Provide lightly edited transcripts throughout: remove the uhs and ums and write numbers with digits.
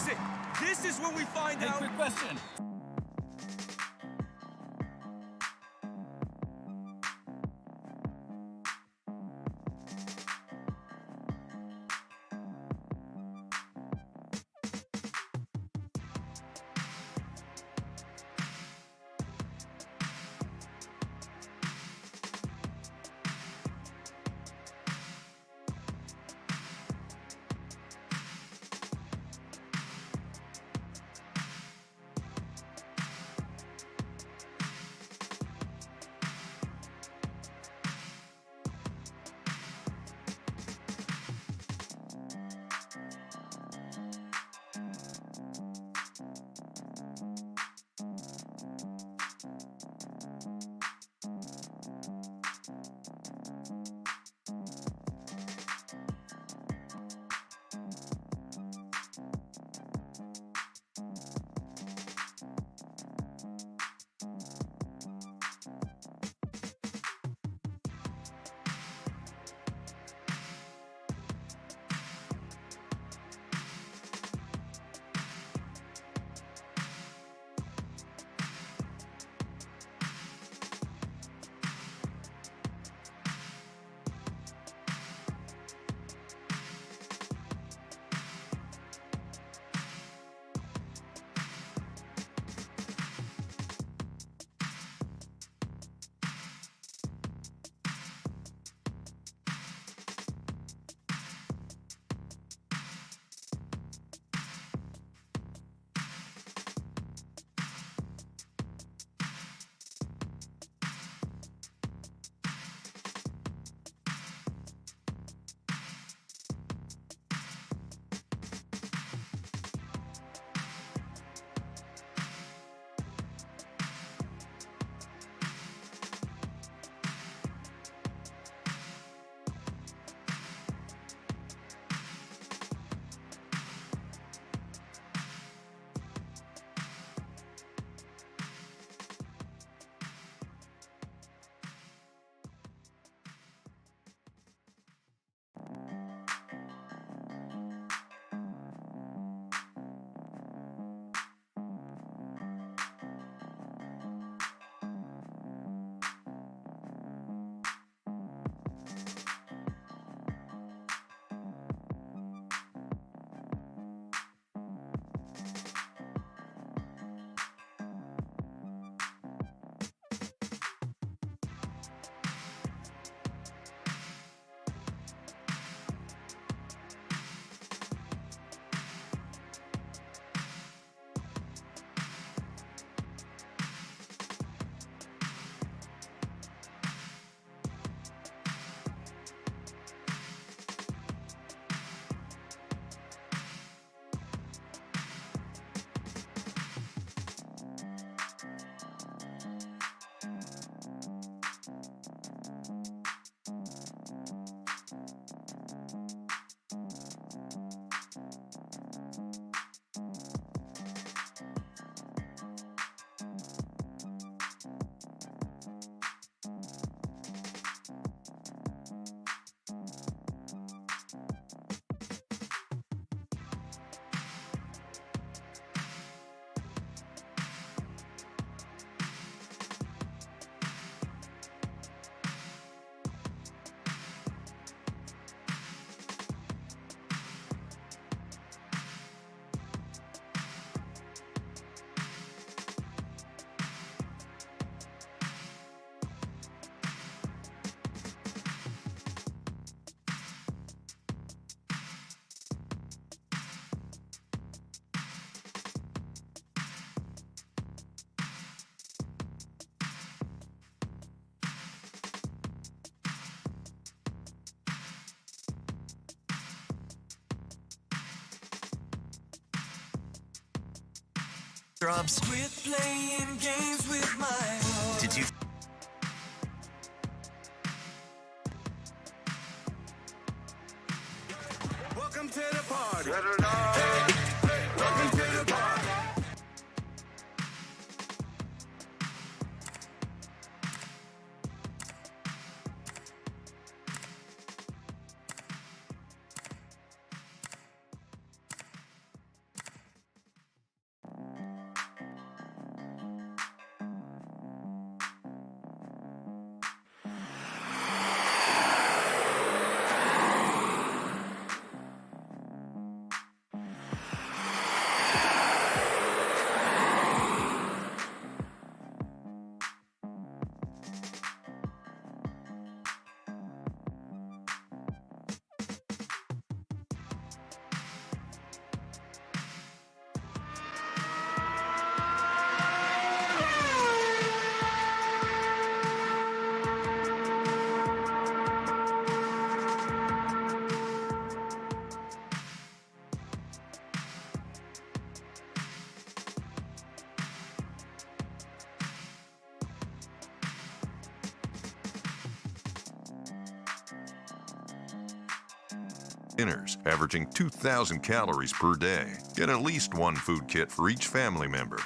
is it. This is when we find Hey, out. quick question. Drops. Quit playing games with my heart. Did you? Welcome to the party. Welcome to the party. dinners, averaging 2,000 calories per day. Get at least one food kit for each family member.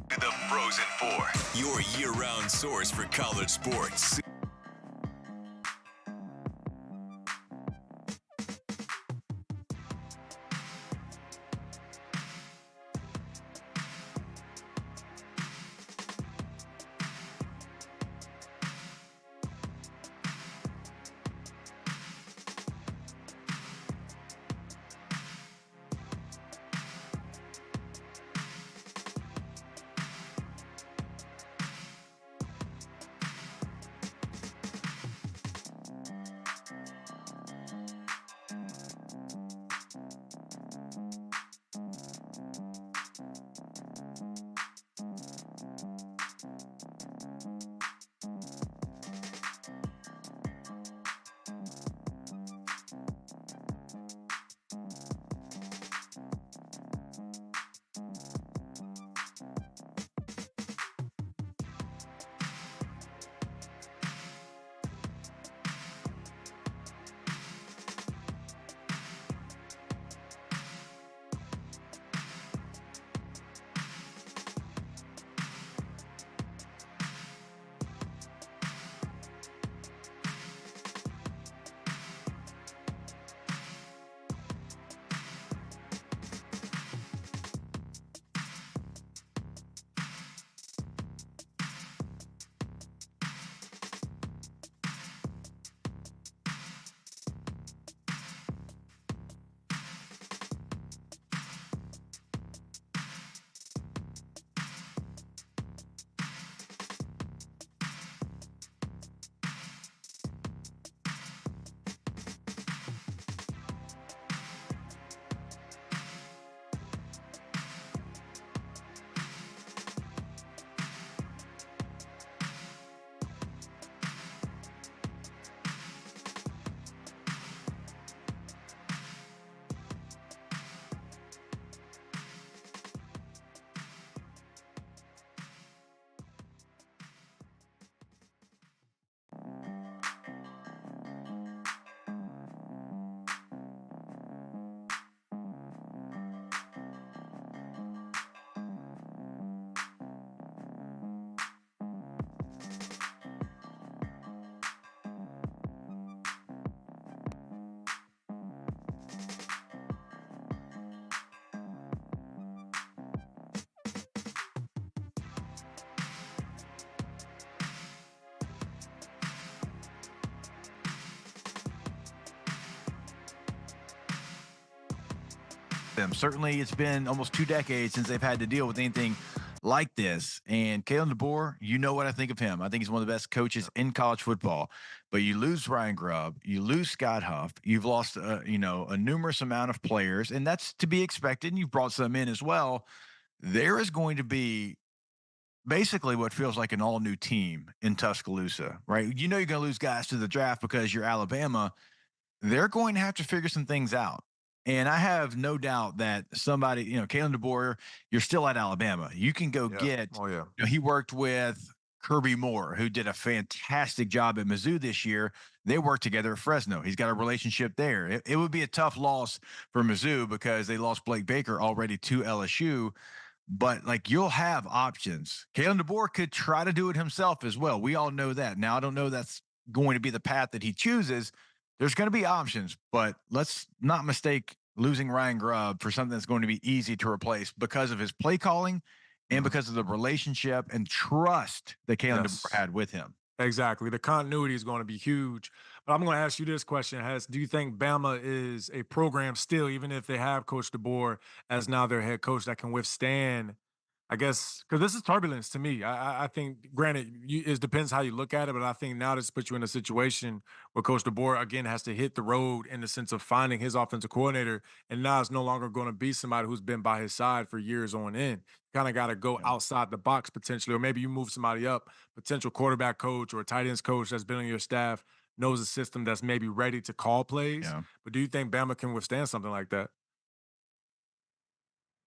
The Frozen Four, your year-round source for college sports. them. Certainly, it's been almost 2 decades since they've had to deal with anything like this. And Kalen DeBoer, you know what I think of him. I think he's one of the best coaches in college football. But you lose Ryan Grubb, you lose Scott Huff, you've lost a numerous amount of players, and that's to be expected. And you've brought some in as well. There is going to be basically what feels like an all-new team in Tuscaloosa, right? You know you're going to lose guys to the draft because you're Alabama. They're going to have to figure some things out. And I have no doubt that somebody, Kalen DeBoer, you're still at Alabama. You can go get, he worked with Kirby Moore, who did a fantastic job at Mizzou this year. They worked together at Fresno. He's got a relationship there. It would be a tough loss for Mizzou because they lost Blake Baker already to LSU. But like you'll have options. Kalen DeBoer could try to do it himself as well. We all know that. Now I don't know that's going to be the path that he chooses. There's going to be options, but let's not mistake losing Ryan Grubb for something that's going to be easy to replace because of his play calling and because of the relationship and trust that Kalen DeBoer had with him. Exactly. The continuity is going to be huge. But I'm going to ask you this question, do you think Bama is a program still, even if they have Coach DeBoer as now their head coach, that can withstand, I guess, because this is turbulence to me. I think, granted, it depends how you look at it, but I think now this puts you in a situation where Coach DeBoer, again, has to hit the road in the sense of finding his offensive coordinator, and now it's no longer going to be somebody who's been by his side for years on end. Kind of got to go outside the box potentially, or maybe you move somebody up, potential quarterback coach or a tight ends coach that's been on your staff, knows a system that's maybe ready to call plays. Yeah. But do you think Bama can withstand something like that?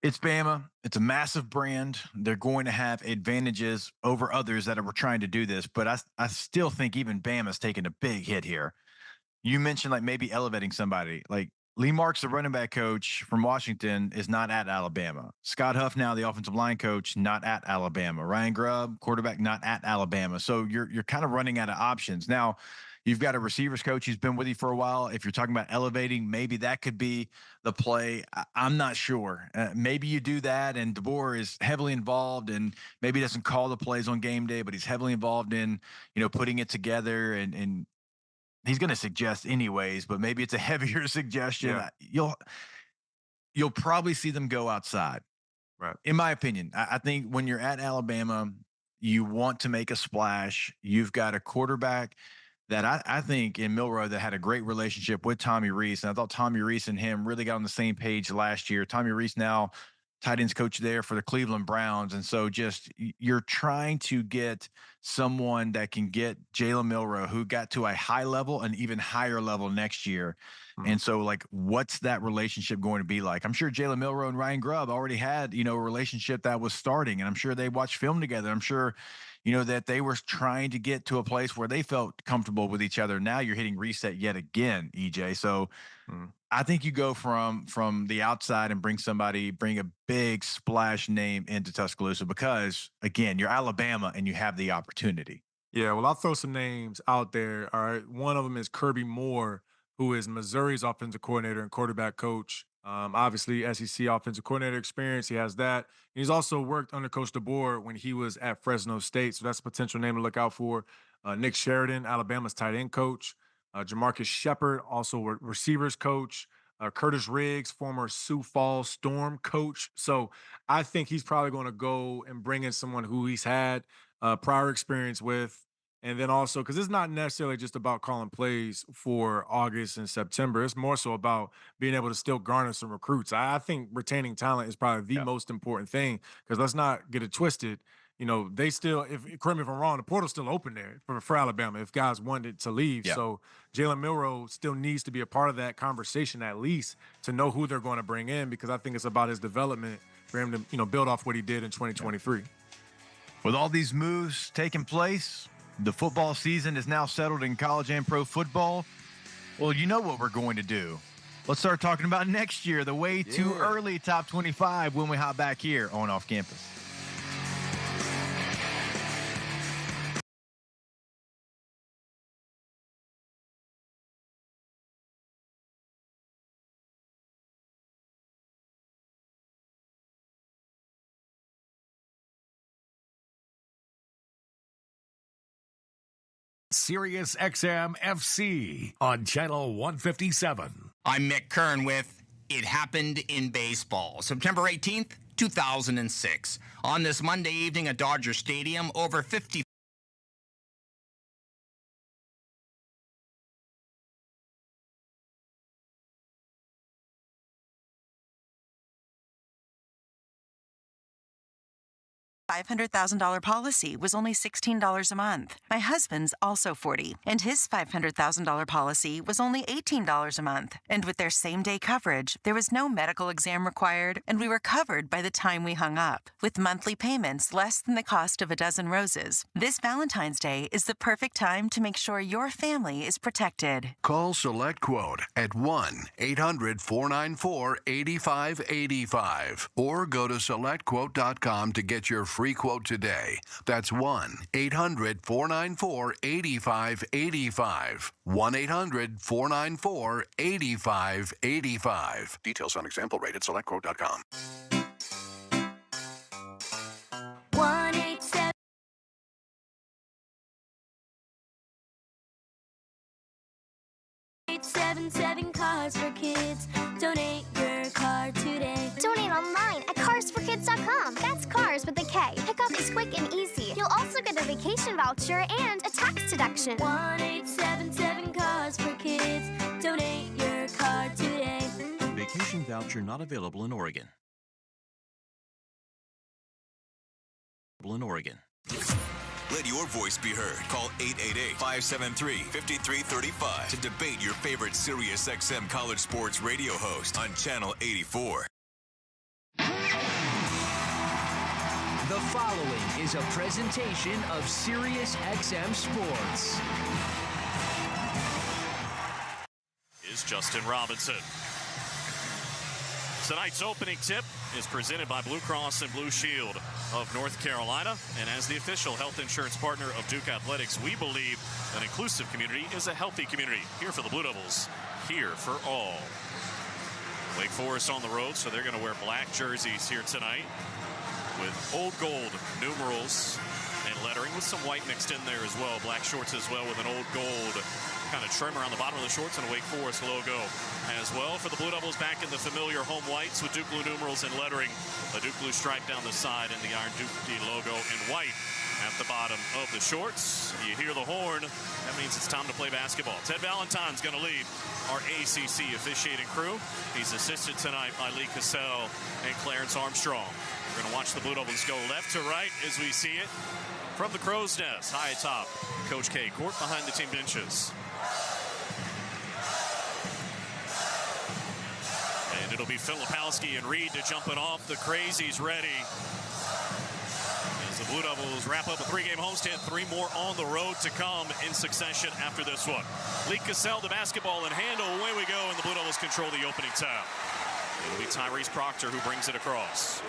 It's Bama. It's a massive brand. They're going to have advantages over others that are trying to do this, but I still think even Bama's taking a big hit here. You mentioned like maybe elevating somebody. Like Lee Marks, the running back coach from Washington, is not at Alabama. Scott Huff, now the offensive line coach, not at Alabama. Ryan Grubb, quarterback, not at Alabama. So you're kind of running out of options. Now, you've got a receivers coach who's been with you for a while. If you're talking about elevating, maybe that could be the play. I'm not sure. Maybe you do that, and DeBoer is heavily involved, and maybe doesn't call the plays on game day, but he's heavily involved in, putting it together, and he's going to suggest anyways, but maybe it's a heavier suggestion. Yeah. You'll probably see them go outside. Right. In my opinion, I think when you're at Alabama, you want to make a splash. You've got a quarterback that I think in Milroe that had a great relationship with Tommy Rees. And I thought Tommy Rees and him really got on the same page last year. Tommy Rees now tight ends coach there for the Cleveland Browns. And so just you're trying to get someone that can get Jalen Milroe, who got to a high level, an even higher level next year. Mm-hmm. And so like, what's that relationship going to be like? I'm sure Jalen Milroe and Ryan Grubb already had, a relationship that was starting, and I'm sure they watched film together. I'm sure, that they were trying to get to a place where they felt comfortable with each other. Now you're hitting reset yet again, EJ. So I think you go from the outside and bring a big splash name into Tuscaloosa because, again, you're Alabama and you have the opportunity. Yeah, well, I'll throw some names out there. All right. One of them is Kirby Moore, who is Missouri's offensive coordinator and quarterback coach. Obviously, SEC offensive coordinator experience. He has that. And he's also worked under Coach DeBoer when he was at Fresno State. So that's a potential name to look out for. Nick Sheridan, Alabama's tight end coach. Jamarcus Shepard, also receivers coach. Curtis Riggs, former Sioux Falls Storm coach. So I think he's probably going to go and bring in someone who he's had prior experience with. And then also, because it's not necessarily just about calling plays for August and September. It's more so about being able to still garner some recruits. I think retaining talent is probably the most important thing, because let's not get it twisted. They still, correct me if I'm wrong, the portal's still open there for Alabama if guys wanted to leave. Yeah. So Jalen Milroe still needs to be a part of that conversation at least to know who they're going to bring in, because I think it's about his development for him to, build off what he did in 2023. With all these moves taking place, the football season is now settled in college and pro football. Well, you know what we're going to do. Let's start talking about next year, the way too early top 25 when we hop back here on Off Campus. Sirius XM FC on Channel 157. I'm Mick Kern with It Happened in Baseball. September 18th, 2006. On this Monday evening at Dodger Stadium, over 50 $500,000 policy was only $16 a month. My husband's also 40, and his $500,000 policy was only $18 a month. And with their same-day coverage, there was no medical exam required, and we were covered by the time we hung up. With monthly payments less than the cost of a dozen roses, this Valentine's Day is the perfect time to make sure your family is protected. Call Select Quote at 1-800-494-8585 or go to selectquote.com to get your free quote today. That's 1-800-494-8585. 1-800-494-8585. Details on example rate at selectquote.com. 1-877 Cars for Kids. Donate your car today. Donate online at carsforkids.com. That's cars with a K. Pickup is quick and easy. You'll also get a vacation voucher and a tax deduction. 1-877 Cars for Kids. Donate your car today. Vacation voucher not available in Oregon. Let your voice be heard. Call 888-573-5335 to debate your favorite Sirius XM college sports radio host on Channel 84. The following is a presentation of Sirius XM Sports. Is Justin Robinson. Tonight's opening tip is presented by Blue Cross and Blue Shield of North Carolina. And as the official health insurance partner of Duke Athletics, we believe an inclusive community is a healthy community. Here for the Blue Devils, here for all. Wake Forest on the road, so they're going to wear black jerseys here tonight with old gold numerals and lettering with some white mixed in there as well. Black shorts as well with an old gold kind of trim around the bottom of the shorts and a Wake Forest logo as well. For the Blue Devils, back in the familiar home whites with Duke Blue numerals and lettering, a Duke Blue stripe down the side and the Iron Duke D logo in white at the bottom of the shorts. You hear the horn. That means it's time to play basketball. Ted Valentine's going to lead our ACC officiating crew. He's assisted tonight by Lee Cassell and Clarence Armstrong. We're going to watch the Blue Devils go left to right as we see it from the Crow's Nest, high atop Coach K court behind the team benches. And it'll be Filipowski and Reed to jump it off. The Crazies ready. As the Blue Devils wrap up a three-game homestand, three more on the road to come in succession after this one. Lee Cassell, the basketball in hand. Away we go, and the Blue Devils control the opening tap. It'll be Tyrese Proctor who brings it across.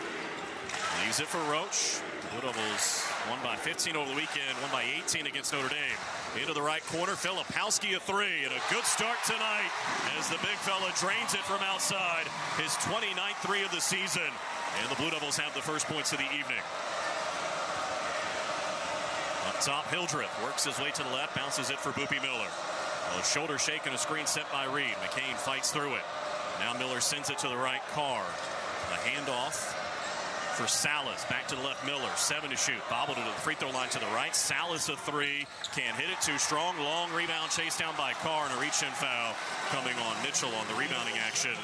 Leaves it for Roach. Blue Devils won by 15 over the weekend, won by 18 against Notre Dame. Into the right corner, Filipowski a three, and a good start tonight as the big fella drains it from outside. His 29th three of the season, and the Blue Devils have the first points of the evening. Up top, Hildreth works his way to the left, bounces it for Boopy Miller. A shoulder shake and a screen set by Reed. McCain fights through it. Now Miller sends it to the right, Carr. A handoff for Salas, back to the left, Miller, 7 to shoot, bobbled it to the free throw line to the right. Salas a three, can't hit it, too strong. Long rebound, chased down by Carr, and a reach-in foul coming on Mitchell on the rebounding action.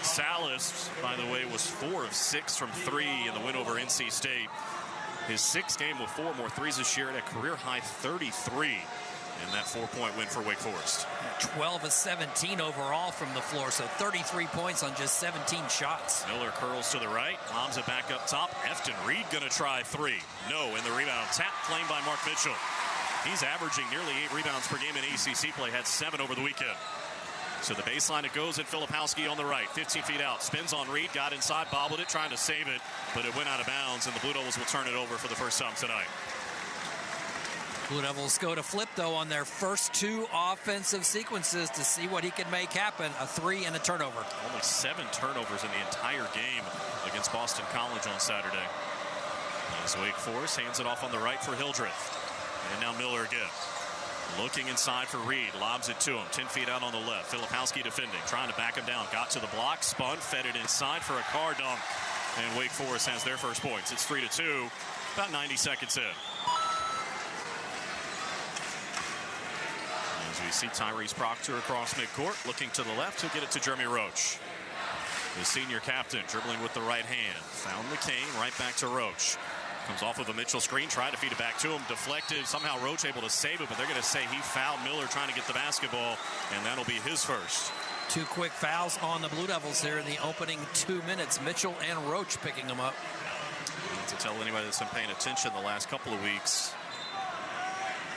Salas, by the way, was 4 of 6 from 3 in the win over NC State. His 6th game with 4 more threes this year at a career-high 33 in that 4-point win for Wake Forest. 12 of 17 overall from the floor, so 33 points on just 17 shots. Miller curls to the right, lobs it back up top. Efton Reed going to try 3. No, in the rebound. Tap claimed by Mark Mitchell. He's averaging nearly 8 rebounds per game in ACC play, had 7 over the weekend. So the baseline, it goes, and Filipowski on the right, 15 feet out, spins on Reed, got inside, bobbled it, trying to save it, but it went out of bounds, and the Blue Devils will turn it over for the first time tonight. Blue Devils go to flip, though, on their first 2 offensive sequences to see what he can make happen. A 3 and a turnover. Only 7 turnovers in the entire game against Boston College on Saturday. As Wake Forest hands it off on the right for Hildreth. And now Miller again. Looking inside for Reed, lobs it to him, 10 feet out on the left. Filipowski defending, trying to back him down. Got to the block, spun, fed it inside for a Carr dunk. And Wake Forest has their first points. It's 3-2, about 90 seconds in. As we see Tyrese Proctor across midcourt, looking to the left, he'll get it to Jeremy Roach. The senior captain dribbling with the right hand. Found McCain, right back to Roach. Comes off of a Mitchell screen, tried to feed it back to him, deflected. Somehow Roach able to save it, but they're going to say he fouled Miller trying to get the basketball, and that'll be his first. 2 quick fouls on the Blue Devils here in the opening 2 minutes. Mitchell and Roach picking them up. To tell anybody that's been paying attention the last couple of weeks,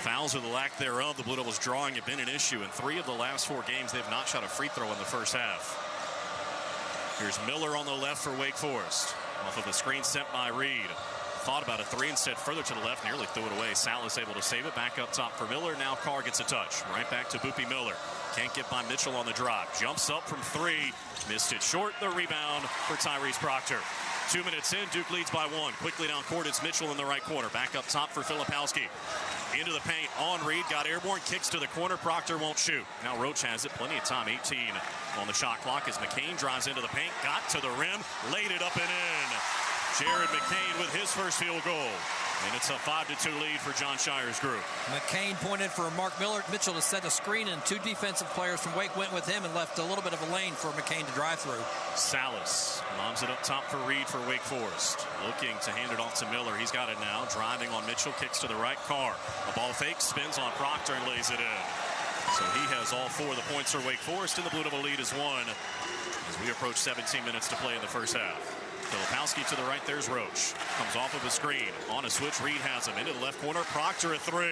fouls or the lack thereof, the Blue Devils drawing have been an issue. In 3 of the last 4 games, they've not shot a free throw in the first half. Here's Miller on the left for Wake Forest. Off of a screen sent by Reed. Thought about a 3 instead, further to the left, nearly threw it away. Salas able to save it. Back up top for Miller. Now Carr gets a touch. Right back to Boopy Miller. Can't get by Mitchell on the drive. Jumps up from 3. Missed it short. The rebound for Tyrese Proctor. 2 minutes in, Duke leads by 1. Quickly down court, it's Mitchell in the right corner. Back up top for Filipowski. Into the paint on Reed. Got airborne. Kicks to the corner. Proctor won't shoot. Now Roach has it. Plenty of time. 18 on the shot clock as McCain drives into the paint. Got to the rim. Laid it up and in. Jared McCain with his first field goal. And it's a 5-2 lead for John Shire's group. McCain pointed for Mark Miller. Mitchell to set a screen, and 2 defensive players from Wake went with him and left a little bit of a lane for McCain to drive through. Salas lobs it up top for Reed for Wake Forest. Looking to hand it off to Miller. He's got it now. Driving on Mitchell. Kicks to the right. Carr. A ball fake. Spins on Proctor and lays it in. So he has all 4 of the points for Wake Forest, and the Blue Devil lead is 1 as we approach 17 minutes to play in the first half. Filipowski to the right, there's Roach. Comes off of a screen. On a switch, Reed has him. Into the left corner, Proctor a 3.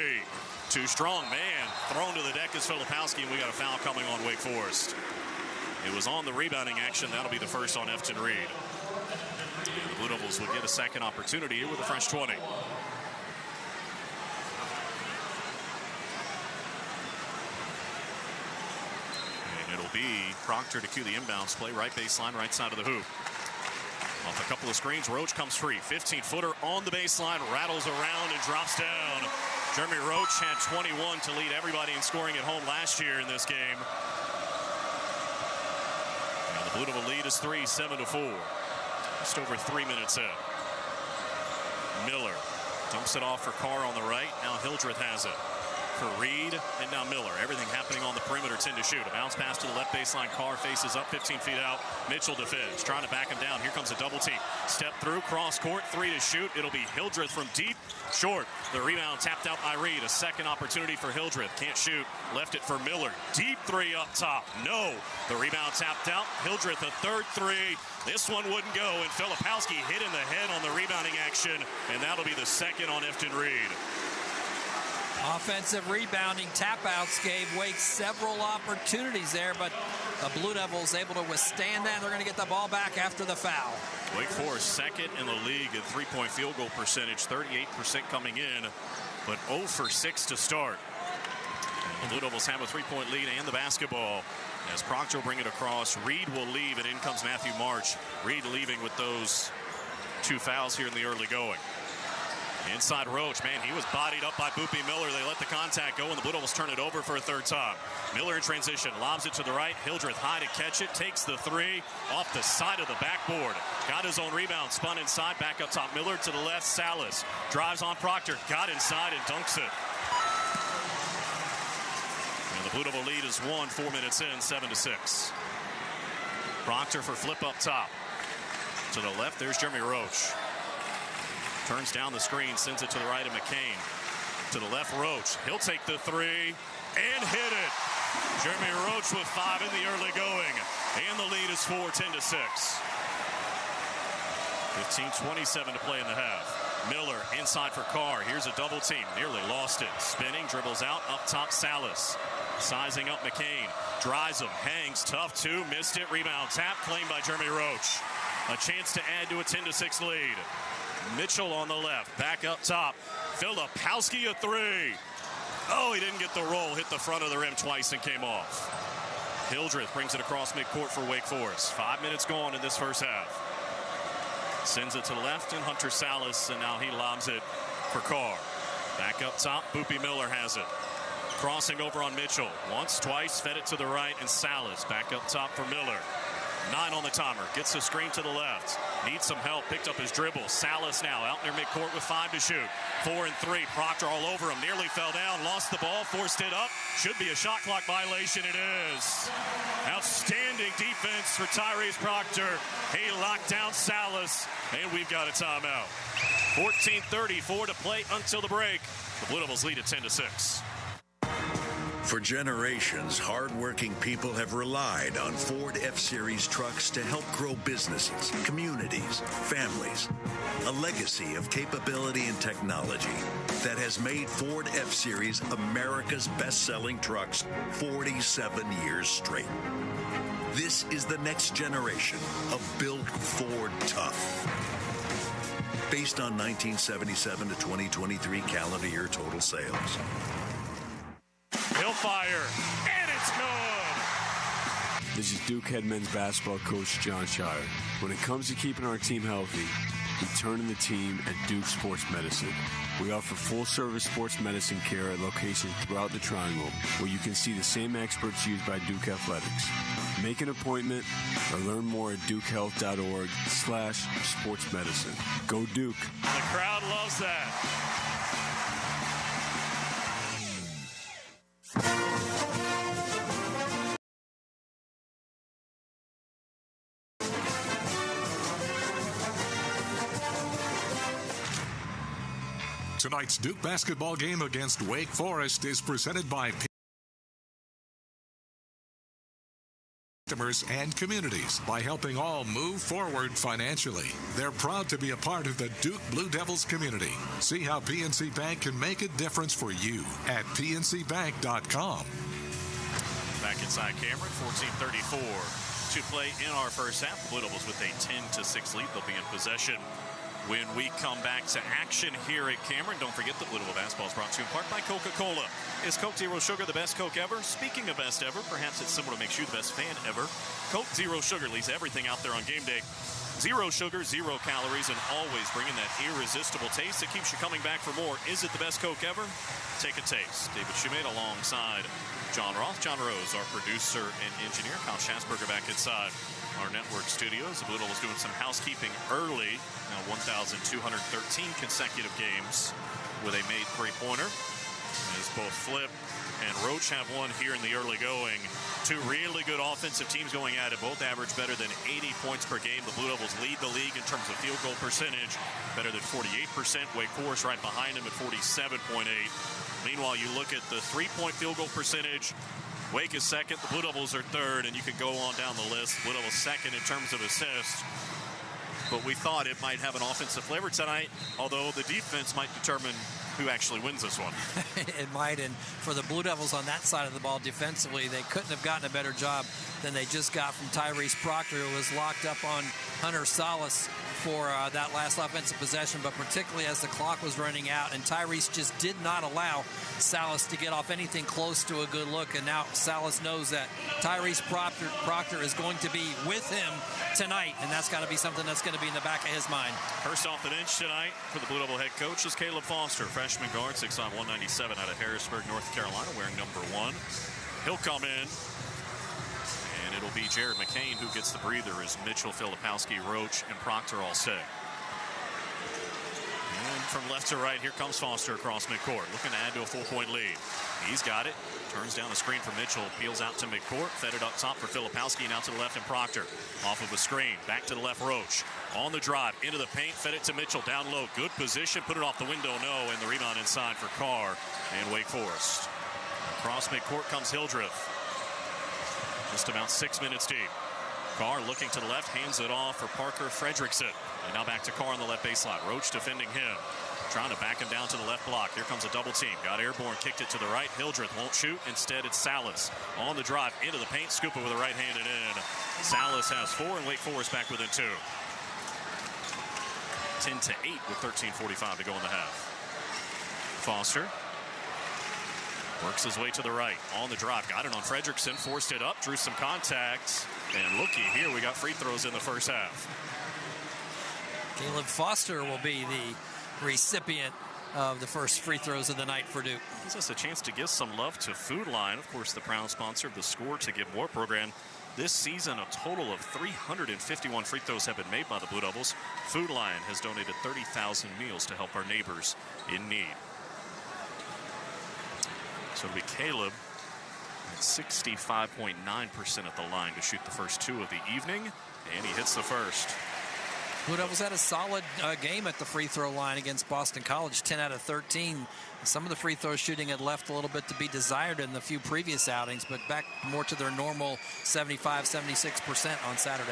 Too strong, man. Thrown to the deck is Filipowski, and we got a foul coming on Wake Forest. It was on the rebounding action. That'll be the first on Efton Reed. And the Blue Devils will get a second opportunity here with the French 20. And it'll be Proctor to cue the inbounds play. Right baseline, right side of the hoop. Off a couple of screens, Roach comes free. 15-footer on the baseline, rattles around and drops down. Jeremy Roach had 21 to lead everybody in scoring at home last year in this game. Now the Blue Devil lead is 3, 7-4. Just over 3 minutes in. Miller dumps it off for Carr on the right. Now Hildreth has it for Reed, and now Miller. Everything happening on the perimeter, 10 to shoot. A bounce pass to the left baseline. Carr faces up, 15 feet out. Mitchell defends, trying to back him down. Here comes a double team. Step through, cross court, 3 to shoot. It'll be Hildreth from deep, short. The rebound tapped out by Reed. A second opportunity for Hildreth. Can't shoot, left it for Miller. Deep 3 up top, no. The rebound tapped out. Hildreth a third 3. This one wouldn't go, and Filipowski hit in the head on the rebounding action, and that'll be the second on Efton Reed. Offensive rebounding tap-outs gave Wake several opportunities there, but the Blue Devils able to withstand that. They're going to get the ball back after the foul. Wake Forest second in the league in three-point field goal percentage, 38% coming in, but 0 for 6 to start. And the Blue Devils have a 3-point lead and the basketball. As Proctor will bring it across, Reed will leave, and in comes Matthew March. Reed leaving with those 2 fouls here in the early going. Inside Roach, man, he was bodied up by Boopy Miller. They let the contact go, and the Blue Devils turn it over for a third time. Miller in transition, lobs it to the right. Hildreth high to catch it, takes the 3 off the side of the backboard. Got his own rebound, spun inside, back up top. Miller to the left, Salas drives on Proctor, got inside and dunks it. And the Blue Devil lead is 1, 4 minutes in, 7-6. Proctor for flip up top. To the left, there's Jeremy Roach. Turns down the screen, sends it to the right of McCain. To the left, Roach. He'll take the 3 and hit it. Jeremy Roach with 5 in the early going. And the lead is 4, 10-6. 15:27 to play in the half. Miller inside for Carr. Here's a double team. Nearly lost it. Spinning, dribbles out. Up top, Salas. Sizing up McCain. Drives him. Hangs. Tough 2. Missed it. Rebound. Tap. Claimed by Jeremy Roach. A chance to add to a 10-6 lead. Mitchell on the left, back up top. Filipowski a 3. Oh, he didn't get the roll, hit the front of the rim twice and came off. Hildreth brings it across midcourt for Wake Forest. 5 minutes gone in this first half. Sends it to the left, and Hunter Salas, and now he lobs it for Carr. Back up top, Boopy Miller has it. Crossing over on Mitchell. Once, twice, fed it to the right, and Salas back up top for Miller. 9 on the timer. Gets the screen to the left. Needs some help. Picked up his dribble. Salas now out near midcourt with 5 to shoot. 4 and 3. Proctor all over him. Nearly fell down. Lost the ball. Forced it up. Should be a shot clock violation. It is. Outstanding defense for Tyrese Proctor. He locked down Salas. And we've got a timeout. 14:34 to play until the break. The Blue Devils lead at 10-6. For generations, hardworking people have relied on Ford F-Series trucks to help grow businesses, communities, families. A legacy of capability and technology that has made Ford F-Series America's best-selling trucks 47 years straight. This is the next generation of Built Ford Tough. Based on 1977 to 2023 calendar year total sales. He'll fire, and it's good. This is Duke head men's basketball coach John Shire. When it comes to keeping our team healthy, we turn in the team at Duke Sports Medicine. We offer full-service sports medicine care at locations throughout the Triangle, where you can see the same experts used by Duke Athletics. Make an appointment or learn more at dukehealth.org/sportsmedicine. Go Duke. The crowd loves that. Tonight's Duke basketball game against Wake Forest is presented by customers and communities by helping all move forward financially. They're proud to be a part of the Duke Blue Devils community. See how PNC Bank can make a difference for you at pncbank.com. Back inside Cameron, 14:34 to play in our first half. The Blue Devils with a 10-6 lead. They'll be in possession when we come back to action here at Cameron. Don't forget that Blue Devil basketball is brought to you in part by Coca-Cola. Is Coke Zero Sugar the best Coke ever? Speaking of best ever, perhaps it's similar to makes you the best fan ever. Coke Zero Sugar leaves everything out there on game day. Zero sugar, 0 calories, and always bringing that irresistible taste that keeps you coming back for more. Is it the best Coke ever? Take a taste. David Shumate alongside John Roth, John Rose, our producer and engineer. Kyle Schatzberger back inside our network studios. The Blue Devils doing some housekeeping early. Now 1,213 consecutive games with a made three-pointer. As both Flip and Roach have one here in the early going. Two really good offensive teams going at it. Both average better than 80 points per game. The Blue Devils lead the league in terms of field goal percentage. Better than 48%. Wake Forest right behind them at 47.8. Meanwhile, you look at the three-point field goal percentage. Wake is second. The Blue Devils are third. And you can go on down the list. Blue Devils second in terms of assists. But we thought it might have an offensive flavor tonight, although the defense might determine who actually wins this one. It might, and for the Blue Devils on that side of the ball defensively, they couldn't have gotten a better job than they just got from Tyrese Proctor, who was locked up on Hunter Salas for that last offensive possession, but particularly as the clock was running out, and Tyrese just did not allow Salas to get off anything close to a good look, and now Salas knows that Tyrese Proctor is going to be with him tonight, and that's got to be something that's going to be in the back of his mind. First off the bench tonight for the Blue Devil head coach is Caleb Foster, freshman guard, 6'1", 197 out of Harrisburg, North Carolina, wearing number 1. He'll come in, and it'll be Jared McCain who gets the breather as Mitchell, Filipowski, Roach, and Proctor all set. And from left to right, here comes Foster across midcourt, looking to add to a 4-point lead. He's got it. Turns down the screen for Mitchell. Peels out to midcourt. Fed it up top for Filipowski. Now to the left and Proctor. Off of a screen. Back to the left, Roach. On the drive. Into the paint. Fed it to Mitchell. Down low. Good position. Put it off the window. No. And the rebound inside for Carr and Wake Forest. Across midcourt comes Hildreth. Just about 6 minutes deep. Carr looking to the left. Hands it off for Parker Fredrickson. And now back to Carr on the left baseline. Roach defending him. Trying to back him down to the left block. Here comes a double team. Got airborne, kicked it to the right. Hildreth won't shoot. Instead, it's Salas on the drive into the paint. Scoop it with a right-handed in. Salas has 4, and Wake Forest back within 2. 10-8 with 13:45 to go in the half. Foster works his way to the right on the drive. Got it on Fredrickson. Forced it up. Drew some contact. And looky here, we got free throws in the first half. Caleb Foster will be the recipient of the first free throws of the night for Duke. Gives us a chance to give some love to Food Line, of course, the proud sponsor of the Score to Give More program. This season, a total of 351 free throws have been made by the Blue Devils. Food Lion has donated 30,000 meals to help our neighbors in need. So it'll be Caleb at 65.9% at the line to shoot the first two of the evening, and he hits the first. Blue Devils had a solid game at the free throw line against Boston College, 10 out of 13. Some of the free throw shooting had left a little bit to be desired in the few previous outings, but back more to their normal 75, 76% on Saturday.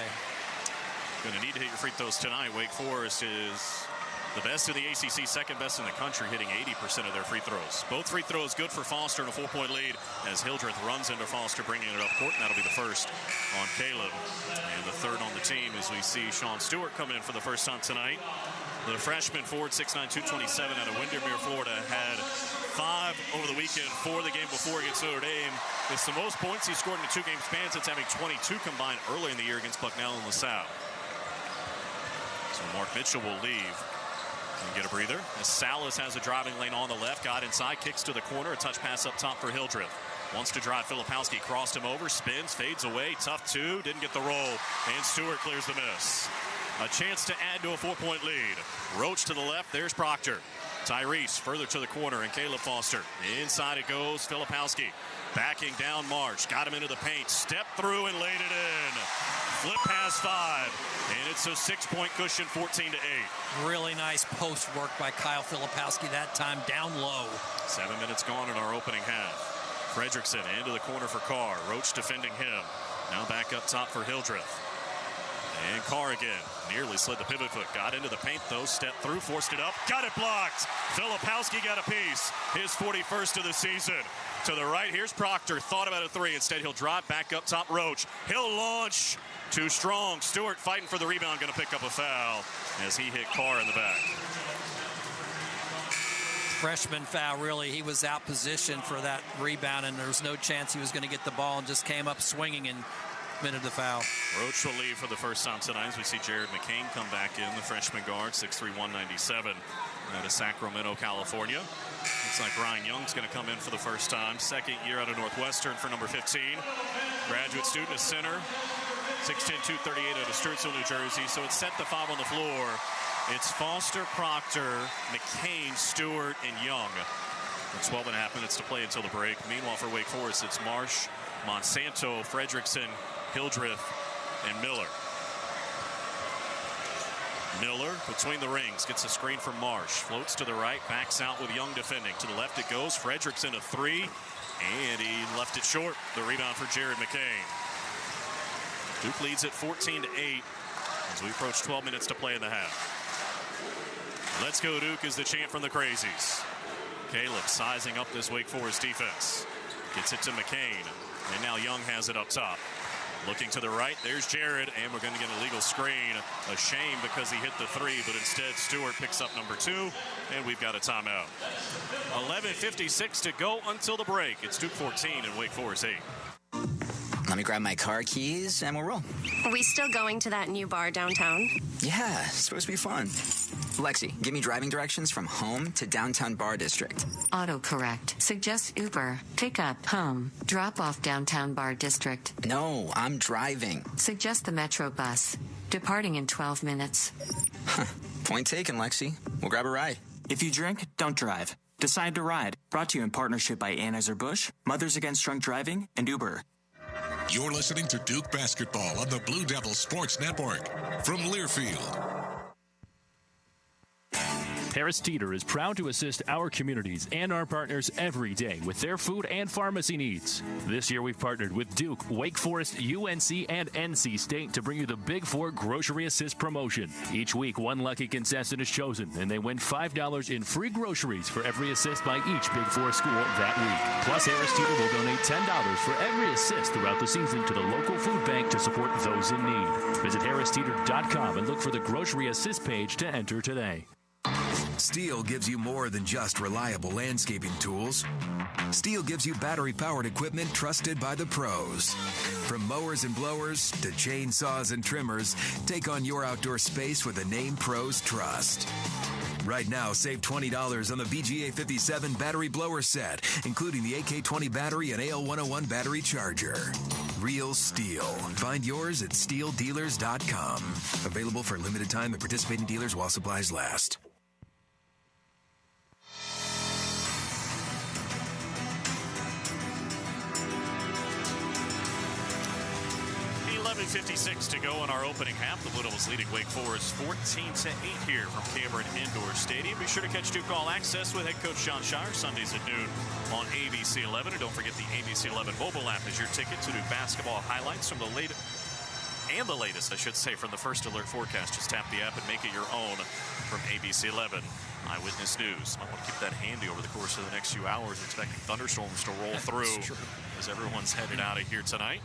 Going to need to hit your free throws tonight. Wake Forest is the best in the ACC, second best in the country, hitting 80% of their free throws. Both free throws good for Foster and a 4-point lead as Hildreth runs into Foster, bringing it up court, and that'll be the first on Caleb. And the third on the team as we see Sean Stewart coming in for the first time tonight. The freshman forward, 6'9", 227 out of Windermere, Florida, had 5 over the weekend, 4 the game before against Notre Dame. It's the most points he scored in a 2-game span since having 22 combined early in the year against Bucknell and LaSalle. So Mark Mitchell will leave and get a breather as Salas has a driving lane on the left, got inside, kicks to the corner, a touch pass up top for Hildreth. Wants to drive, Filipowski crossed him over, spins, fades away, tough two, didn't get the roll, and Stewart clears the miss. A chance to add to a 4-point lead. Roach to the left, there's Proctor. Tyrese further to the corner, and Caleb Foster. Inside it goes, Filipowski. Backing down March, got him into the paint, stepped through and laid it in. Flip past 5, and it's a 6-point cushion, 14-8. Really nice post work by Kyle Filipowski, that time down low. 7 minutes gone in our opening half. Fredrickson into the corner for Carr. Roach defending him. Now back up top for Hildreth. And Carr again, nearly slid the pivot foot, got into the paint though, stepped through, forced it up, got it blocked. Filipowski got a piece, his 41st of the season. To the right, here's Proctor, thought about a 3, instead he'll drive back up top, Roach. He'll launch, too strong. Stewart fighting for the rebound, gonna pick up a foul as he hit Carr in the back. Freshman foul, really. He was out positioned for that rebound, and there was no chance he was going to get the ball, and just came up swinging and committed the foul. Roach will leave for the first time tonight as we see Jared McCain come back in, the freshman guard, 6'3", 197, out of Sacramento, California. Looks like Ryan Young's going to come in for the first time, second year out of Northwestern for number 15. Graduate student, a center, 6'10", 238 out of Sturtsville, New Jersey. So it's set the 5 on the floor. It's Foster, Proctor, McCain, Stewart, and Young. With 12.5 minutes to play until the break. Meanwhile, for Wake Forest, it's Marsh, Monsanto, Fredrickson, Hildreth, and Miller. Miller between the rings, gets a screen from Marsh, floats to the right, backs out with Young defending. To the left it goes, Fredrickson a 3, and he left it short. The rebound for Jared McCain. Duke leads at 14-8 as we approach 12 minutes to play in the half. Let's go Duke is the chant from the Crazies. Caleb sizing up this Wake Forest defense. Gets it to McCain, and now Young has it up top. Looking to the right, there's Jared, and we're going to get a legal screen. A shame because he hit the 3, but instead Stewart picks up number 2, and we've got a timeout. 11:56 to go until the break. It's Duke 14 and Wake Forest 8. Let me grab my car keys, and we'll roll. Are we still going to that new bar downtown? Yeah, it's supposed to be fun. Lexi, give me driving directions from home to downtown bar district. Autocorrect. Suggest Uber. Pick up home. Drop off downtown bar district. No, I'm driving. Suggest the Metro bus. Departing in 12 minutes. Point taken, Lexi. We'll grab a ride. If you drink, don't drive. Decide to ride. Brought to you in partnership by Anheuser-Busch, Mothers Against Drunk Driving, and Uber. You're listening to Duke Basketball on the Blue Devils Sports Network from Learfield. Harris Teeter is proud to assist our communities and our partners every day with their food and pharmacy needs. This year we've partnered with Duke, Wake Forest, UNC, and NC State to bring you the Big Four Grocery Assist promotion. Each week, one lucky contestant is chosen, and they win $5 in free groceries for every assist by each Big Four school that week. Plus, Harris Teeter will donate $10 for every assist throughout the season to the local food bank to support those in need. Visit harristeeter.com and look for the Grocery Assist page to enter today. Steel gives you more than just reliable landscaping tools. Steel gives you battery-powered equipment trusted by the pros. From mowers and blowers to chainsaws and trimmers, take on your outdoor space with a name pros trust. Right now, save $20 on the VGA 57 battery blower set, including the AK-20 battery and AL-101 battery charger. real steel. Find yours at steeldealers.com. Available for a limited time at participating dealers while supplies last. 11:56 to go in our opening half. The Blue Devils leading Wake Forest 14-8 here from Cameron Indoor Stadium. Be sure to catch Duke All Access with head coach John Shire Sundays at noon on ABC 11. And don't forget the ABC 11 mobile app is your ticket to Duke basketball highlights from the latest, I should say, from the First Alert forecast. Just tap the app and make it your own from ABC 11. Eyewitness News. Might want to keep that handy over the course of the next few hours. Expecting thunderstorms to roll through as everyone's headed out of here tonight.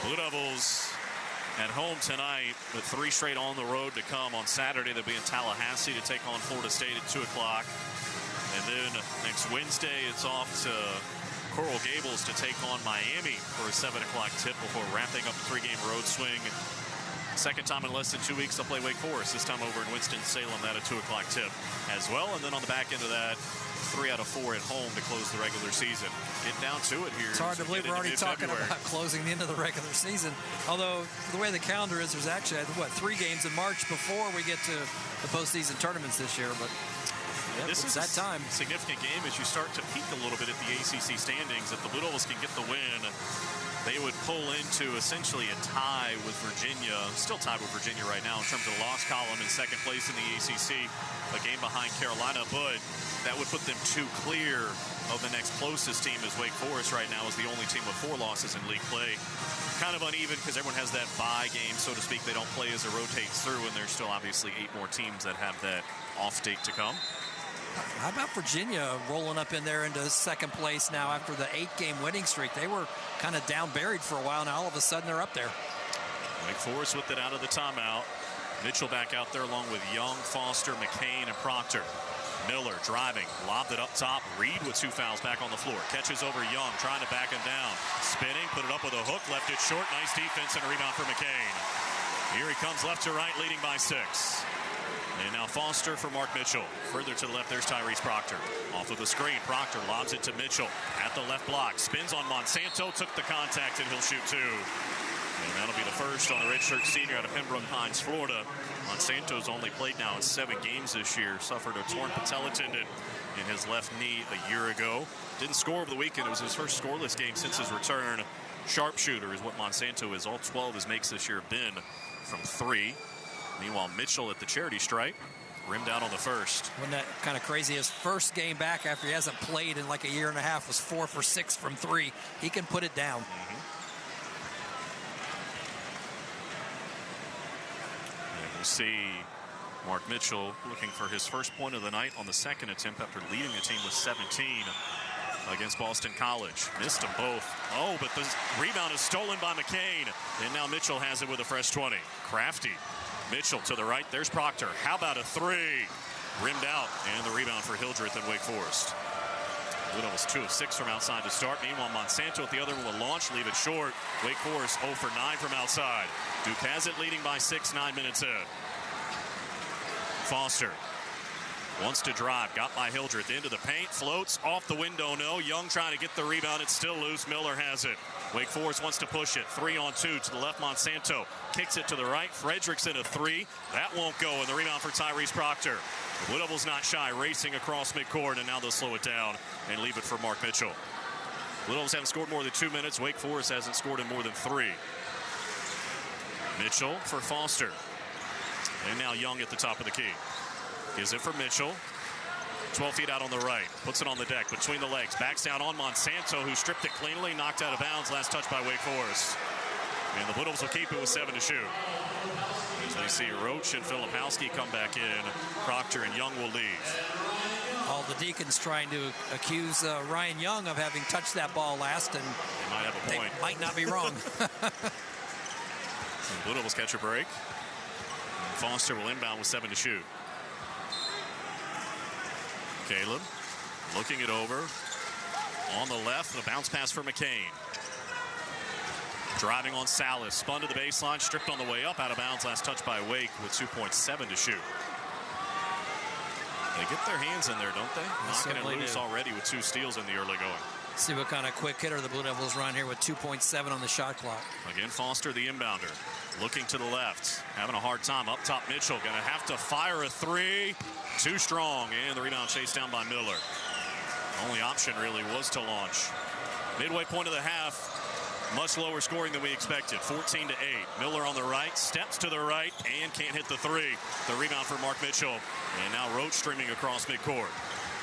Blue Devils at home tonight with 3 straight on the road to come. On Saturday, they'll be in Tallahassee to take on Florida State at 2 o'clock. And then next Wednesday, it's off to Coral Gables to take on Miami for a 7 o'clock tip before wrapping up a 3-game road swing. Second time in less than 2 weeks, they'll play Wake Forest, this time over in Winston-Salem at a 2 o'clock tip as well. And then on the back end of that, 3 out of 4 at home to close the regular season. Get down to it here. It's hard to believe we're already talking about closing the end of the regular season. Although the way the calendar is, there's actually, 3 games in March before we get to the postseason tournaments this year. But yeah, this is that time. Significant game as you start to peak a little bit at the ACC standings. If the Blue Devils can get the win, they would pull into essentially a tie with Virginia, still tied with Virginia right now in terms of the loss column in second place in the ACC, a game behind Carolina, but that would put them 2 clear of the next closest team, as Wake Forest right now is the only team with 4 losses in league play. Kind of uneven because everyone has that bye game, so to speak. They don't play as it rotates through, and there's still obviously 8 more teams that have that off date to come. How about Virginia rolling up in there into second place now after the 8-game winning streak? They were kind of down buried for a while. Now all of a sudden they're up there. Wake Forest with it out of the timeout. Mitchell back out there along with Young, Foster, McCain, and Proctor. Miller driving, lobbed it up top. Reed with 2 fouls back on the floor. Catches over Young, trying to back him down. Spinning, put it up with a hook, left it short. Nice defense and a rebound for McCain. Here he comes left to right, leading by 6. And now Foster for Mark Mitchell. Further to the left, there's Tyrese Proctor. Off of the screen, Proctor lobs it to Mitchell. At the left block, spins on Monsanto, took the contact, and he'll shoot 2. And that'll be the first on the redshirt senior out of Pembroke Pines, Florida. Monsanto's only played now in 7 games this year. Suffered a torn patella tendon in his left knee a year ago. Didn't score over the weekend. It was his first scoreless game since his return. Sharpshooter is what Monsanto is. All 12 his makes this year have been from 3. Meanwhile, Mitchell at the charity stripe, rimmed out on the first. Wasn't that kind of crazy? His first game back after he hasn't played in like a year and a half was 4 for 6 from 3. He can put it down. And we'll see Mark Mitchell looking for his first point of the night on the second attempt after leading the team with 17 against Boston College. Missed them both. Oh, but the rebound is stolen by McCain. And now Mitchell has it with a fresh 20. Crafty. Mitchell to the right. There's Proctor. How about a 3? Rimmed out. And the rebound for Hildreth and Wake Forest. Blue Devils 2 of 6 from outside to start. Meanwhile, Monsanto at the other one will launch, leave it short. Wake Forest 0 for 9 from outside. Duke has it, leading by 6, 9 minutes in. Foster wants to drive. Got by Hildreth into the paint. Floats off the window. No. Young trying to get the rebound. It's still loose. Miller has it. Wake Forest wants to push it. 3-on-2 to the left. Monsanto kicks it to the right. Frederickson a 3. That won't go. And the rebound for Tyrese Proctor. The Blue Devils not shy, racing across midcourt, and now they'll slow it down and leave it for Mark Mitchell. Blue Devils haven't scored more than 2 minutes. Wake Forest hasn't scored in more than 3. Mitchell for Foster. And now Young at the top of the key. Gives it for Mitchell. 12 feet out on the right. Puts it on the deck between the legs. Backs down on Monsanto, who stripped it cleanly. Knocked out of bounds. Last touch by Wake Forest. And the Blue Devils will keep it with 7 to shoot. As we see Roach and Filipowski come back in. Proctor and Young will leave. All the Deacons trying to accuse Ryan Young of having touched that ball last, and they might have a point. They might not be wrong. Blue Devils catch a break. And Foster will inbound with 7 to shoot. Caleb looking it over. On the left, the bounce pass for McCain. Driving on Salas, spun to the baseline, stripped on the way up, out of bounds. Last touch by Wake with 2.7 to shoot. They get their hands in there, don't they? Knocking it loose already with 2 steals in the early going. See what kind of quick hitter the Blue Devils run here with 2.7 on the shot clock. Again, Foster, the inbounder, looking to the left, having a hard time. Up top, Mitchell going to have to fire a three. Too strong, and the rebound chased down by Miller. Only option really was to launch. Midway point of the half, much lower scoring than we expected, 14-8. Miller on the right, steps to the right, and can't hit the three. The rebound for Mark Mitchell. And now Roach streaming across midcourt.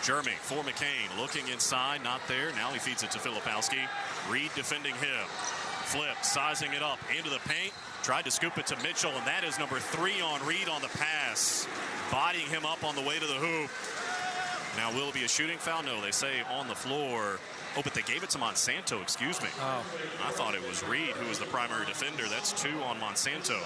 Jeremy for McCain, looking inside, not there. Now he feeds it to Filipowski. Reed defending him. Flip, sizing it up into the paint. Tried to scoop it to Mitchell, and that is number 3 on Reed on the pass. Bodying him up on the way to the hoop. Now, will it be a shooting foul? No, they say on the floor. Oh, but they gave it to Monsanto, excuse me. Oh. I thought it was Reed who was the primary defender. That's 2 on Monsanto.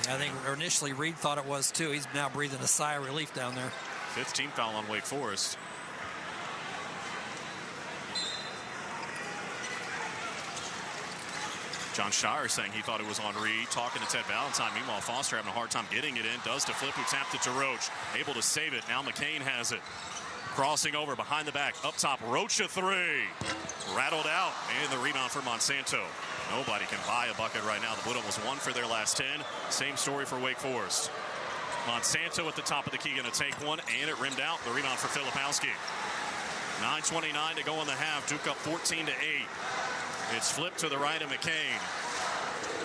I think initially Reed thought it was too. He's now breathing a sigh of relief down there. 5th team foul on Wake Forest. John Shire saying he thought it was on Reed, talking to Ted Valentine. Meanwhile, Foster having a hard time getting it in. Does to Flip, who tapped it to Roach. Able to save it. Now McCain has it. Crossing over behind the back. Up top, Roach a 3. Rattled out. And the rebound for Monsanto. Nobody can buy a bucket right now. The Blue Devils 1 for their last 10. Same story for Wake Forest. Monsanto at the top of the key going to take one, and it rimmed out. The rebound for Filipowski. 9:29 to go in the half. Duke up 14-8. It's flipped to the right of McCain.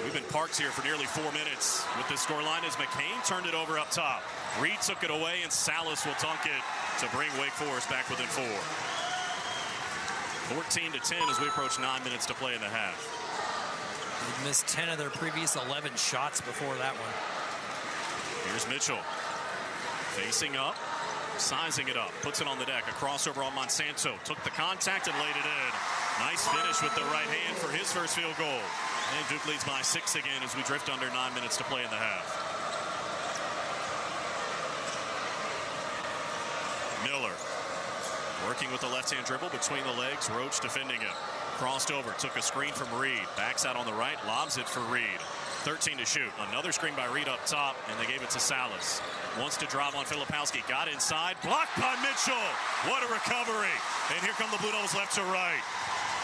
We've been parked here for nearly 4 minutes with this scoreline as McCain turned it over up top. Reed took it away, and Salas will dunk it to bring Wake Forest back within 4. 14-10 as we approach 9 minutes to play in the half. They've missed 10 of their previous 11 shots before that one. Here's Mitchell. Facing up, sizing it up, puts it on the deck. A crossover on Monsanto. Took the contact and laid it in. Nice finish with the right hand for his first field goal. And Duke leads by 6 again as we drift under 9 minutes to play in the half. Miller working with the left-hand dribble between the legs. Roach defending it. Crossed over, took a screen from Reed. Backs out on the right, lobs it for Reed. 13 to shoot. Another screen by Reed up top, and they gave it to Salas. Wants to drive on Filipowski. Got inside. Blocked by Mitchell. What a recovery. And here come the Blue Devils left to right.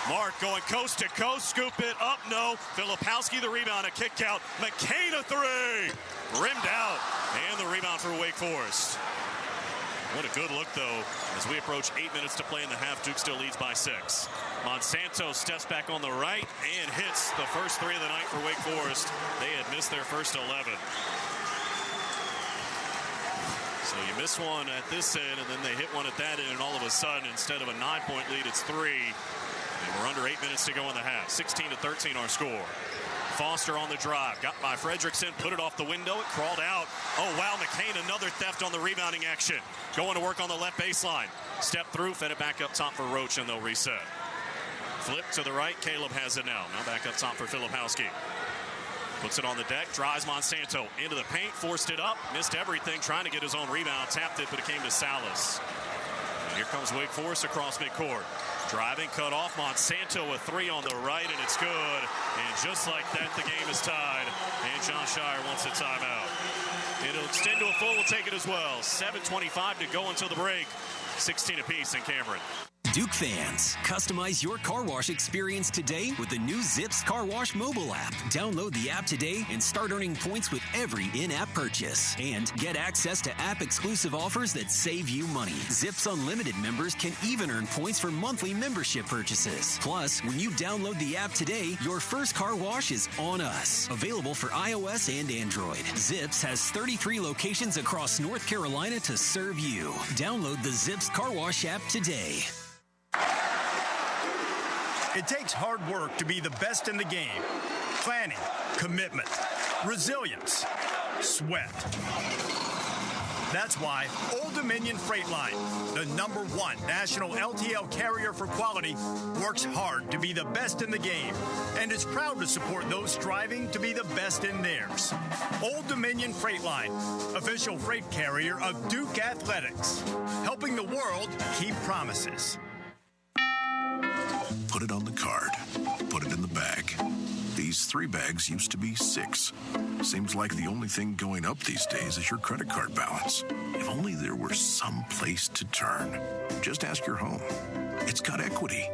Mark going coast to coast. Scoop it up. No. Filipowski the rebound. A kick out. McCain a 3. Rimmed out. And the rebound for Wake Forest. What a good look, though, as we approach 8 minutes to play in the half. Duke still leads by 6. Monsanto steps back on the right and hits the first 3 of the night for Wake Forest. They had missed their first 11. So you miss one at this end, and then they hit one at that end, and all of a sudden, instead of a 9-point lead, it's 3. And we're under 8 minutes to go in the half. 16-13 our score. Foster on the drive. Got by Fredrickson. Put it off the window. It crawled out. Oh, wow. McCain, another theft on the rebounding action. Going to work on the left baseline. Step through. Fed it back up top for Roach, and they'll reset. Flip to the right. Caleb has it now. Now back up top for Filipowski. Puts it on the deck. Drives Monsanto into the paint. Forced it up. Missed everything. Trying to get his own rebound. Tapped it, but it came to Salas. And here comes Wake Forest across midcourt. Driving, cut off. Monsanto with 3 on the right, and it's good. And just like that, the game is tied. And John Shire wants a timeout. It'll extend to a full. We'll take it as well. 7:25 to go until the break. 16 apiece in Cameron. Duke fans, customize your car wash experience today with the new Zips Car Wash mobile app. Download the app today and start earning points with every in-app purchase. And get access to app-exclusive offers that save you money. Zips Unlimited members can even earn points for monthly membership purchases. Plus, when you download the app today, your first car wash is on us. Available for iOS and Android. Zips has 33 locations across North Carolina to serve you. Download the Zips Car Wash app today. It takes hard work to be the best in the game. Planning, commitment, resilience, sweat. That's why Old Dominion Freight Line, the #1 national LTL carrier for quality, works hard to be the best in the game and is proud to support those striving to be the best in theirs. Old Dominion Freight Line, official freight carrier of Duke Athletics, helping the world keep promises. Put it on the card. Put it in the bag. The these 3 bags used to be 6. Seems like the only thing going up these days is your credit card balance. If only there were some place to turn. Just ask your home. It's got equity.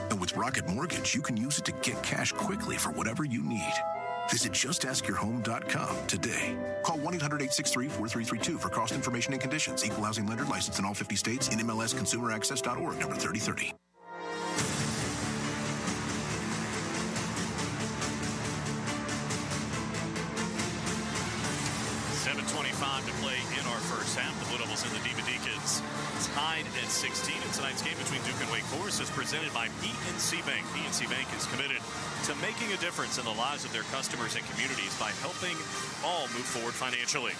And with Rocket Mortgage, you can use it to get cash quickly for whatever you need. Visit justaskyourhome.com today. Call 1-800-863-4332 for cost information and conditions. Equal housing lender licensed in all 50 states. NMLSconsumeraccess.org, number 3030. 7:25 to play in our first half. The Blue Devils and the Deacons tied at 16. And tonight's game between Duke and Wake Forest is presented by PNC Bank. PNC Bank is committed to making a difference in the lives of their customers and communities by helping all move forward financially.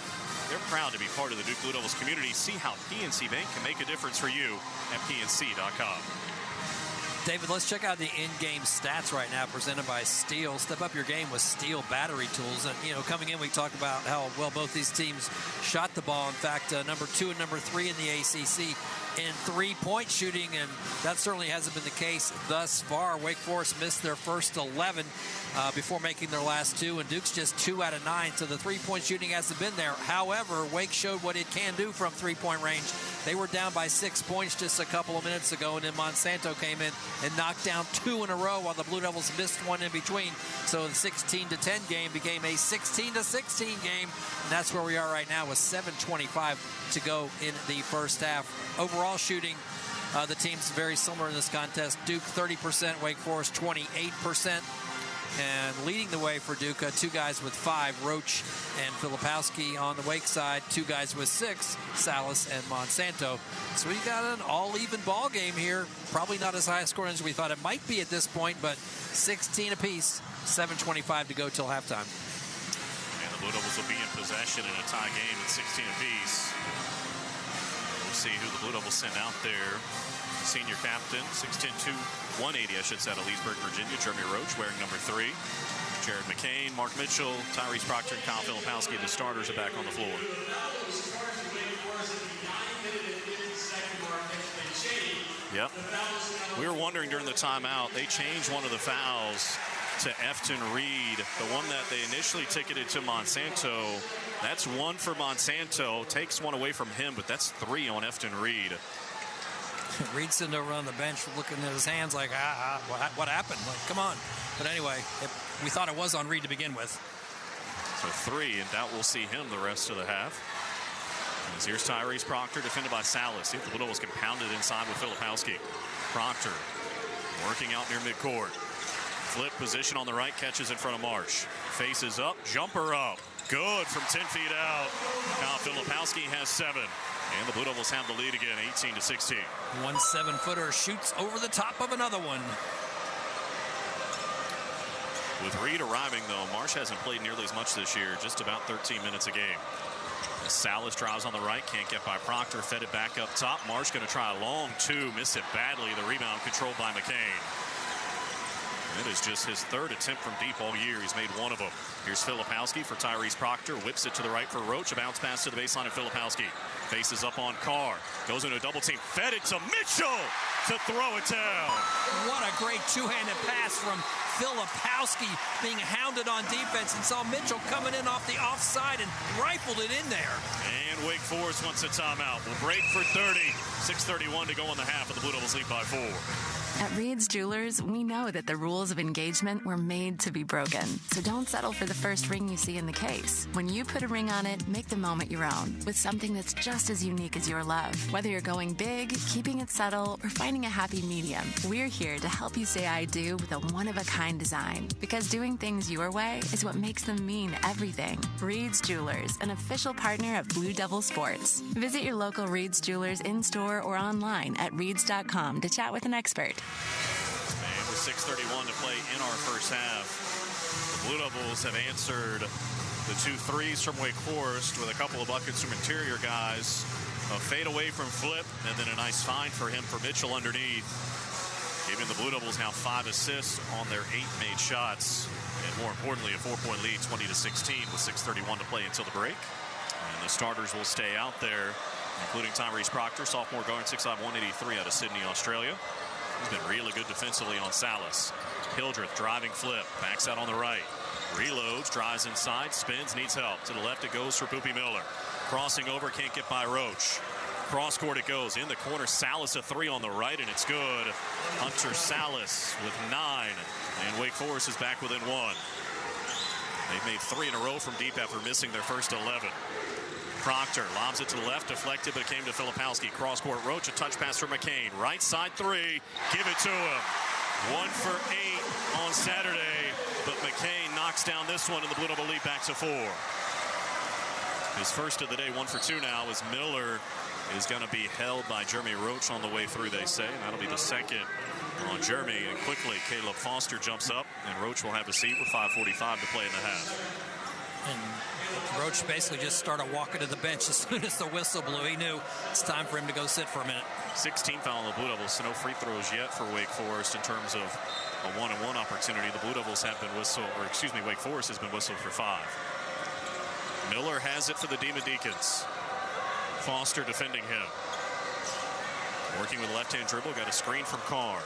They're proud to be part of the Duke Blue Devils community. See how PNC Bank can make a difference for you at PNC.com. David, let's check out the in-game stats right now presented by Steel. Step up your game with Steel battery tools. And, coming in, we talked about how well both these teams shot the ball. In fact, number 2 and number 3 in the ACC in three-point shooting, and that certainly hasn't been the case thus far. Wake Forest missed their first 11 before making their last 2, and Duke's just 2 out of 9, so the three-point shooting hasn't been there. However, Wake showed what it can do from three-point range. They were down by 6 points just a couple of minutes ago, and then Monsanto came in and knocked down 2 in a row while the Blue Devils missed one in between. So the 16-10 game became a 16-16 game, and that's where we are right now with 7:25 to go in the first half. Overall shooting, the teams very similar in this contest. Duke 30%, Wake Forest 28%. And leading the way for Duke, 2 guys with 5, Roach and Filipowski. On the Wake side, 2 guys with 6, Salas and Monsanto. So we got an all-even ball game here. Probably not as high a scoring as we thought it might be at this point, but 16 apiece, 7:25 to go till halftime. And the Blue Devils will be in possession in a tie game at 16 apiece. We'll see who the Blue Devils send out there. Senior captain, 6'10", 180, I should say, out of Leesburg, Virginia, Jeremy Roach, wearing number 3. Jared McCain, Mark Mitchell, Tyrese Proctor, and Kyle Filipowski, the starters, are back on the floor. Yep. We were wondering during the timeout, they changed one of the fouls to Efton Reed, the one that they initially ticketed to Monsanto. That's 1 for Monsanto, takes 1 away from him, but that's 3 on Efton Reed. Reed sitting over on the bench looking at his hands like, what happened? Like, come on. But anyway, we thought it was on Reed to begin with. So 3, and doubt we'll see him the rest of the half. As here's Tyrese Proctor, defended by Salas. See if the Blue Devils can pound it inside with Filipowski. Proctor working out near midcourt. Flip position on the right, catches in front of Marsh. Faces up, jumper up. Good from 10 feet out. Kyle Filipowski has 7. And the Blue Devils have the lead again, 18-16. One 7-footer shoots over the top of another one. With Reed arriving, though, Marsh hasn't played nearly as much this year, just about 13 minutes a game. Salas drives on the right, can't get by Proctor, fed it back up top. Marsh going to try a long 2, miss it badly. The rebound controlled by McCain. It is just his 3rd attempt from deep all year. He's made 1 of them. Here's Filipowski for Tyrese Proctor. Whips it to the right for Roach. A bounce pass to the baseline of Filipowski. Faces up on Carr. Goes into a double team. Fed it to Mitchell to throw it down. What a great two-handed pass from Filipowski, being hounded on defense, and saw Mitchell coming in off the offside and rifled it in there. And Wake Forest wants a timeout. We'll break for 30. 6:31 to go in the half, of the Blue Devils lead by 4. At Reed's Jewelers, we know that the rules of engagement were made to be broken. So don't settle for the first ring you see in the case. When you put a ring on it, make the moment your own with something that's just as unique as your love. Whether you're going big, keeping it subtle, or finding a happy medium, we're here to help you say I do with a one-of-a-kind design. Because doing things your way is what makes them mean everything. Reed's Jewelers, an official partner of Blue Devil Sports. Visit your local Reed's Jewelers in-store or online at reeds.com to chat with an expert. And with 6:31 to play in our first half, the Blue Devils have answered the 2 threes from Wake Forest with a couple of buckets from interior guys. A fade away from Flip, and then a nice find for him for Mitchell underneath. Giving the Blue Devils now 5 assists on their 8 made shots. And more importantly, a 4-point lead, 20-16, with 6:31 to play until the break. And the starters will stay out there, including Tyrese Proctor, sophomore guard, 6'5", 183 out of Sydney, Australia. He's been really good defensively on Salas. Hildreth driving flip, backs out on the right. Reloads, drives inside, spins, needs help. To the left it goes for Boopy Miller. Crossing over, can't get by Roach. Cross court it goes. In the corner, Salas a three on the right, and it's good. Hunter Salas with 9, and Wake Forest is back within 1. They've made 3 in a row from deep after missing their first 11. Proctor lobs it to the left, deflected, but it came to Filipowski. Cross court, Roach, a touch pass for McCain. Right side 3, give it to him. 1 for 8 on Saturday, but McCain knocks down this one, and the Blue Devil lead back to 4. His first of the day, 1 for 2 now, as Miller is going to be held by Jeremy Roach on the way through, they say, and that'll be the second on Jeremy. And quickly, Caleb Foster jumps up, and Roach will have a seat with 5:45 to play in the half. And Roach basically just started walking to the bench as soon as the whistle blew. He knew it's time for him to go sit for a minute. 16 foul on the Blue Devils, so no free throws yet for Wake Forest in terms of a 1-on-1 opportunity. The Blue Devils have been whistled, or excuse me, Wake Forest has been whistled for 5. Miller has it for the Demon Deacons. Foster defending him. Working with a left-hand dribble, got a screen from Carr.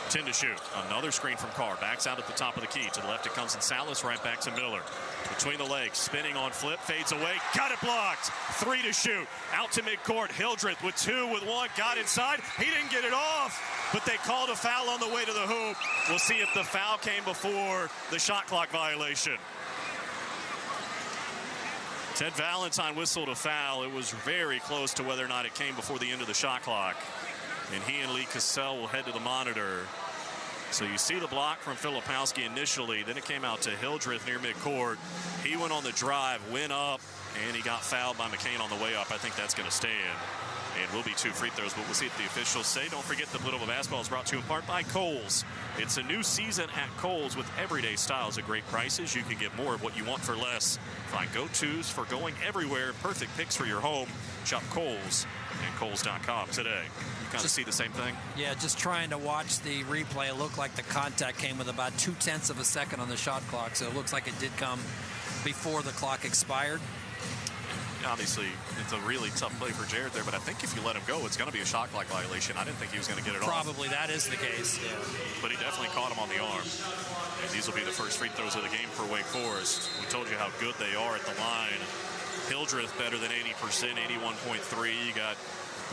10 to shoot. Another screen from Carr. Backs out at the top of the key. To the left it comes in Salas, right back to Miller. Between the legs, spinning on flip, fades away. Got it blocked. 3 to shoot. Out to midcourt. Hildreth with 2 with 1. Got inside. He didn't get it off, but they called a foul on the way to the hoop. We'll see if the foul came before the shot clock violation. Ted Valentine whistled a foul. It was very close to whether or not it came before the end of the shot clock. And he and Lee Cassell will head to the monitor. So you see the block from Filipowski initially. Then it came out to Hildreth near midcourt. He went on the drive, went up, and he got fouled by McCain on the way up. I think that's going to stand. And will be 2 free throws, but we'll see what the officials say. Don't forget the Blue Devil basketball is brought to you in part by Kohl's. It's a new season at Kohl's with everyday styles at great prices. You can get more of what you want for less. Find go-tos for going everywhere. Perfect picks for your home. Shop Kohl's and Kohl's.com today. You kind of see the same thing? Yeah, just trying to watch the replay. It looked like the contact came with about 0.2 of a second on the shot clock, so it looks like it did come before the clock expired. Obviously, it's a really tough play for Jared there, but I think if you let him go, it's going to be a shot clock violation. I didn't think he was going to get it off. Probably that is the case. Yeah. But he definitely caught him on the arm. And these will be the first free throws of the game for Wake Forest. We told you how good they are at the line. Hildreth better than 80%, 81.3. You got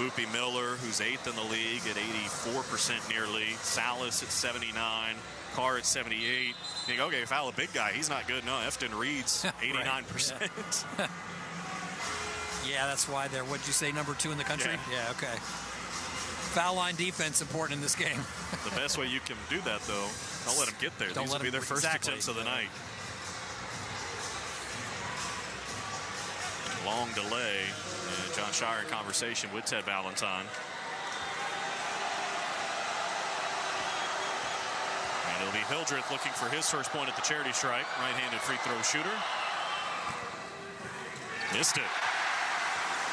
Boopy Miller, who's 8th in the league at 84% nearly. Salas at 79. Carr at 78. You think, okay, foul a big guy. He's not good. No, Efton Reed's 89%. Right. Yeah, that's why they're, what'd you say, number 2 in the country? Yeah, okay. Foul line defense important in this game. The best way you can do that, though, don't let them get there. These will be their first attempts of the night. Long delay. And John Shire in conversation with Ted Valentine. And it'll be Hildreth looking for his first point at the charity stripe. Right-handed free throw shooter. Missed it.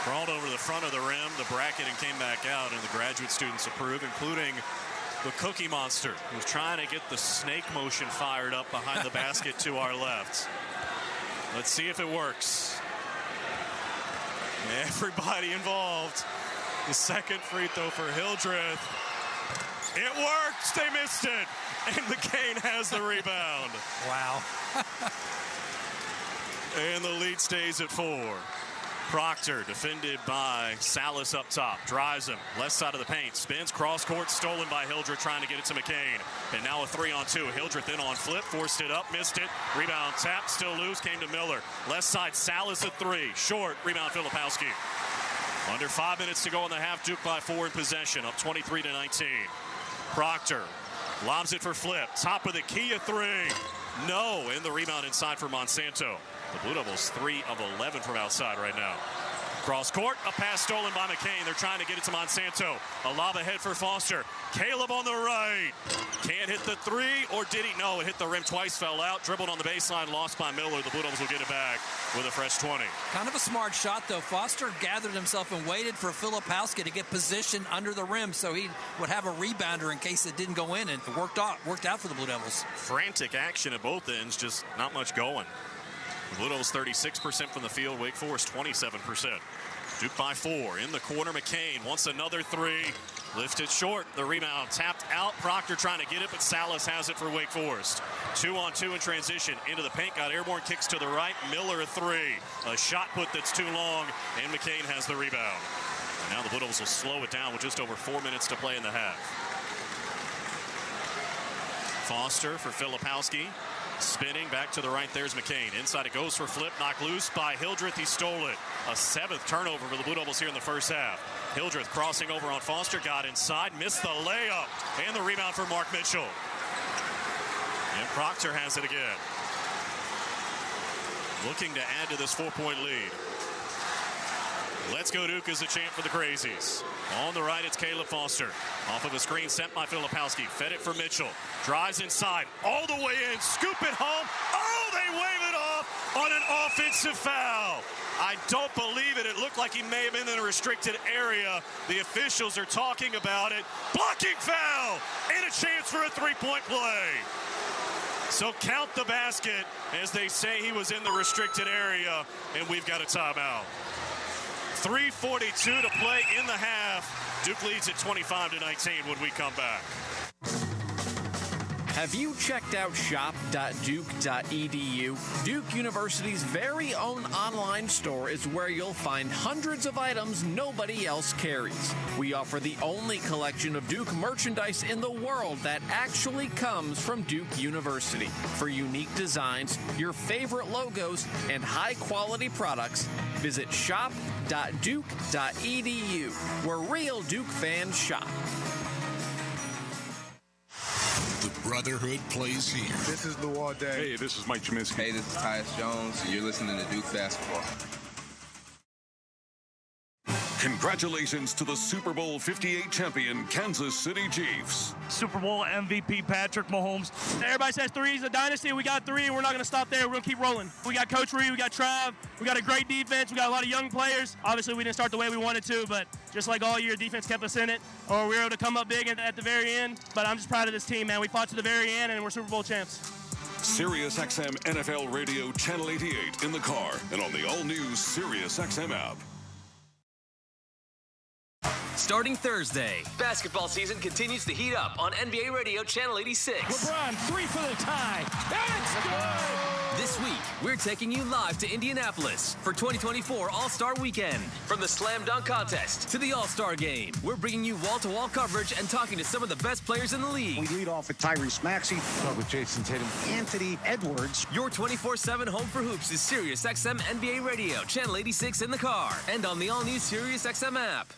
Crawled over the front of the rim, the bracket, and came back out, and the graduate students approve, including the Cookie Monster, who's trying to get the snake motion fired up behind the basket to our left. Let's see if it works. Everybody involved. The second free throw for Hildreth. It worked. They missed it. And McCain has the rebound. Wow. And the lead stays at 4. Proctor defended by Salas up top. Drives him. Left side of the paint. Spins. Cross court. Stolen by Hildreth. Trying to get it to McCain. And now a 3-on-2. Hildreth in on flip. Forced it up. Missed it. Rebound tap. Still loose. Came to Miller. Left side. Salas at 3. Short. Rebound Filipowski. Under 5 minutes to go in the half. Duke by 4 in possession. Up 23-19. Proctor lobs it for flip. Top of the key, a 3. No. And the rebound inside for Monsanto. The Blue Devils 3 of 11 from outside right now. Cross court, a pass stolen by McCain. They're trying to get it to Monsanto. A lob ahead for Foster. Caleb on the right. Can't hit the 3, or did he? No, it hit the rim twice, fell out. Dribbled on the baseline, lost by Miller. The Blue Devils will get it back with a fresh 20. Kind of a smart shot, though. Foster gathered himself and waited for Filipowski to get positioned under the rim so he would have a rebounder in case it didn't go in, and it worked out for the Blue Devils. Frantic action at both ends, just not much going. The Blue Devils 36% from the field, Wake Forest 27%. Duke by 4. In the corner, McCain wants another three. Lifted short. The rebound tapped out. Proctor trying to get it, but Salas has it for Wake Forest. 2-on-2 in transition. Into the paint. Got airborne kicks to the right. Miller a three. A shot put that's too long, and McCain has the rebound. And now the Blue Devils will slow it down with just over 4 minutes to play in the half. Foster for Filipowski. Spinning back to the right, there's McCain. Inside it goes for flip, knocked loose by Hildreth. He stole it. A 7th turnover for the Blue Devils here in the first half. Hildreth crossing over on Foster, got inside, missed the layup, and the rebound for Mark Mitchell. And Proctor has it again. Looking to add to this 4-point lead. Let's go Duke is a chant for the Crazies. On the right, it's Caleb Foster. Off of a screen sent by Filipowski. Fed it for Mitchell. Drives inside. All the way in. Scoop it home. Oh, they wave it off on an offensive foul. I don't believe it. It looked like he may have been in a restricted area. The officials are talking about it. Blocking foul. And a chance for a three-point play. So count the basket as they say he was in the restricted area. And we've got a timeout. 3:42 to play in the half. Duke leads at 25-19 when we come back. Have you checked out shop.duke.edu? Duke University's very own online store is where you'll find hundreds of items nobody else carries. We offer the only collection of Duke merchandise in the world that actually comes from Duke University. For unique designs, your favorite logos, and high-quality products, visit shop.duke.edu, where real Duke fans shop. The Brotherhood plays here. This is Luol Day. Hey, this is Mike Cheminsky. Hey, this is Tyus Jones. You're listening to Duke Basketball. Congratulations to the Super Bowl 58 champion Kansas City Chiefs. Super Bowl MVP Patrick Mahomes. Everybody says 3 is a dynasty. We got 3, and we're not going to stop there. We're going to keep rolling. We got Coach Reed, we got Trav, we got a great defense, we got a lot of young players. Obviously, we didn't start the way we wanted to, but just like all year, defense kept us in it, or we were able to come up big at the very end. But I'm just proud of this team, man. We fought to the very end, and we're Super Bowl champs. Sirius XM NFL Radio Channel 88 in the car and on the all-new Sirius XM app. Starting Thursday, basketball season continues to heat up on NBA Radio Channel 86. LeBron, 3 for the tie. That's good! This week, we're taking you live to Indianapolis for 2024 All-Star Weekend. From the Slam Dunk Contest to the All-Star Game, we're bringing you wall-to-wall coverage and talking to some of the best players in the league. We lead off with Tyrese Maxey. Talk with Jason Tatum. Anthony Edwards. Your 24/7 home for hoops is Sirius XM NBA Radio Channel 86 in the car and on the all-new Sirius XM app.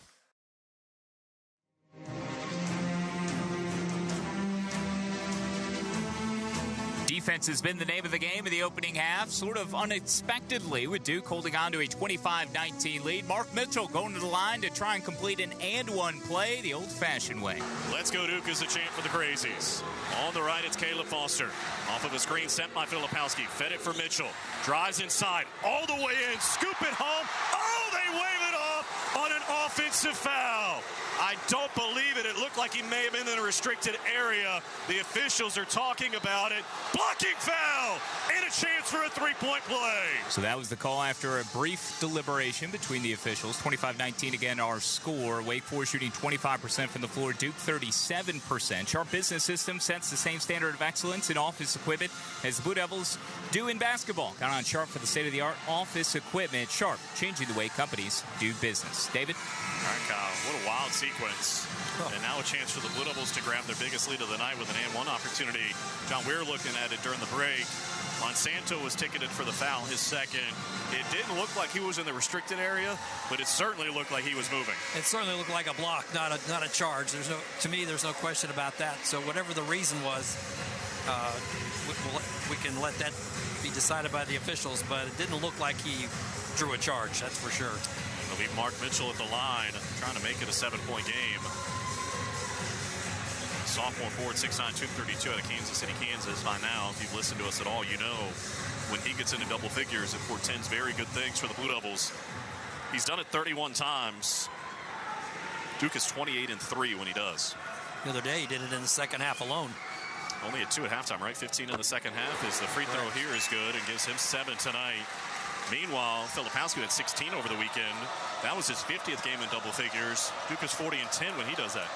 Defense has been the name of the game in the opening half, sort of unexpectedly, with Duke holding on to a 25-19 lead. Mark Mitchell going to the line to try and complete an and-one play the old-fashioned way. Let's go Duke is a chant for the Crazies. On the right, it's Caleb Foster. Off of a screen sent by Filipowski. Fed it for Mitchell. Drives inside. All the way in. Scoop it home. Oh, they wave it off on an offensive foul. I don't believe it. It looked like he may have been in a restricted area. The officials are talking about it. Blocking foul and a chance for a three-point play. So that was the call after a brief deliberation between the officials. 25-19 again our score. Wake Forest shooting 25% from the floor. Duke 37%. Sharp Business System sets the same standard of excellence in office equipment as the Blue Devils do in basketball. Count on Sharp for the state-of-the-art office equipment. Sharp, changing the way companies do business. David? All right, Kyle, what a wild sequence. And now a chance for the Blue Devils to grab their biggest lead of the night with an and-one opportunity. John, we were looking at it during the break. Monsanto was ticketed for the foul, his second. It didn't look like he was in the restricted area, but it certainly looked like he was moving. It certainly looked like a block, not a charge. To me, there's no question about that. So whatever the reason was, we can let that be decided by the officials, but it didn't look like he drew a charge, that's for sure. They'll leave Mark Mitchell at the line, trying to make it a 7-point game. Sophomore forward, 6'9", 232 out of Kansas City, Kansas. By now, if you've listened to us at all, you know when he gets into double figures, it portends very good things for the Blue Devils. He's done it 31 times. Duke is 28-3 when he does. The other day, he did it in the second half alone. Only at 2 at halftime, right? 15 in the second half. As the free throw here is good and gives him 7 tonight. Meanwhile, Filipowski had 16 over the weekend. That was his 50th game in double figures. Duke is 40-10 when he does that.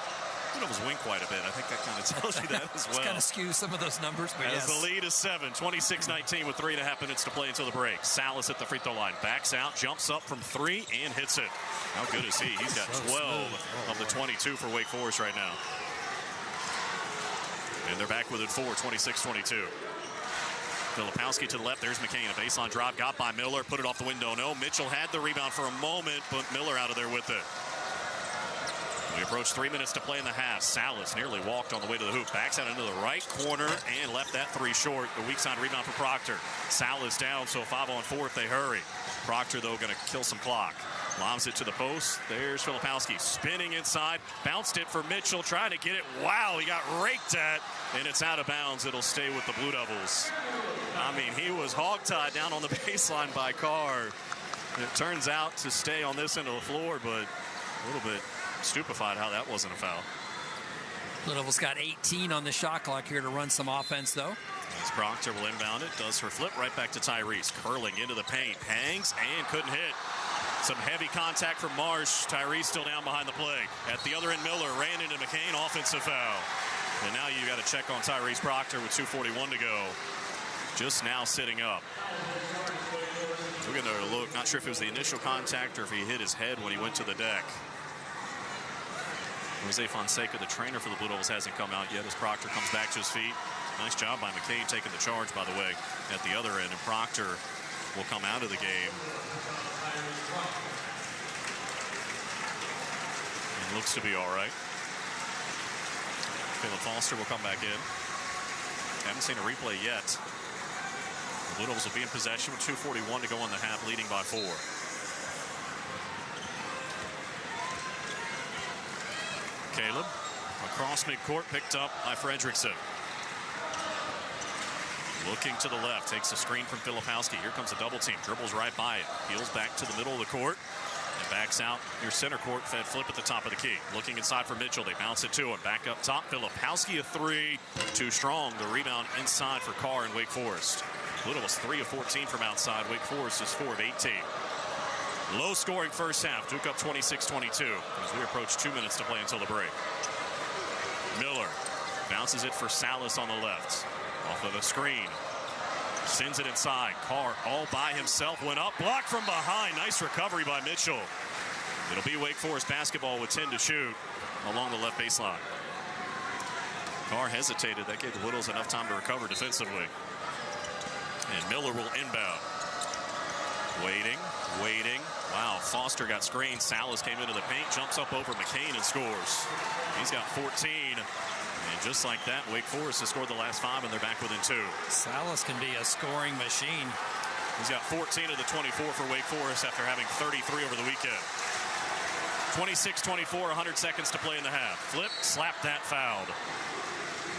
Blue Devils win quite a bit. I think that kind of tells you that as well. It's kind of skews some of those numbers, but as the lead is 7, 26-19 with 3.5 minutes to play until the break. Salas at the free throw line, backs out, jumps up from 3, and hits it. How good is he? He's got 12 of the 22 for Wake Forest right now. And they're back with it 4, 26-22. Filipowski to the left. There's McCain. A baseline drive got by Miller. Put it off the window. No, Mitchell had the rebound for a moment, but Miller out of there with it. We approach 3 minutes to play in the half. Salas nearly walked on the way to the hoop. Backs out into the right corner and left that 3 short. The weak side rebound for Proctor. Salas down, so 5-on-4 if they hurry. Proctor, though, going to kill some clock. Lobs it to the post. There's Filipowski spinning inside. Bounced it for Mitchell, trying to get it. Wow, he got raked at, and it's out of bounds. It'll stay with the Blue Devils. I mean, he was hogtied down on the baseline by Carr. It turns out to stay on this end of the floor, but a little bit stupefied how that wasn't a foul. Blue Devils got 18 on the shot clock here to run some offense, though. As Proctor will inbound it, does her flip right back to Tyrese. Curling into the paint, hangs and couldn't hit. Some heavy contact from Marsh. Tyrese still down behind the play. At the other end, Miller ran into McCain, offensive foul. And now you got to check on Tyrese Proctor with 2:41 to go. Just now sitting up. We're going to look, not sure if it was the initial contact or if he hit his head when he went to the deck. Jose Fonseca, the trainer for the Blue Devils, hasn't come out yet as Proctor comes back to his feet. Nice job by McCain taking the charge, by the way, at the other end. And Proctor will come out of the game. And looks to be all right. Caleb Foster will come back in. Haven't seen a replay yet. The Blue Devils will be in possession with 2:41 to go in the half, leading by 4. Caleb across midcourt, picked up by Fredrickson. Looking to the left, takes a screen from Filipowski. Here comes a double team, dribbles right by it, peels back to the middle of the court, and backs out near center court. Fed flip at the top of the key. Looking inside for Mitchell, they bounce it to him. Back up top, Filipowski a 3, too strong. The rebound inside for Carr and Wake Forest. Blue Devils 3 of 14 from outside. Wake Forest is 4 of 18. Low scoring first half. Duke up 26-22 as we approach 2 minutes to play until the break. Miller bounces it for Salas on the left. Off of a screen. Sends it inside. Carr all by himself. Went up. Blocked from behind. Nice recovery by Mitchell. It'll be Wake Forest basketball with 10 to shoot along the left baseline. Carr hesitated. That gave the Blue Devils enough time to recover defensively. And Miller will inbound. Waiting. Wow, Foster got screened. Salas came into the paint, jumps up over McCain and scores. He's got 14. And just like that, Wake Forest has scored the last 5, and they're back within 2. Salas can be a scoring machine. He's got 14 of the 24 for Wake Forest after having 33 over the weekend. 26-24, 100 seconds to play in the half. Flip, slap that, fouled.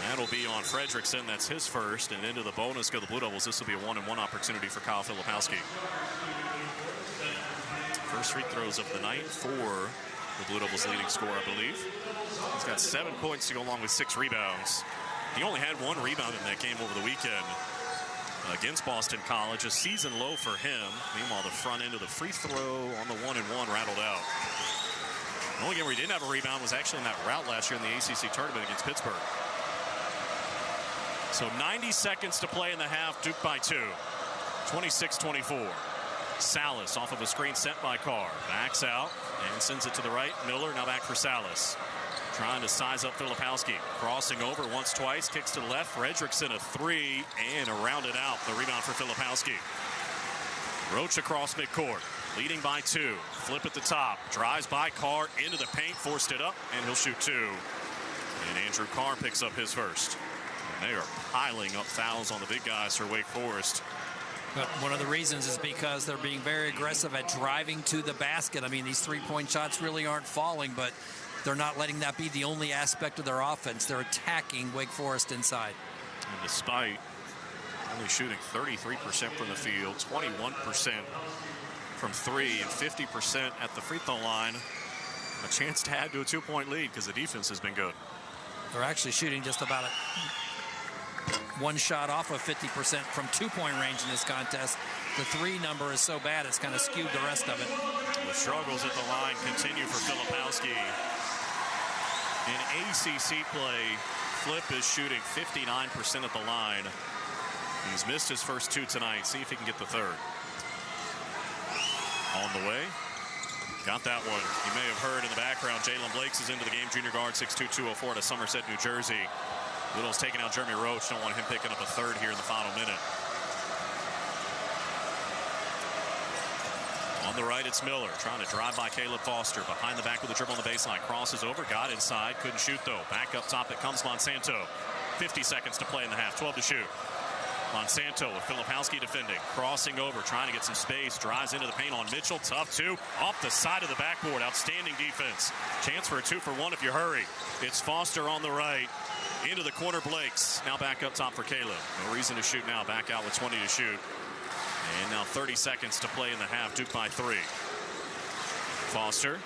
That'll be on Fredrickson. That's his first. And into the bonus go the Blue Devils. This will be a 1-and-1 opportunity for Kyle Filipowski. First free throws of the night for the Blue Devils' leading scorer, I believe. He's got 7 points to go along with 6 rebounds. He only had 1 rebound in that game over the weekend against Boston College. A season low for him. Meanwhile, the front end of the free throw on the 1-and-1 rattled out. The only game where he didn't have a rebound was actually in that rout last year in the ACC tournament against Pittsburgh. So 90 seconds to play in the half. Duke by 2. 26-24. Salas off of a screen set by Carr. Backs out and sends it to the right. Miller now back for Salas. Trying to size up Filipowski. Crossing over once, twice. Kicks to the left. Fredrickson a 3 and around it out. The rebound for Filipowski. Roach across midcourt. Leading by 2. Flip at the top. Drives by Carr into the paint. Forced it up and he'll shoot 2. And Andrew Carr picks up his first. And they are piling up fouls on the big guys for Wake Forest. But one of the reasons is because they're being very aggressive at driving to the basket. I mean, these three-point shots really aren't falling, but they're not letting that be the only aspect of their offense. They're attacking Wake Forest inside. And despite only shooting 33% from the field, 21% from 3, and 50% at the free throw line, a chance to add to a 2-point lead because the defense has been good. They're actually shooting just about one shot off of 50% from two-point range in this contest. The three number is so bad it's kind of skewed the rest of it. The struggles at the line continue for Filipowski. In ACC play, Flip is shooting 59% at the line. He's missed his first two tonight. See if he can get the third. On the way. Got that one. You may have heard in the background, Jalen Blakes is into the game. Junior guard, 6'2", 204 out of Somerset, New Jersey. Little's taking out Jeremy Roach. Don't want him picking up a third here in the final minute. On the right, it's Miller trying to drive by Caleb Foster. Behind the back with a dribble on the baseline. Crosses over, got inside, couldn't shoot though. Back up top, it comes Monsanto. 50 seconds to play in the half, 12 to shoot. Monsanto with Filipowski defending. Crossing over, trying to get some space. Drives into the paint on Mitchell. Tough two. Off the side of the backboard. Outstanding defense. Chance for a 2-for-1 if you hurry. It's Foster on the right. Into the corner, Blakes. Now back up top for Caleb. No reason to shoot now. Back out with 20 to shoot. And now 30 seconds to play in the half. Duke by 3. Foster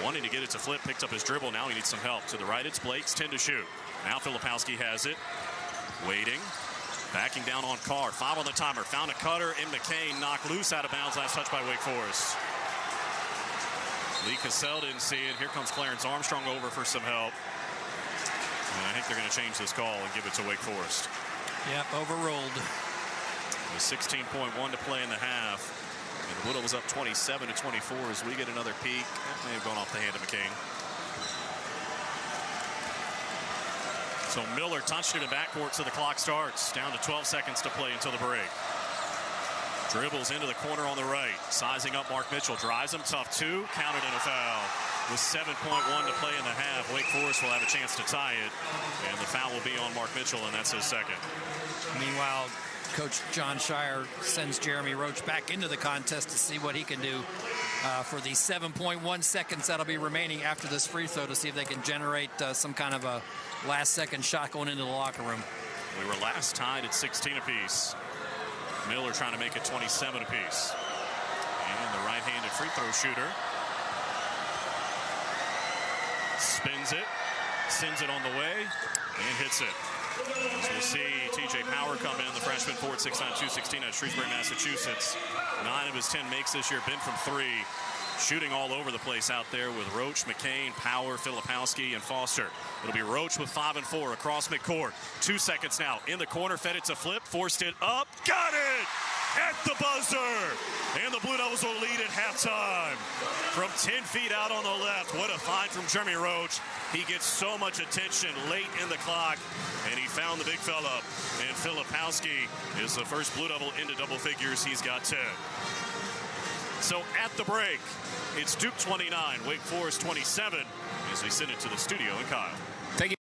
wanting to get it to Flip. Picked up his dribble. Now he needs some help. To the right, it's Blakes. 10 to shoot. Now Filipowski has it. Waiting. Backing down on Carr. 5 on the timer. Found a cutter, and McCain knocked loose out of bounds. Last touch by Wake Forest. Lee Cassell didn't see it. Here comes Clarence Armstrong over for some help. And I think they're going to change this call and give it to Wake Forest. Yep, overruled. With 16.1 to play in the half. And Woodall was up 27 to 24 as we get another peek. That may have gone off the hand of McCain. So Miller touched it in backcourt, so the clock starts. Down to 12 seconds to play until the break. Dribbles into the corner on the right. Sizing up Mark Mitchell. Drives him. Tough two. Counted in a foul. With 7.1 to play in the half, Wake Forest will have a chance to tie it. And the foul will be on Mark Mitchell, and that's his second. Meanwhile, Coach John Shire sends Jeremy Roach back into the contest to see what he can do for the 7.1 seconds that'll be remaining after this free throw to see if they can generate some kind of a last-second shot going into the locker room. We were last tied at 16 apiece. Miller trying to make it 27 apiece. And the right-handed free throw shooter spins it, sends it on the way, and hits it. As we'll see TJ Power come in, the freshman forward, 6'9", 216 out of Shrewsbury, Massachusetts. 9 of his 10 makes this year, been from 3. Shooting all over the place out there with Roach, McCain, Power, Filipowski, and Foster. It'll be Roach with 5 and 4 across midcourt. 2 seconds now. In the corner, fed it to Flip, forced it up, got it! At the buzzer! And the Blue Devils will lead at halftime. From 10 feet out on the left, what a find from Jeremy Roach. He gets so much attention late in the clock, and he found the big fella. And Filipowski is the first Blue Devil into double figures. He's got 10. So at the break, it's Duke 29, Wake Forest 27, as we send it to the studio in Kyle. Thank you.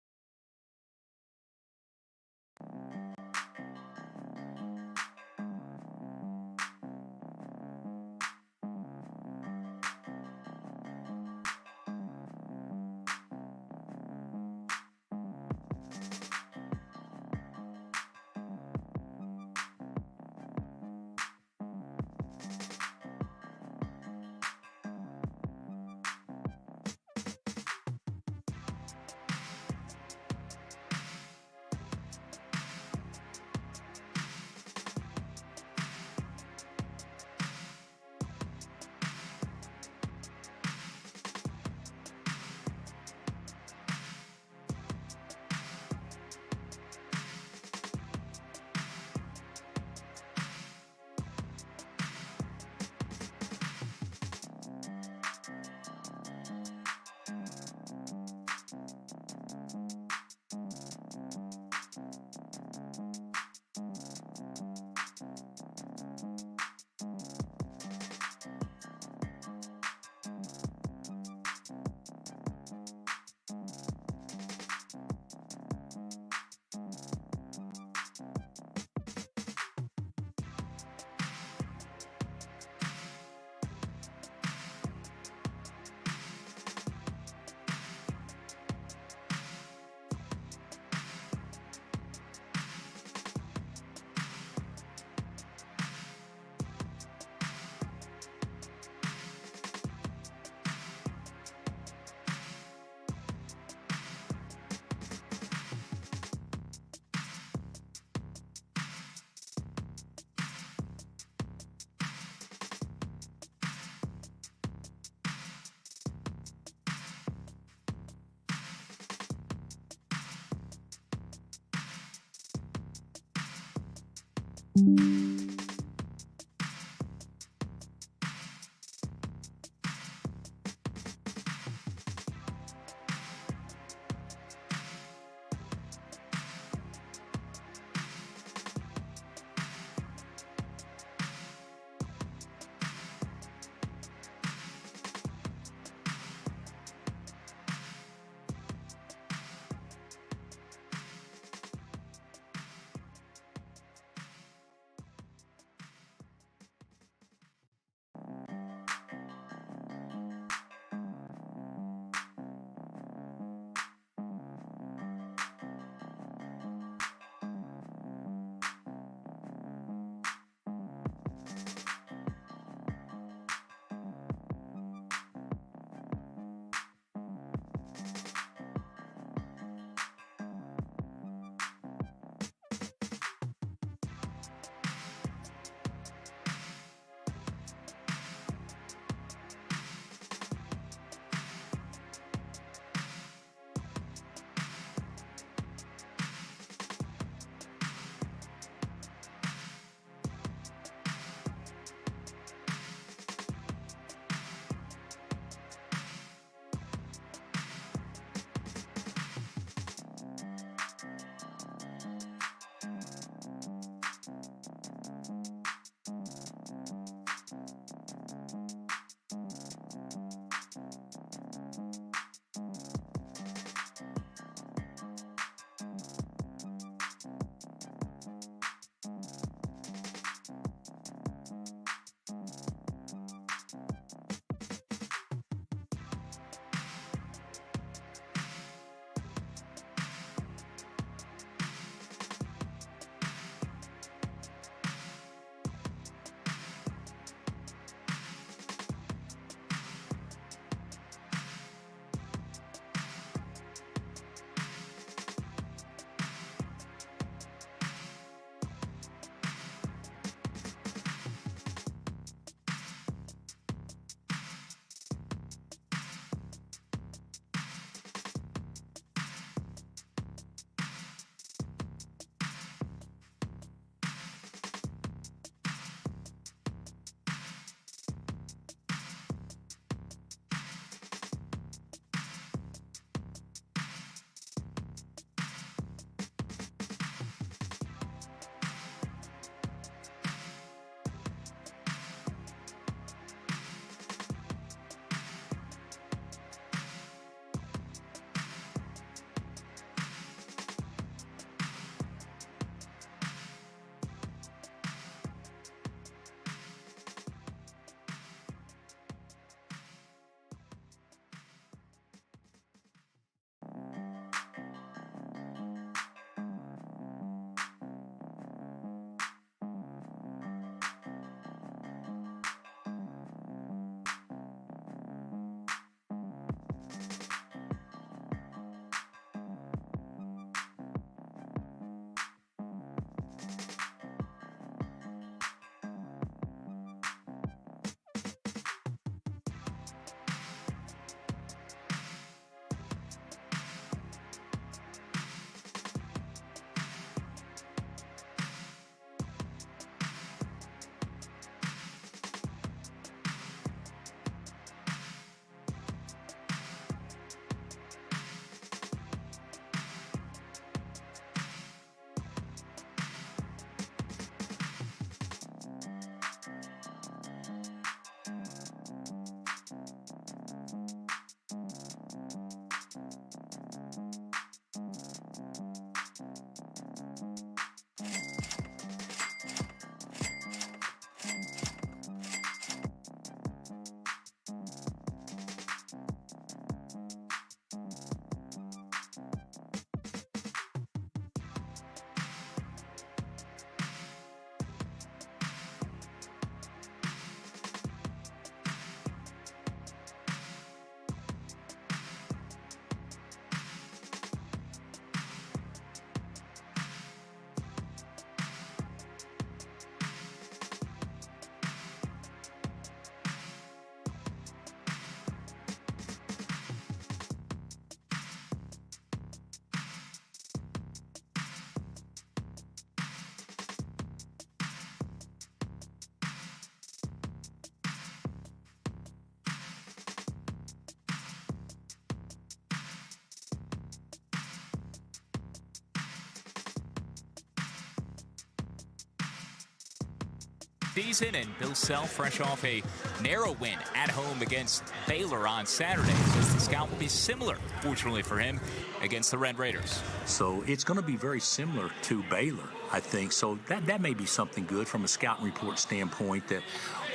season, and Bill Self, fresh off a narrow win at home against Baylor on Saturday, says the scout will be similar, fortunately for him, against the Red Raiders. So it's going to be very similar to Baylor, I think. So that may be something good from a scouting report standpoint, that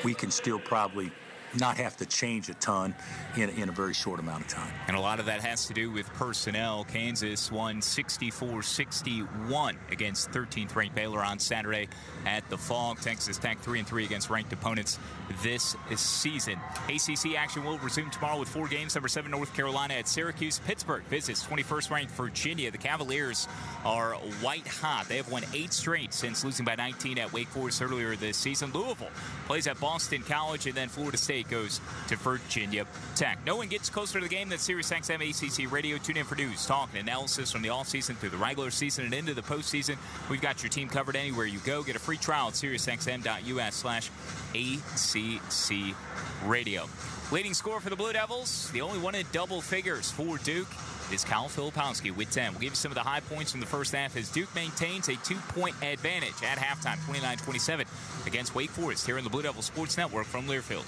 we can still probably not have to change a ton in a very short amount of time. And a lot of that has to do with personnel. Kansas won 64-61 against 13th ranked Baylor on Saturday at the Phog. Texas Tech 3-3 against ranked opponents this season. ACC action will resume tomorrow with 4 games. Number 7 North Carolina at Syracuse. Pittsburgh visits 21st ranked Virginia. The Cavaliers are white hot. They have won 8 straight since losing by 19 at Wake Forest earlier this season. Louisville plays at Boston College, and then Florida State goes to Virginia Tech. No one gets closer to the game than SiriusXM ACC Radio. Tune in for news, talk, and analysis from the offseason through the regular season and into the postseason. We've got your team covered anywhere you go. Get a free trial at SiriusXM.us/ACC Radio. Leading scorer for the Blue Devils, the only one in double figures for Duke, is Kyle Filipowski with 10. We'll give you some of the high points from the first half as Duke maintains a 2-point advantage at halftime, 29-27 against Wake Forest here in the Blue Devil Sports Network from Learfield.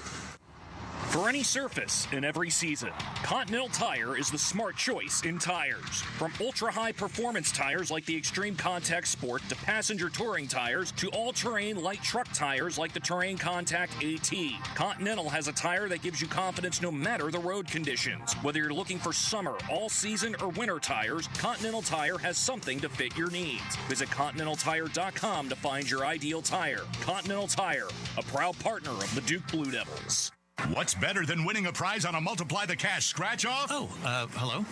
For any surface in every season, Continental Tire is the smart choice in tires. From ultra-high performance tires like the Extreme Contact Sport to passenger touring tires to all-terrain light truck tires like the Terrain Contact AT. Continental has a tire that gives you confidence no matter the road conditions. Whether you're looking for summer, all-season, or winter tires, Continental Tire has something to fit your needs. Visit ContinentalTire.com to find your ideal tire. Continental Tire, a proud partner of the Duke Blue Devils. What's better than winning a prize on a Multiply the Cash scratch-off? Hello? Well,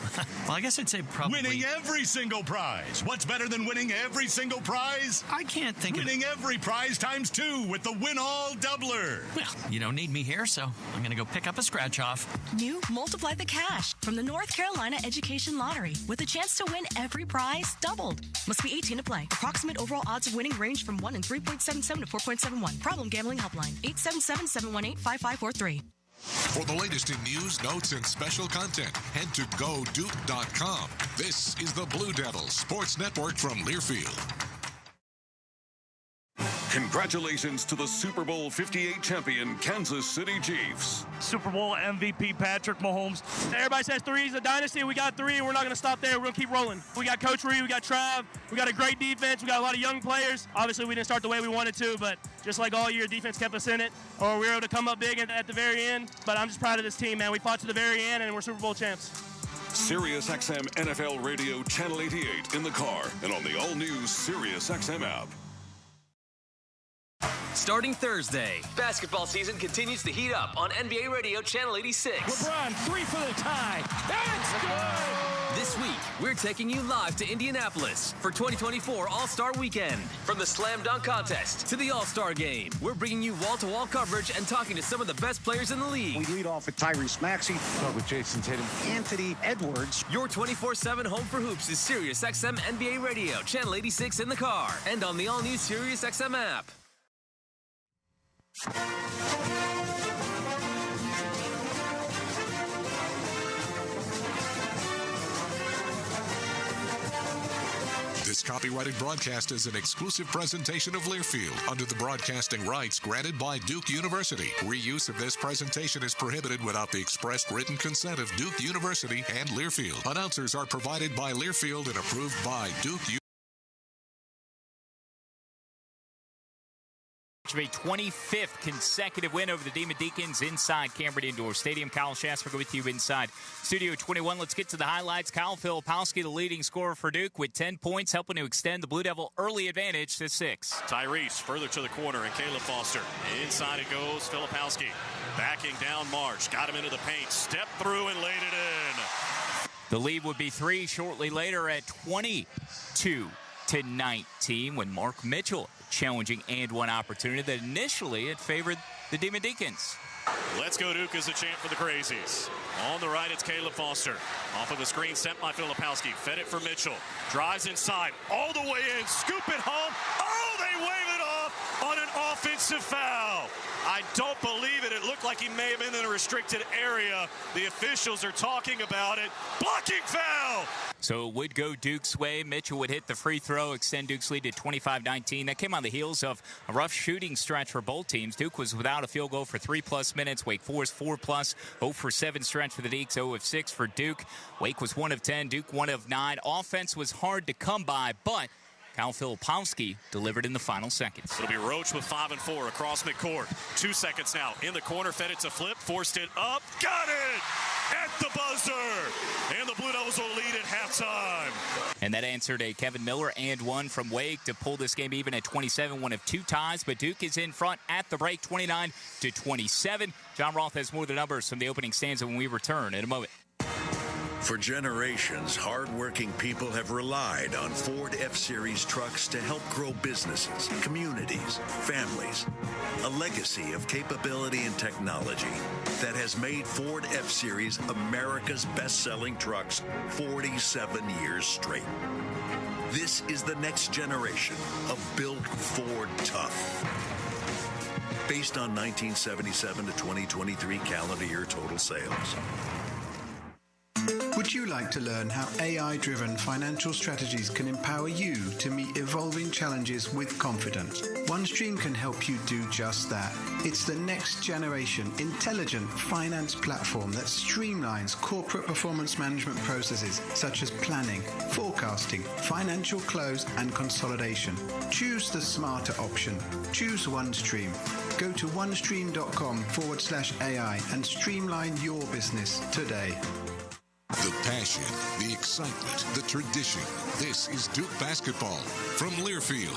I guess I'd say probably... Winning every single prize. What's better than winning every single prize? I can't think Winning every prize times 2 with the Win-All Doubler. Well, you don't need me here, so I'm going to go pick up a scratch-off. New Multiply the Cash from the North Carolina Education Lottery with a chance to win every prize doubled. Must be 18 to play. Approximate overall odds of winning range from 1 in 3.77 to 4.71. Problem Gambling Helpline, 877-718-5543. For the latest in news, notes, and special content, head to GoDuke.com. This is the Blue Devils Sports Network from Learfield. Congratulations to the Super Bowl 58 champion Kansas City Chiefs. Super Bowl MVP Patrick Mahomes. Everybody says 3 is a dynasty. We got 3, and we're not going to stop there. We're going to keep rolling. We got Coach Reed. We got Trav. We got a great defense. We got a lot of young players. Obviously, we didn't start the way we wanted to, but just like all year, defense kept us in it, or we were able to come up big at the very end. But I'm just proud of this team, man. We fought to the very end, and we're Super Bowl champs. SiriusXM NFL Radio Channel 88 in the car and on the all-new SiriusXM app. Starting Thursday, basketball season continues to heat up on NBA Radio Channel 86. LeBron, 3 for the tie. It's good! This week, we're taking you live to Indianapolis for 2024 All-Star Weekend. From the Slam Dunk Contest to the All-Star Game, we're bringing you wall-to-wall coverage and talking to some of the best players in the league. We lead off with Tyrese Maxey. Start with Jason Tatum. Anthony Edwards. Your 24/7 home for hoops is SiriusXM NBA Radio Channel 86 in the car and on the all-new SiriusXM app. This copyrighted broadcast is an exclusive presentation of Learfield under the broadcasting rights granted by Duke University. Reuse of this presentation is prohibited without the expressed written consent of Duke University and Learfield. Announcers are provided by Learfield and approved by Duke University. A 25th consecutive win over the Deacons inside Cameron Indoor Stadium. Kyle Shasberger with you inside Studio 21. Let's get to the highlights. Kyle Filipowski, the leading scorer for Duke, with 10 points, helping to extend the Blue Devil early advantage to 6. Tyrese further to the corner, and Caleb Foster. Inside it goes, Filipowski. Backing down March, got him into the paint, stepped through and laid it in. The lead would be 3 shortly later at 22-19 when Mark Mitchell challenging and one opportunity that initially had favored the Deacons. Let's go Duke is a chant for the Crazies. On the right, it's Caleb Foster. Off of the screen, sent by Filipowski. Fed it for Mitchell. Drives inside, all the way in, scoop it home. Oh, they wave it off on an offensive foul. I don't believe it. It looked like he may have been in a restricted area. The officials are talking about it. Blocking foul. So it would go Duke's way. Mitchell would hit the free throw, extend Duke's lead to 25-19. That came on the heels of a rough shooting stretch for both teams. Duke was without a field goal for 3+ minutes. Wake Forest 4+. 0 for 7 stretch for the Deacs. 0 of 6 for Duke. Wake was 1 of 10. Duke 1 of 9. Offense was hard to come by, but Kyle Filipowski delivered in the final seconds. It'll be Roach with 5 and 4 across midcourt. 2 seconds now. In the corner, fed it to Flip. Forced it up. Got it! At the buzzer! And the Blue Devils will lead at halftime. And that answered a Kevin Miller and one from Wake to pull this game even at 27, 1 of 2 ties. But Duke is in front at the break, 29-27. John Roth has more of the numbers from the opening stanza when we return in a moment. For generations, hardworking people have relied on Ford F-Series trucks to help grow businesses, communities, families. A legacy of capability and technology that has made Ford F-Series America's best-selling trucks 47 years straight. This is the next generation of Built Ford Tough. Based on 1977 to 2023 calendar year total sales. Would you like to learn how AI-driven financial strategies can empower you to meet evolving challenges with confidence? OneStream can help you do just that. It's the next generation intelligent finance platform that streamlines corporate performance management processes such as planning, forecasting, financial close, and consolidation. Choose the smarter option. Choose OneStream. Go to onestream.com/AI and streamline your business today. The passion, the excitement, the tradition. This is Duke basketball from Learfield.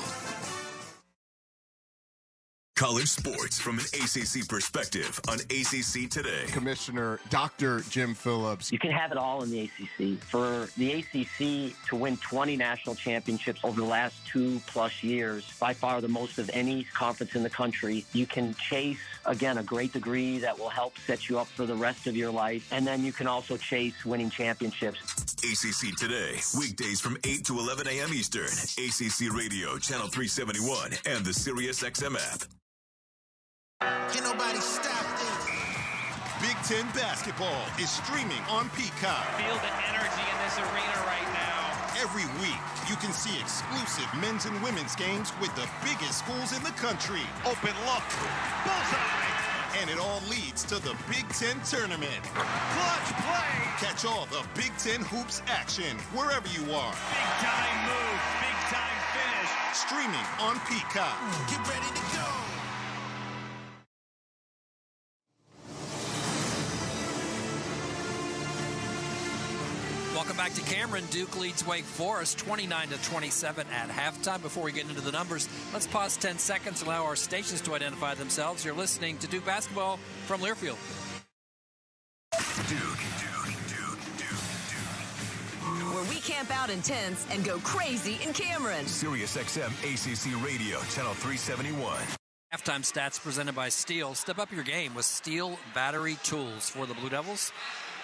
College sports from an ACC perspective on ACC Today. Commissioner Dr. Jim Phillips. You can have it all in the ACC. For the ACC to win 20 national championships over the last 2+ years, by far the most of any conference in the country, you can chase, again, a great degree that will help set you up for the rest of your life. And then you can also chase winning championships. ACC Today, weekdays from 8 to 11 a.m. Eastern. ACC Radio, Channel 371, and the SiriusXM app. Can nobody stop this? Big Ten basketball is streaming on Peacock. Feel the energy in this arena right now. Every week, you can see exclusive men's and women's games with the biggest schools in the country. Open look. Bullseye. And it all leads to the Big Ten tournament. Clutch play. Catch all the Big Ten hoops action wherever you are. Big time move. Big time finish. Streaming on Peacock. Get ready to go. Welcome back to Cameron. Duke leads Wake Forest 29-27 at halftime. Before we get into the numbers, let's pause 10 seconds and allow our stations to identify themselves. You're listening to Duke basketball from Learfield. Where we camp out in tents and go crazy in Cameron. SiriusXM ACC Radio, Channel 371. Halftime stats presented by Steel. Step up your game with Steel battery tools for the Blue Devils.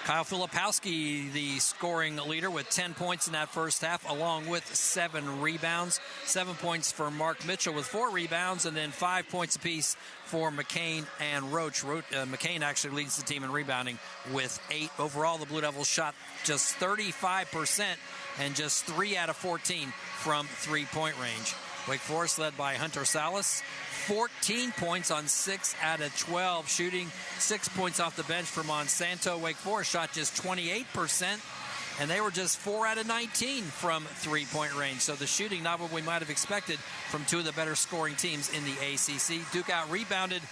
Kyle Filipowski, the scoring leader, with 10 points in that first half, along with 7 rebounds. 7 points for Mark Mitchell with 4 rebounds, and then 5 points apiece for McCain and Roach. McCain actually leads the team in rebounding with 8. Overall, the Blue Devils shot just 35% and just 3 out of 14 from three-point range. Wake Forest led by Hunter Salas. 14 points on 6 out of 12 shooting. 6 points off the bench for Monsanto. Wake Forest shot just 28%, and they were just 4 out of 19 from three-point range. So the shooting, not what we might have expected from two of the better scoring teams in the ACC. Duke out-rebounded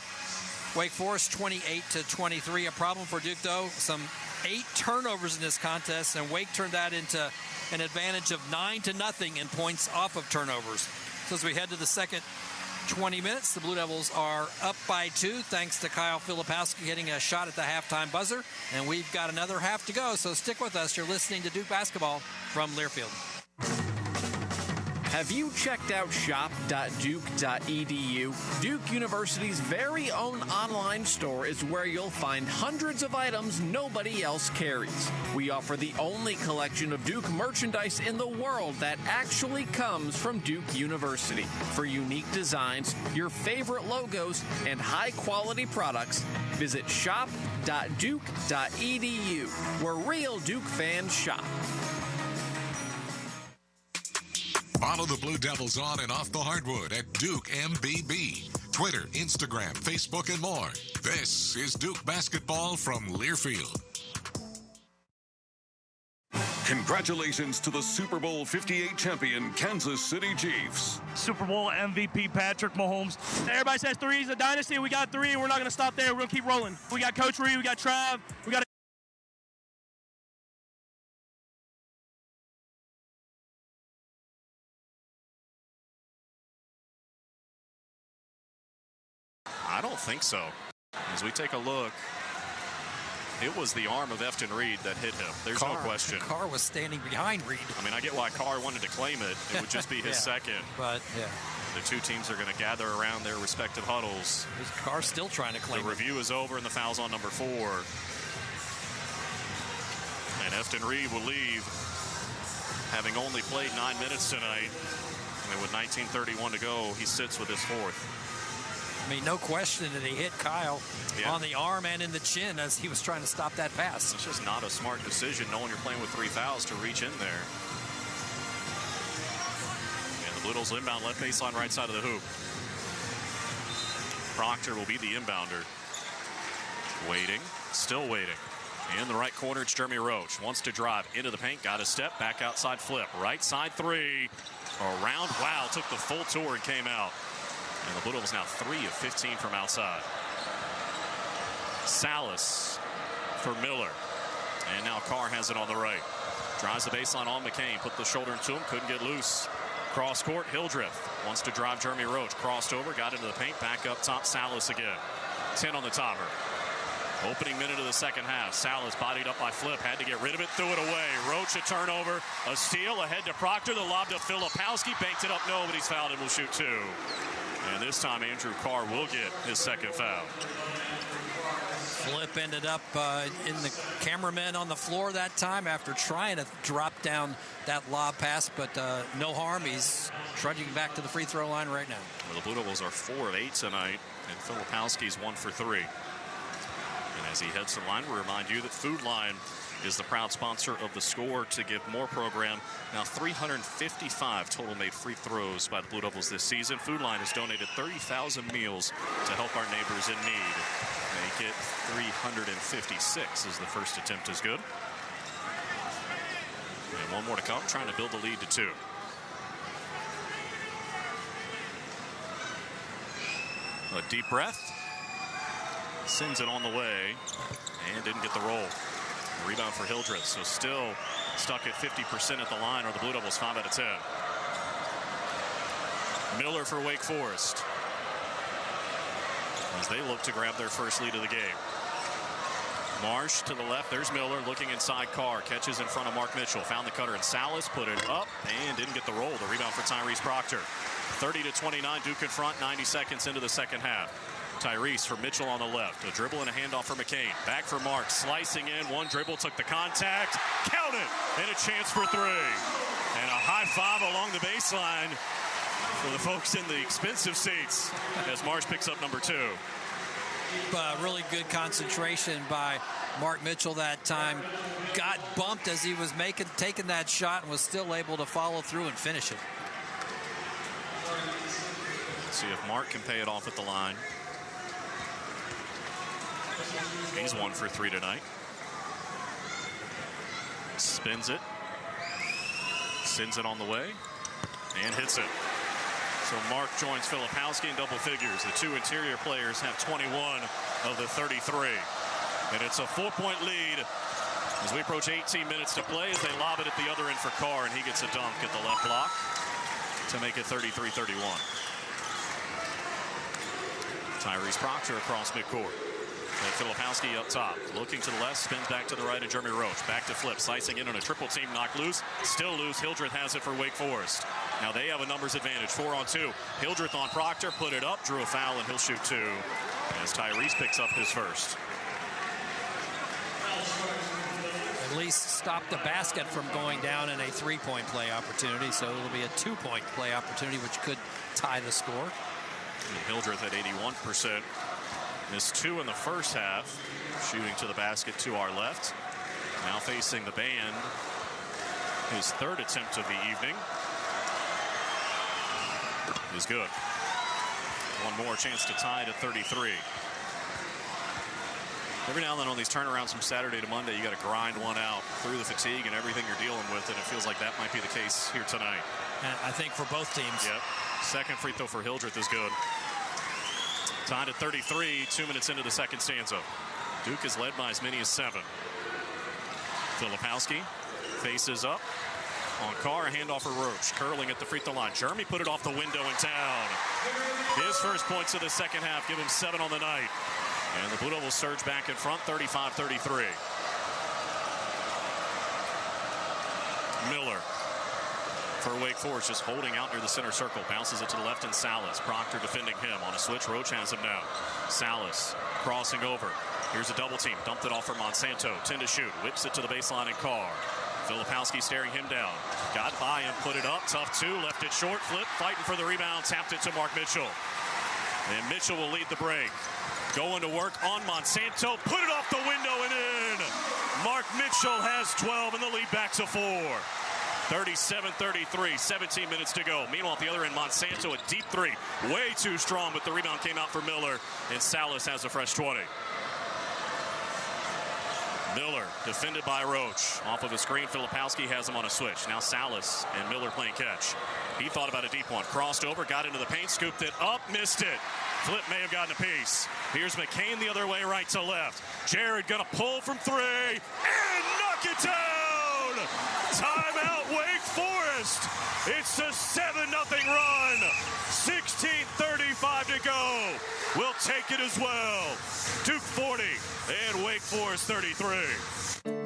Wake Forest 28-23. A problem for Duke, though, some 8 turnovers in this contest, and Wake turned that into an advantage of 9-0 in points off of turnovers. So as we head to the second 20 minutes, the Blue Devils are up by 2 thanks to Kyle Filipowski hitting a shot at the halftime buzzer, and we've got another half to go, so stick with us. You're listening to Duke basketball from Learfield. Have you checked out shop.duke.edu? Duke University's very own online store is where you'll find hundreds of items nobody else carries. We offer the only collection of Duke merchandise in the world that actually comes from Duke University. For unique designs, your favorite logos, and high-quality products, visit shop.duke.edu, where real Duke fans shop. Follow the Blue Devils on and off the hardwood at Duke MBB. Twitter, Instagram, Facebook, and more. This is Duke basketball from Learfield. Congratulations to the Super Bowl 58 champion Kansas City Chiefs. Super Bowl MVP Patrick Mahomes. Everybody says 3 is a dynasty. We got 3. We're not going to stop there. We're going to keep rolling. We got Coach Reed. We got Trav. We got I don't think so. As we take a look, it was the arm of Efton Reed that hit him. There's no question. Carr was standing behind Reed. I mean, I get why Carr wanted to claim it. It would just be his second. But, yeah. The two teams are going to gather around their respective huddles. Carr's still trying to claim The review is over, and the foul's on number 4. And Efton Reed will leave, having only played 9 minutes tonight. And with 19:31 to go, he sits with his 4th. I mean, no question that he hit Kyle on the arm and in the chin as he was trying to stop that pass. It's just not a smart decision, knowing you're playing with 3 fouls, to reach in there. And the Blue Devils inbound left baseline right side of the hoop. Proctor will be the inbounder. Waiting, still waiting. In the right corner, it's Jeremy Roach. Wants to drive into the paint, got a step, back outside flip. Right side 3, around, wow, took the full tour and came out. And the Blue Devils now 3 of 15 from outside. Salas for Miller. And now Carr has it on the right. Drives the baseline on McCain. Put the shoulder into him. Couldn't get loose. Cross court, Hildreth wants to drive Jeremy Roach. Crossed over, got into the paint. Back up top, Salas again. 10 on the topper. Opening minute of the second half. Salas bodied up by Flip. Had to get rid of it. Threw it away. Roach a turnover. A steal ahead to Proctor. The lob to Filipowski. Banked it up. No, but he's fouled and will shoot 2. And this time Andrew Carr will get his second foul. Flip ended up in the cameraman on the floor that time after trying to drop down that lob pass, but no harm. He's trudging back to the free throw line right now. Well, the Blue Devils are 4 of 8 tonight, and Filipowski's 1 for 3. And as he heads to the line, we remind you that Food Line is the proud sponsor of The Score to give more program. Now 355 total made free throws by the Blue Devils this season. Food Line has donated 30,000 meals to help our neighbors in need. Make it 356 as the first attempt is good. And 1 more to come, trying to build the lead to 2. A deep breath. Sends it on the way and didn't get the roll. Rebound for Hildreth, so still stuck at 50% at the line, or the Blue Devils 5 out of 10. Miller for Wake Forest as they look to grab their first lead of the game. Marsh to the left, there's Miller looking inside. Carr catches in front of Mark Mitchell, found the cutter, and Salas put it up and didn't get the roll. The rebound for Tyrese Proctor. 30-29, Duke in front, 90 seconds into the second half. Tyrese for Mitchell on the left. A dribble and a handoff for McCain. Back for Mark. Slicing in. 1 dribble. Took the contact. Count it. And a chance for 3. And a high 5 along the baseline for the folks in the expensive seats as Marsh picks up number 2. Really good concentration by Mark Mitchell that time. Got bumped as he was taking that shot and was still able to follow through and finish it. Let's see if Mark can pay it off at the line. He's 1 for 3 tonight. Spins it. Sends it on the way. And hits it. So Mark joins Filipowski in double figures. The 2 interior players have 21 of the 33. And it's a 4-point lead as we approach 18 minutes to play as they lob it at the other end for Carr, and he gets a dunk at the left block to make it 33-31. Tyrese Proctor across midcourt. And Filipowski up top. Looking to the left, spins back to the right, and Jeremy Roach. Back to Flip, slicing in on a triple team, knocked loose. Still loose. Hildreth has it for Wake Forest. Now they have a numbers advantage, 4-on-2. Hildreth on Proctor, put it up, drew a foul, and he'll shoot 2 as Tyrese picks up his first. At least stop the basket from going down in a 3-point play opportunity, so it'll be a 2-point play opportunity, which could tie the score. And Hildreth at 81%. Missed 2 in the first half. Shooting to the basket to our left. Now facing the band. His 3rd attempt of the evening. is good. One more chance to tie it at 33. Every now and then on these turnarounds from Saturday to Monday, you got to grind one out through the fatigue and everything you're dealing with, and it feels like that might be the case here tonight. And I think for both teams. Yep. Second free throw for Hildreth is good. Tied at 33, 2 minutes into the second stanza. Duke is led by as many as 7. Filipowski faces up on Carr, a handoff for Roach. Curling at the free throw line. Jeremy put it off the window and down. His first points of the second half give him 7 on the night. And the Blue Devils surge back in front, 35-33. Miller for Wake Forest, just holding out near the center circle. Bounces it to the left, and Salas. Proctor defending him on a switch. Roach has him now. Salas crossing over. Here's a double team. Dumped it off for Monsanto. 10 to shoot. Whips it to the baseline and Carr. Filipowski staring him down. Got by him, put it up. Tough 2. Left it short. Flip. Fighting for the rebound. Tapped it to Mark Mitchell. And Mitchell will lead the break. Going to work on Monsanto. Put it off the window and in. Mark Mitchell has 12 and the lead back to 4. 37-33, 17 minutes to go. Meanwhile, at the other end, Monsanto, a deep 3. Way too strong, but the rebound came out for Miller, and Salas has a fresh 20. Miller defended by Roach. Off of a screen, Filipowski has him on a switch. Now Salas and Miller playing catch. He thought about a deep one. Crossed over, got into the paint, scooped it up, missed it. Flip may have gotten a piece. Here's McCain the other way, right to left. Jared gonna pull from 3 and knock it down! Timeout, Wake Forest! It's a 7-0 run! 16:35 to go. We'll take it as well. Duke 40 and Wake Forest 33.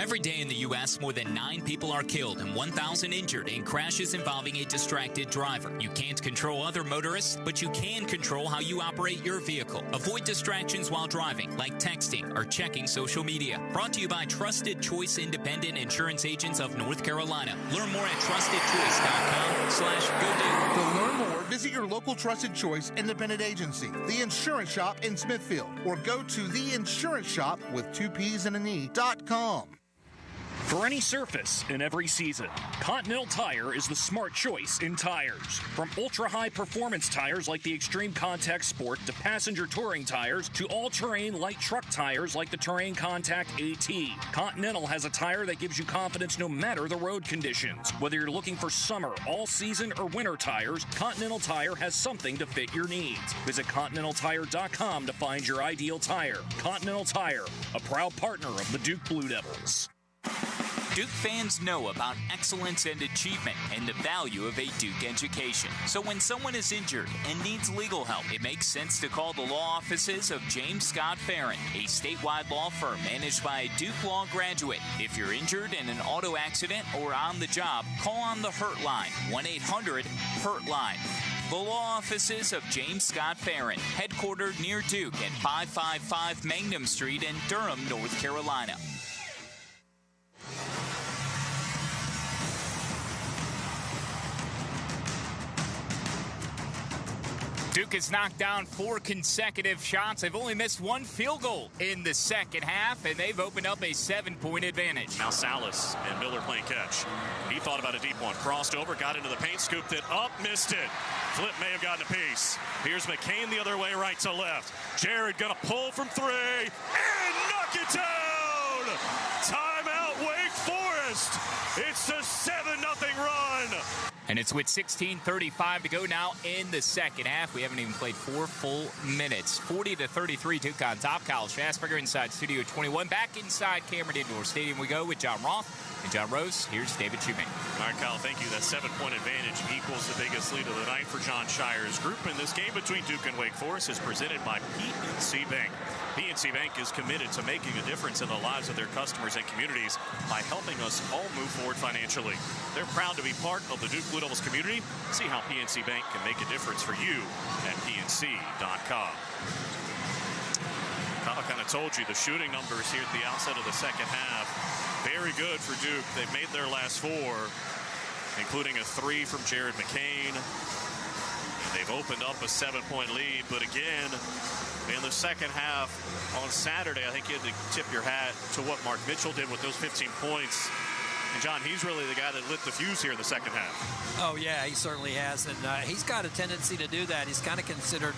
Every day in the U.S., more than 9 people are killed and 1,000 injured in crashes involving a distracted driver. You can't control other motorists, but you can control how you operate your vehicle. Avoid distractions while driving, like texting or checking social media. Brought to you by Trusted Choice Independent Insurance Agents of North Carolina. Learn more at trustedchoice.com/GoDuke. To learn more, visit your local Trusted Choice Independent Agency, The Insurance Shop in Smithfield, or go to theinsuranceShop.com. For any surface in every season, Continental Tire is the smart choice in tires. From ultra-high performance tires like the Extreme Contact Sport to passenger touring tires to all-terrain light truck tires like the Terrain Contact AT. Continental has a tire that gives you confidence no matter the road conditions. Whether you're looking for summer, all-season, or winter tires, Continental Tire has something to fit your needs. Visit ContinentalTire.com to find your ideal tire. Continental Tire, a proud partner of the Duke Blue Devils. Duke fans know about excellence and achievement and the value of a Duke education. So when someone is injured and needs legal help, it makes sense to call the law offices of James Scott Farron, a statewide law firm managed by a Duke Law graduate. If you're injured in an auto accident or on the job, call on the Hurt Line, 1-800-HURT-LINE. The law offices of James Scott Farron, headquartered near Duke at 555 Mangum Street in Durham, North Carolina. Duke has knocked down 4 consecutive shots. They've only missed 1 field goal in the second half, and they've opened up a 7-point advantage. Now Salas and Miller playing catch. He thought about a deep one. Crossed over, got into the paint, scooped it up, missed it. Flip may have gotten a piece. Here's McCain the other way, right to left. Jared gonna pull from 3 and knock it down! Timeout, Wake Forest! It's a 7-0 run! And it's with 16:35 to go now in the second half. We haven't even played 4 full minutes. 40-33, Duke on top. Kyle Schasberger inside Studio 21. Back inside Cameron Indoor Stadium we go with John Roth and John Rose. Here's David Shoemaker. All right, Kyle, thank you. That 7-point advantage equals the biggest lead of the night for John Shire's group. And this game between Duke and Wake Forest is presented by PNC Bank. PNC Bank is committed to making a difference in the lives of their customers and communities by helping us all move forward financially. They're proud to be part of the Duke Blue Devils community. See how PNC Bank can make a difference for you at PNC.com. Kyle kind of told you the shooting numbers here at the outset of the second half. Very good for Duke. They've made their last 4, including a 3 from Jared McCain. And they've opened up a 7-point lead. But again, in the second half on Saturday, I think you had to tip your hat to what Mark Mitchell did with those 15 points. And, John, he's really the guy that lit the fuse here in the second half. Oh, yeah, he certainly has. And he's got a tendency to do that. He's kind of considered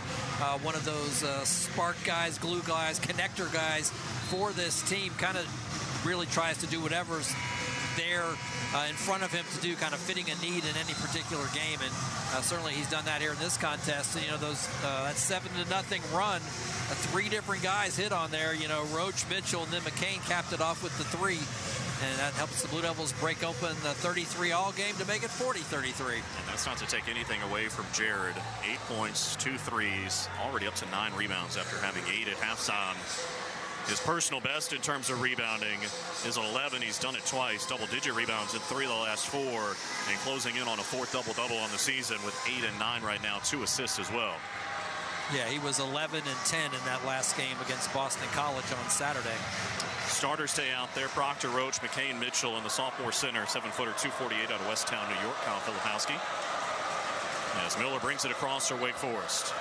one of those spark guys, glue guys, connector guys for this team. Kind of really tries to do whatever's there in front of him to do, kind of fitting a need in any particular game. And certainly he's done that here in this contest. You know, that 7-0 run, 3 different guys hit on there. You know, Roach, Mitchell, and then McCain capped it off with the 3. And that helps the Blue Devils break open the 33-all game to make it 40-33. And that's not to take anything away from Jared. 8 points, 2 threes, already up to 9 rebounds after having 8 at halftime. His personal best in terms of rebounding is 11. He's done it twice, double-digit rebounds in 3 of the last 4, and closing in on a 4th double-double on the season with 8 and 9 right now, 2 assists as well. Yeah, he was 11 and 10 in that last game against Boston College on Saturday. Starters stay out there. Proctor, Roach, McCain, Mitchell, and the sophomore center, 7-footer, 248 out of Westtown, New York, Kyle Filipowski. As Miller brings it across for Wake Forest.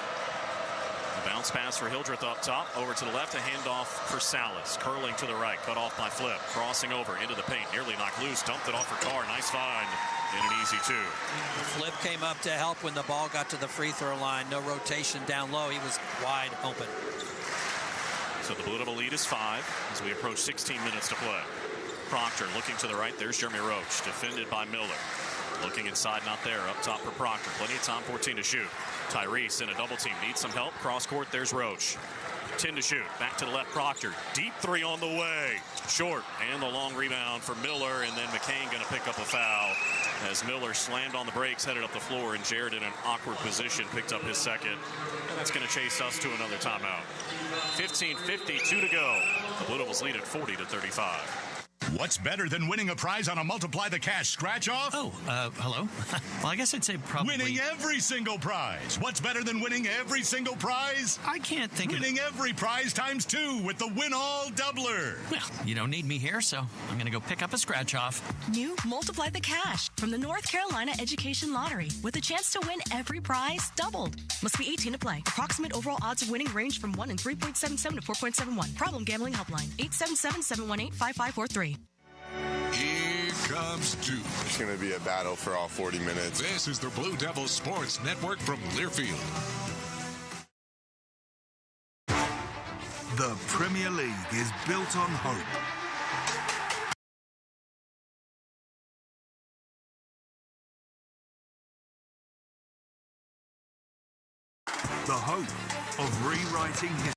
A bounce pass for Hildreth up top, over to the left, a handoff for Salas, curling to the right, cut off by Flip, crossing over into the paint, nearly knocked loose, dumped it off for Carr, nice find, and an easy 2. Flip came up to help when the ball got to the free throw line, no rotation down low, he was wide open. So the Blue Devil lead is 5 as we approach 16 minutes to play. Proctor looking to the right, there's Jeremy Roach, defended by Miller. Looking inside, not there. Up top for Proctor. Plenty of time, 14 to shoot. Tyrese in a double team. Needs some help. Cross court, there's Roach. 10 to shoot. Back to the left, Proctor. Deep 3 on the way. Short. And the long rebound for Miller. And then McCain going to pick up a foul as Miller slammed on the brakes, headed up the floor. And Jared in an awkward position picked up his second. And that's going to chase us to another timeout. 15:52 to go. The Blue Devils lead at 40-35. What's better than winning a prize on a Multiply the Cash scratch-off? Oh, hello? Well, I guess I'd say probably... Winning every single prize. What's better than winning every single prize? I can't think Winning every prize times 2 with the Win-All Doubler. Well, you don't need me here, so I'm going to go pick up a scratch-off. New Multiply the Cash from the North Carolina Education Lottery with a chance to win every prize doubled. Must be 18 to play. Approximate overall odds of winning range from 1 in 3.77 to 4.71. Problem gambling helpline. 877-718-5543. Here comes Duke. It's going to be a battle for all 40 minutes. This is the Blue Devils Sports Network from Learfield. The Premier League is built on hope. The hope of rewriting history.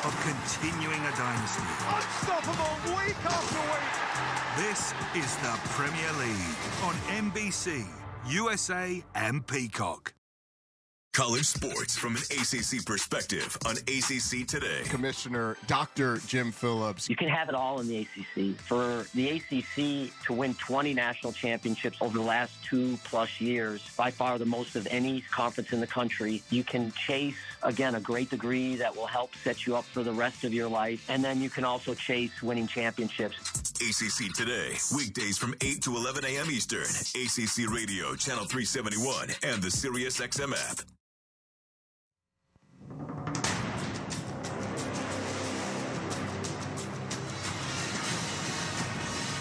Of continuing a dynasty. Unstoppable week after week. This is the Premier League on NBC, USA, and Peacock. College sports from an ACC perspective on ACC Today. Commissioner Dr. Jim Phillips. You can have it all in the ACC. For the ACC to win 20 national championships over the last 2+ years, by far the most of any conference in the country, you can chase, again, a great degree that will help set you up for the rest of your life. And then you can also chase winning championships. ACC Today, weekdays from 8 to 11 a.m. Eastern. ACC Radio, Channel 371, and the SiriusXM app.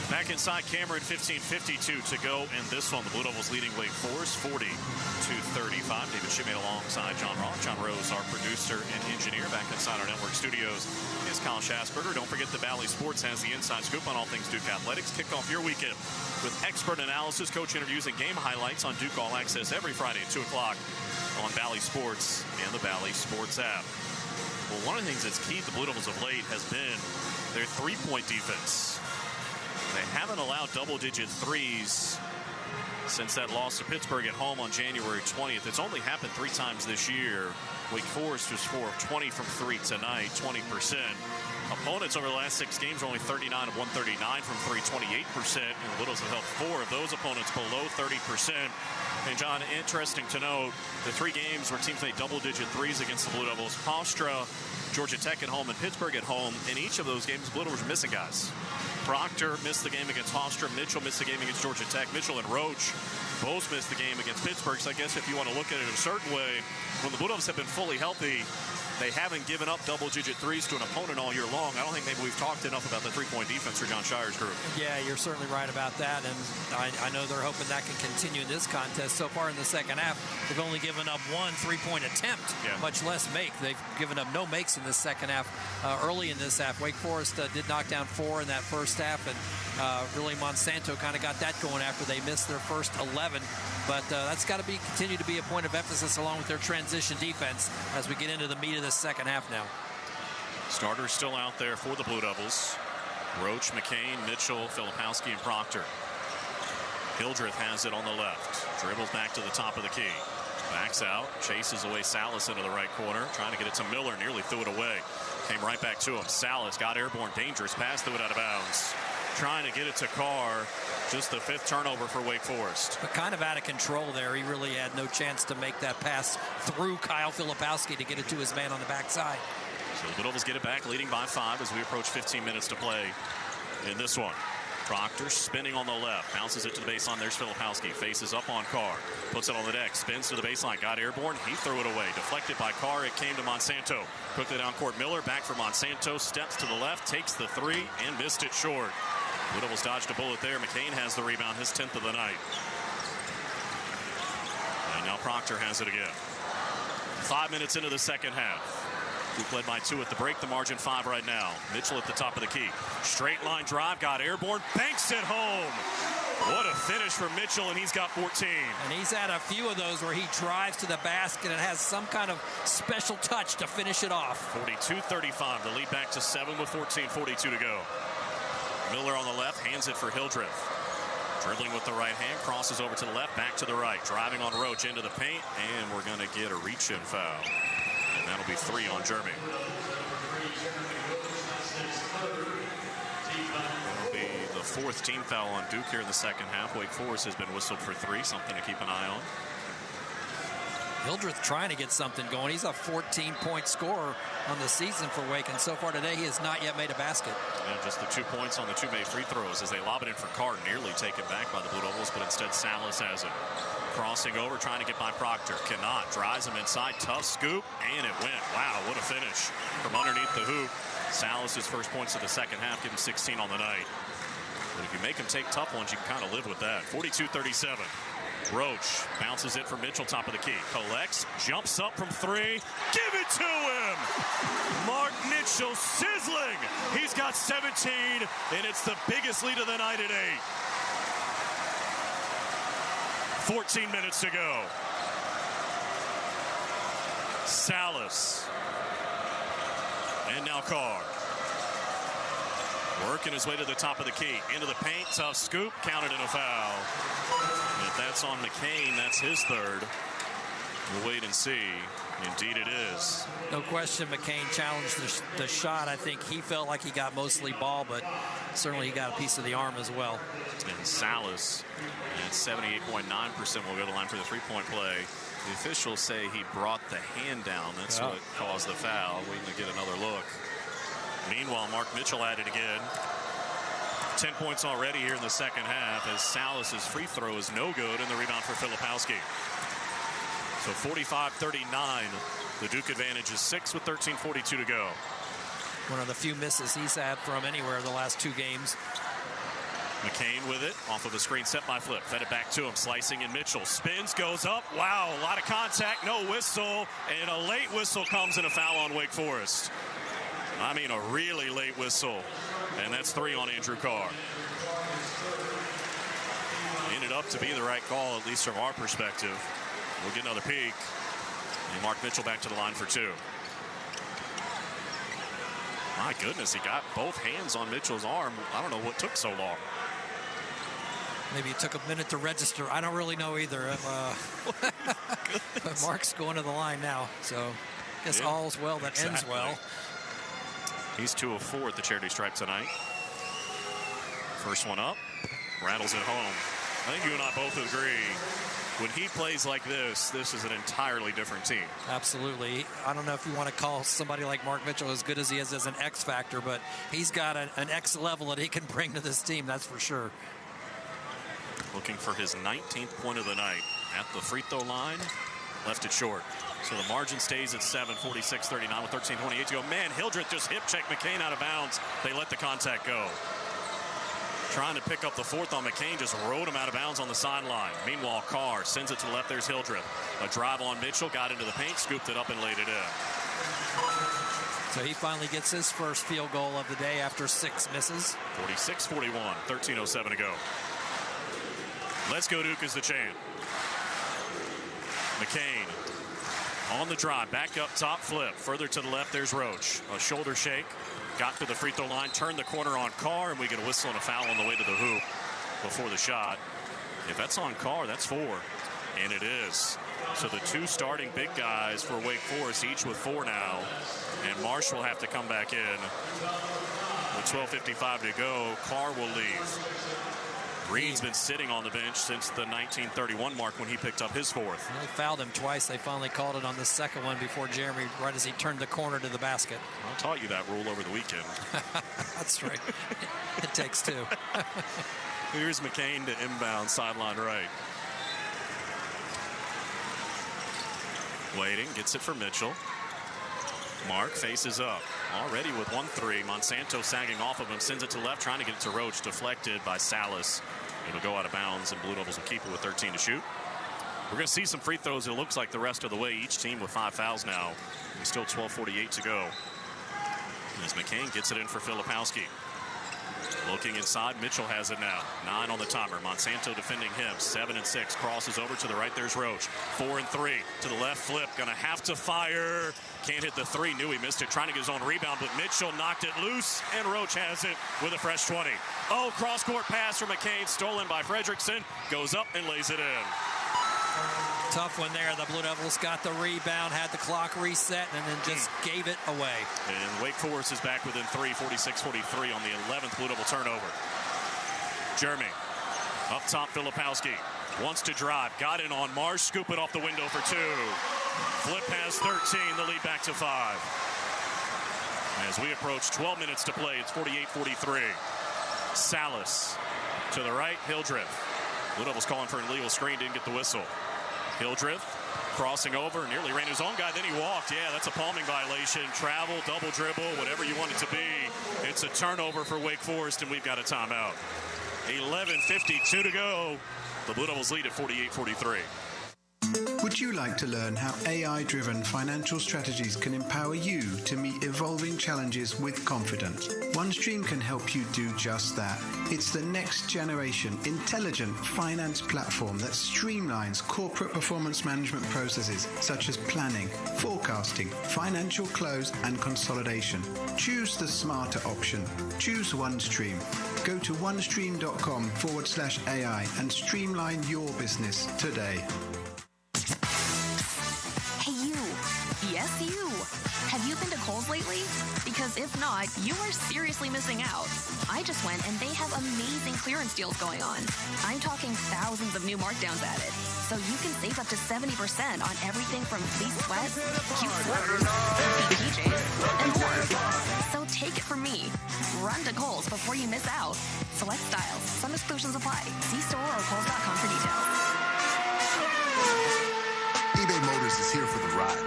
Back inside Cameron, 15:52 to go in this one. The Blue Devils leading Wake Forest 40-35. David Shipman alongside John Roth. John Rose, our producer and engineer. Back inside our network studios is Kyle Schasberger. Don't forget that Valley Sports has the inside scoop on all things Duke athletics. Kick off your weekend with expert analysis, coach interviews, and game highlights on Duke All Access every Friday at 2 o'clock on Valley Sports and the Valley Sports app. Well, one of the things that's key to the Blue Devils of late has been their three-point defense. They haven't allowed double-digit threes since that loss to Pittsburgh at home on January 20th. It's only happened 3 times this year. Wake Forest was 4 of 20 from 3 tonight, 20%. Opponents over the last 6 games are only 39 of 139 from 3, 28%. And the Blue Devils have held 4 of those opponents below 30%. And, John, interesting to note, the 3 games where teams made double-digit threes against the Blue Devils, Hofstra, Georgia Tech at home, and Pittsburgh at home. In each of those games, the Blue Devils were missing guys. Proctor missed the game against Hofstra. Mitchell missed the game against Georgia Tech. Mitchell and Roach both missed the game against Pittsburgh. So I guess if you want to look at it in a certain way, when the Blue Devils have been fully healthy, they haven't given up double-digit threes to an opponent all year long. I don't think maybe we've talked enough about the three-point defense for John Shire's group. Yeah, you're certainly right about that, and I know they're hoping that can continue in this contest. So far in the second half, they've only given up one three-point attempt, much less make. They've given up no makes in the second half. Early in this half, Wake Forest did knock down 4 in that first half, and really Monsanto kind of got that going after they missed their first 11. But that's got to continue to be a point of emphasis along with their transition defense as we get into the meat of this second half now. Starters still out there for the Blue Devils. Roach, McCain, Mitchell, Filipowski, and Proctor. Hildreth has it on the left. Dribbles back to the top of the key. Backs out, chases away Salas into the right corner. Trying to get it to Miller, nearly threw it away. Came right back to him. Salas got airborne, dangerous pass, threw it out of bounds. Trying to get it to Carr. Just the 5th turnover for Wake Forest. But kind of out of control there. He really had no chance to make that pass through Kyle Filipowski to get it to his man on the backside. So the Blue Devils get it back, leading by 5 as we approach 15 minutes to play in this one. Proctor spinning on the left, bounces it to the baseline. There's Filipowski, faces up on Carr, puts it on the deck, spins to the baseline, got airborne, he threw it away, deflected by Carr, it came to Monsanto. Quickly down court, Miller, back for Monsanto, steps to the left, takes the 3, and missed it short. Blue Devils dodged a bullet there. McCain has the rebound, his 10th of the night. And now Proctor has it again. 5 minutes into the second half. Duke led by 2 at the break, the margin 5 right now. Mitchell at the top of the key. Straight line drive, got airborne, banks it home. What a finish from Mitchell, and he's got 14. And he's had a few of those where he drives to the basket and has some kind of special touch to finish it off. 42-35, the lead back to 7 with 14:42 to go. Miller on the left, hands it for Hildreth. Dribbling with the right hand, crosses over to the left, back to the right. Driving on Roach into the paint, and we're going to get a reach-in foul. And that'll be 3 on Jeremy. That'll be the 4th team foul on Duke here in the second half. Wake Forest has been whistled for 3, something to keep an eye on. Hildreth trying to get something going. He's a 14-point scorer on the season for Wake, and so far today he has not yet made a basket. Yeah, just the 2 points on the 2 made free throws as they lob it in for Carr, nearly taken back by the Blue Devils, but instead Salas has it. Crossing over, trying to get by Proctor. Cannot. Drives him inside. Tough scoop, and it went. Wow, what a finish from underneath the hoop. Salas' first points of the second half, give him 16 on the night. But if you make him take tough ones, you can kind of live with that. 42-37. Roach bounces it for Mitchell, top of the key. Collects, jumps up from 3. Give it to him! Mark Mitchell sizzling. He's got 17, and it's the biggest lead of the night at 8. 14 minutes to go. Salas. And now Carr. Working his way to the top of the key. Into the paint. Tough scoop. Counted in a foul. And if that's on McCain, that's his 3rd. We'll wait and see. Indeed it is. No question McCain challenged the shot. I think he felt like he got mostly ball, but certainly he got a piece of the arm as well. And Salas at 78.9% will go to the line for the 3-point play. The officials say he brought the hand down. That's what caused the foul. Waiting to get another look. Meanwhile, Mark Mitchell at it again. 10 points already here in the second half as Salas' free throw is no good, and the rebound for Filipowski. So 45-39. The Duke advantage is 6 with 13:42 to go. One of the few misses he's had from anywhere the last 2 games. McCain with it, off of the screen, set by Flip, fed it back to him, slicing in Mitchell, spins, goes up, wow, a lot of contact, no whistle, and a late whistle comes and a foul on Wake Forest. I mean a really late whistle, and that's 3 on Andrew Carr. Ended up to be the right call, at least from our perspective. We'll get another peek, and Mark Mitchell back to the line for 2. My goodness, he got both hands on Mitchell's arm. I don't know what took so long. Maybe it took a minute to register. I don't really know either. But Mark's going to the line now, so I guess all's well that ends well. He's 2 of 4 at the charity stripe tonight. First one up, rattles it home. I think you and I both agree. When he plays like this is an entirely different team. Absolutely. I don't know if you want to call somebody like Mark Mitchell as good as he is as an X factor, but he's got an X level that he can bring to this team, that's for sure. Looking for his 19th point of the night at the free throw line. left it short. So the margin stays at 7, 46-39 with 13:28 to go. Man, Hildreth just hip checked McCain out of bounds. They let the contact go. Trying to pick up the fourth on McCain, just rode him out of bounds on the sideline. Meanwhile, Carr sends it to the left. There's Hildreth. A drive on Mitchell, got into the paint, scooped it up, and laid it in. So he finally gets his first field goal of the day after 6 misses. 46-41, 13:07 to go. Let's go Duke is the champ. McCain on the drive, back up top, flip. Further to the left, there's Roach. A shoulder shake. Got to the free throw line, turned the corner on Carr, and we get a whistle and a foul on the way to the hoop before the shot. If that's on Carr, that's 4. And it is. So the 2 starting big guys for Wake Forest, each with 4 now. And Marsh will have to come back in. With 12:55 to go, Carr will leave. Green's been sitting on the bench since the 1931 mark when he picked up his 4th. They fouled him twice. They finally called it on the second one before Jeremy, right as he turned the corner to the basket. I taught you that rule over the weekend. That's right. It takes 2. Here's McCain to inbound, sideline right. Waiting, gets it for Mitchell. Mark faces up. Already with 1-3. Monsanto sagging off of him, sends it to left, trying to get it to Roach, deflected by Salas. It'll go out of bounds, and Blue Devils will keep it with 13 to shoot. We're going to see some free throws, it looks like, the rest of the way. Each team with 5 fouls now. And still 12:48 to go. As McCain gets it in for Filipowski. Looking inside, Mitchell has it now. 9 on the timer. Monsanto defending him. 7 and 6. Crosses over to the right. There's Roach. 4 and 3. To the left, flip. Gonna have to fire. Can't hit the 3. Knew he missed it. Trying to get his own rebound, but Mitchell knocked it loose, and Roach has it with a fresh 20. Oh, cross-court pass from McCain. Stolen by Fredrickson. Goes up and lays it in. Tough one there. The Blue Devils got the rebound, had the clock reset, and then just gave it away. And Wake Forest is back within 3, 46-43 on the 11th Blue Devil turnover. Jeremy, up top, Filipowski. Wants to drive, got in on Marsh, scoop it off the window for 2. Flip past 13, the lead back to 5. As we approach 12 minutes to play, it's 48-43. Salas to the right, Hildreth. Blue Devils calling for an illegal screen, didn't get the whistle. Hildreth crossing over, nearly ran his own guy, then he walked. Yeah, that's a palming violation. Travel, double dribble, whatever you want it to be. It's a turnover for Wake Forest, and we've got a timeout. 11:52 to go. The Blue Devils lead at 48-43. Would you like to learn how AI-driven financial strategies can empower you to meet evolving challenges with confidence? OneStream can help you do just that. It's the next generation intelligent finance platform that streamlines corporate performance management processes such as planning, forecasting, financial close, and consolidation. Choose the smarter option. Choose OneStream. Go to onestream.com/AI and streamline your business today. Yes, you. Have you been to Kohl's lately? Because if not, you are seriously missing out. I just went and they have amazing clearance deals going on. I'm talking thousands of new markdowns added. So you can save up to 70% on everything from fleece sweats, cute sweaters, PJs, and more. So take it from me. Run to Kohl's before you miss out. Select styles. Some exclusions apply. See store or Kohl's.com for details. eBay Motors is here for the ride.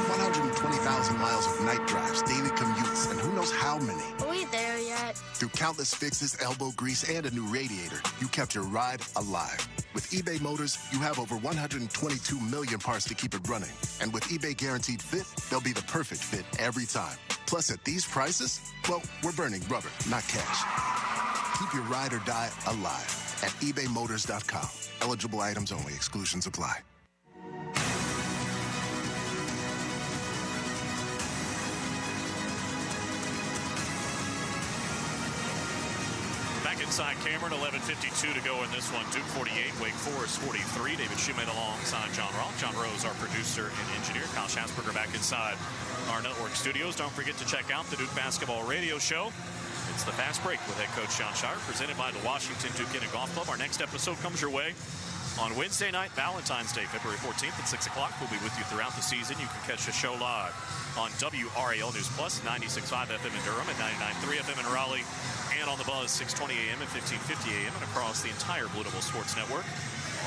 120,000 miles of night drives, daily commutes, and who knows how many. Are we there yet? Through countless fixes, elbow grease, and a new radiator, you kept your ride alive. With eBay Motors, you have over 122 million parts to keep it running. And with eBay Guaranteed Fit, they'll be the perfect fit every time. Plus, at these prices, well, we're burning rubber, not cash. Keep your ride or die alive at ebaymotors.com. Eligible items only. Exclusions apply. Inside Cameron, 11:52 to go in this one. Duke 48, Wake Forest 43. David Shoemate alongside John Roth. John Rose, our producer and engineer. Kyle Schatzberger back inside our network studios. Don't forget to check out the Duke Basketball Radio Show. It's the Fast Break with head coach John Shire, presented by the Washington Duke Inn and Golf Club. Our next episode comes your way on Wednesday night, Valentine's Day, February 14th at 6 o'clock. We'll be with you throughout the season. You can catch the show live on WRAL News Plus, 96.5 FM in Durham and 99.3 FM in Raleigh, and on the Buzz, 620 AM and 1550 AM, and across the entire Blue Devil Sports Network.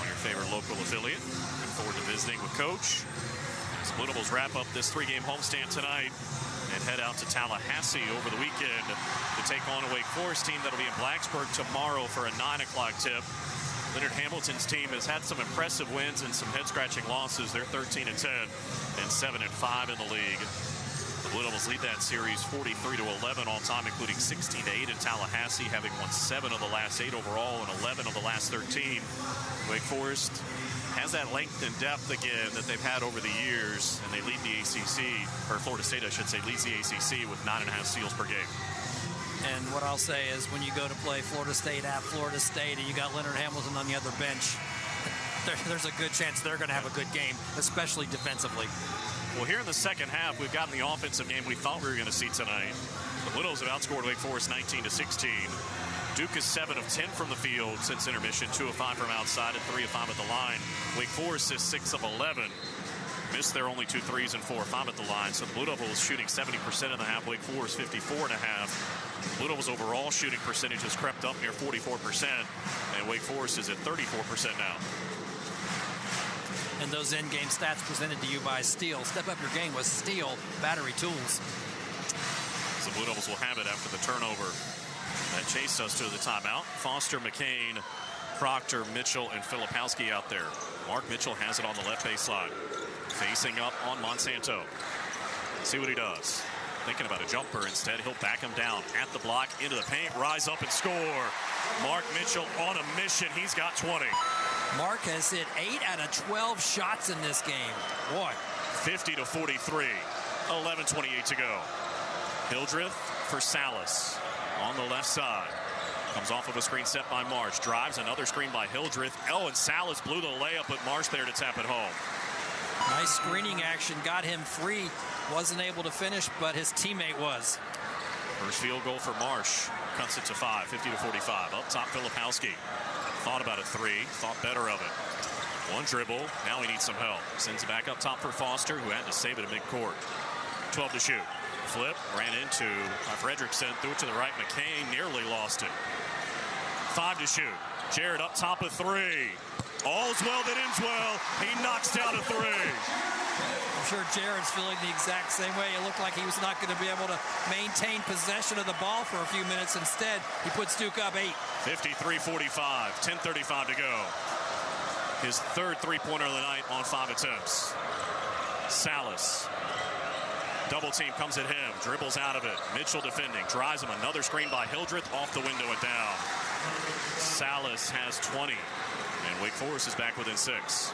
On your favorite local affiliate. Looking forward to visiting with Coach. As Blue Devils wrap up this 3-game homestand tonight and head out to Tallahassee over the weekend to take on a Wake Forest team that'll be in Blacksburg tomorrow for a 9 o'clock tip. Leonard Hamilton's team has had some impressive wins and some head-scratching losses. They're 13-10 and 7-5 in the league. The Blue Devils lead that series 43-11 all time, including 16-8 in Tallahassee, having won 7 of the last 8 overall and 11 of the last 13. Wake Forest has that length and depth again that they've had over the years, and they lead the ACC, or Florida State, I should say, leads the ACC with 9.5 steals per game. And what I'll say is when you go to play Florida State at Florida State and you got Leonard Hamilton on the other bench, there's a good chance they're going to have a good game, especially defensively. Well, here in the second half, we've gotten the offensive game we thought we were going to see tonight. The Blue Devils have outscored Wake Forest 19-16. Duke is 7 of 10 from the field since intermission, 2 of 5 from outside, and 3 of 5 at the line. Wake Forest is 6 of 11. Missed their only 2 threes and 4 or 5 at the line. So the Blue Devils shooting 70% in the half. Wake Forest 54.5. Blue Devils overall shooting percentage has crept up near 44%, and Wake Forest is at 34% now. And those in-game stats presented to you by Steel. Step up your game with Steel battery tools. So Blue Devils will have it after the turnover that chased us to the timeout. Foster, McCain, Proctor, Mitchell, and Filipowski out there. Mark Mitchell has it on the left baseline, facing up on Monsanto. See what he does. Thinking about a jumper instead. He'll back him down at the block, into the paint, rise up and score. Mark Mitchell on a mission. He's got 20. Mark has hit 8 out of 12 shots in this game. Boy. 50-43. 11:28 to go. Hildreth for Salas on the left side. Comes off of a screen set by Marsh. Drives another screen by Hildreth. Oh, and Salas blew the layup, but Marsh there to tap it home. Nice screening action. Got him free. Wasn't able to finish, but his teammate was. First field goal for Marsh. Cuts it to 5, 50-45. Up top, Filipowski. Thought about a 3. Thought better of it. One dribble. Now he needs some help. Sends it back up top for Foster, who had to save it at midcourt. 12 to shoot. Flip. Ran into Fredrickson. Threw it to the right. McCain nearly lost it. 5 to shoot. Jared up top of 3. All's well that ends well. He knocks down a 3. I'm sure Jared's feeling the exact same way. It looked like he was not going to be able to maintain possession of the ball for a few minutes. Instead, he puts Duke up 8. 53-45, 10:35 to go. His third three-pointer of the night on 5 attempts. Salas. Double team comes at him, dribbles out of it. Mitchell defending, drives him. Another screen by Hildreth, off the window and down. Salas has 20, and Wake Forest is back within 6.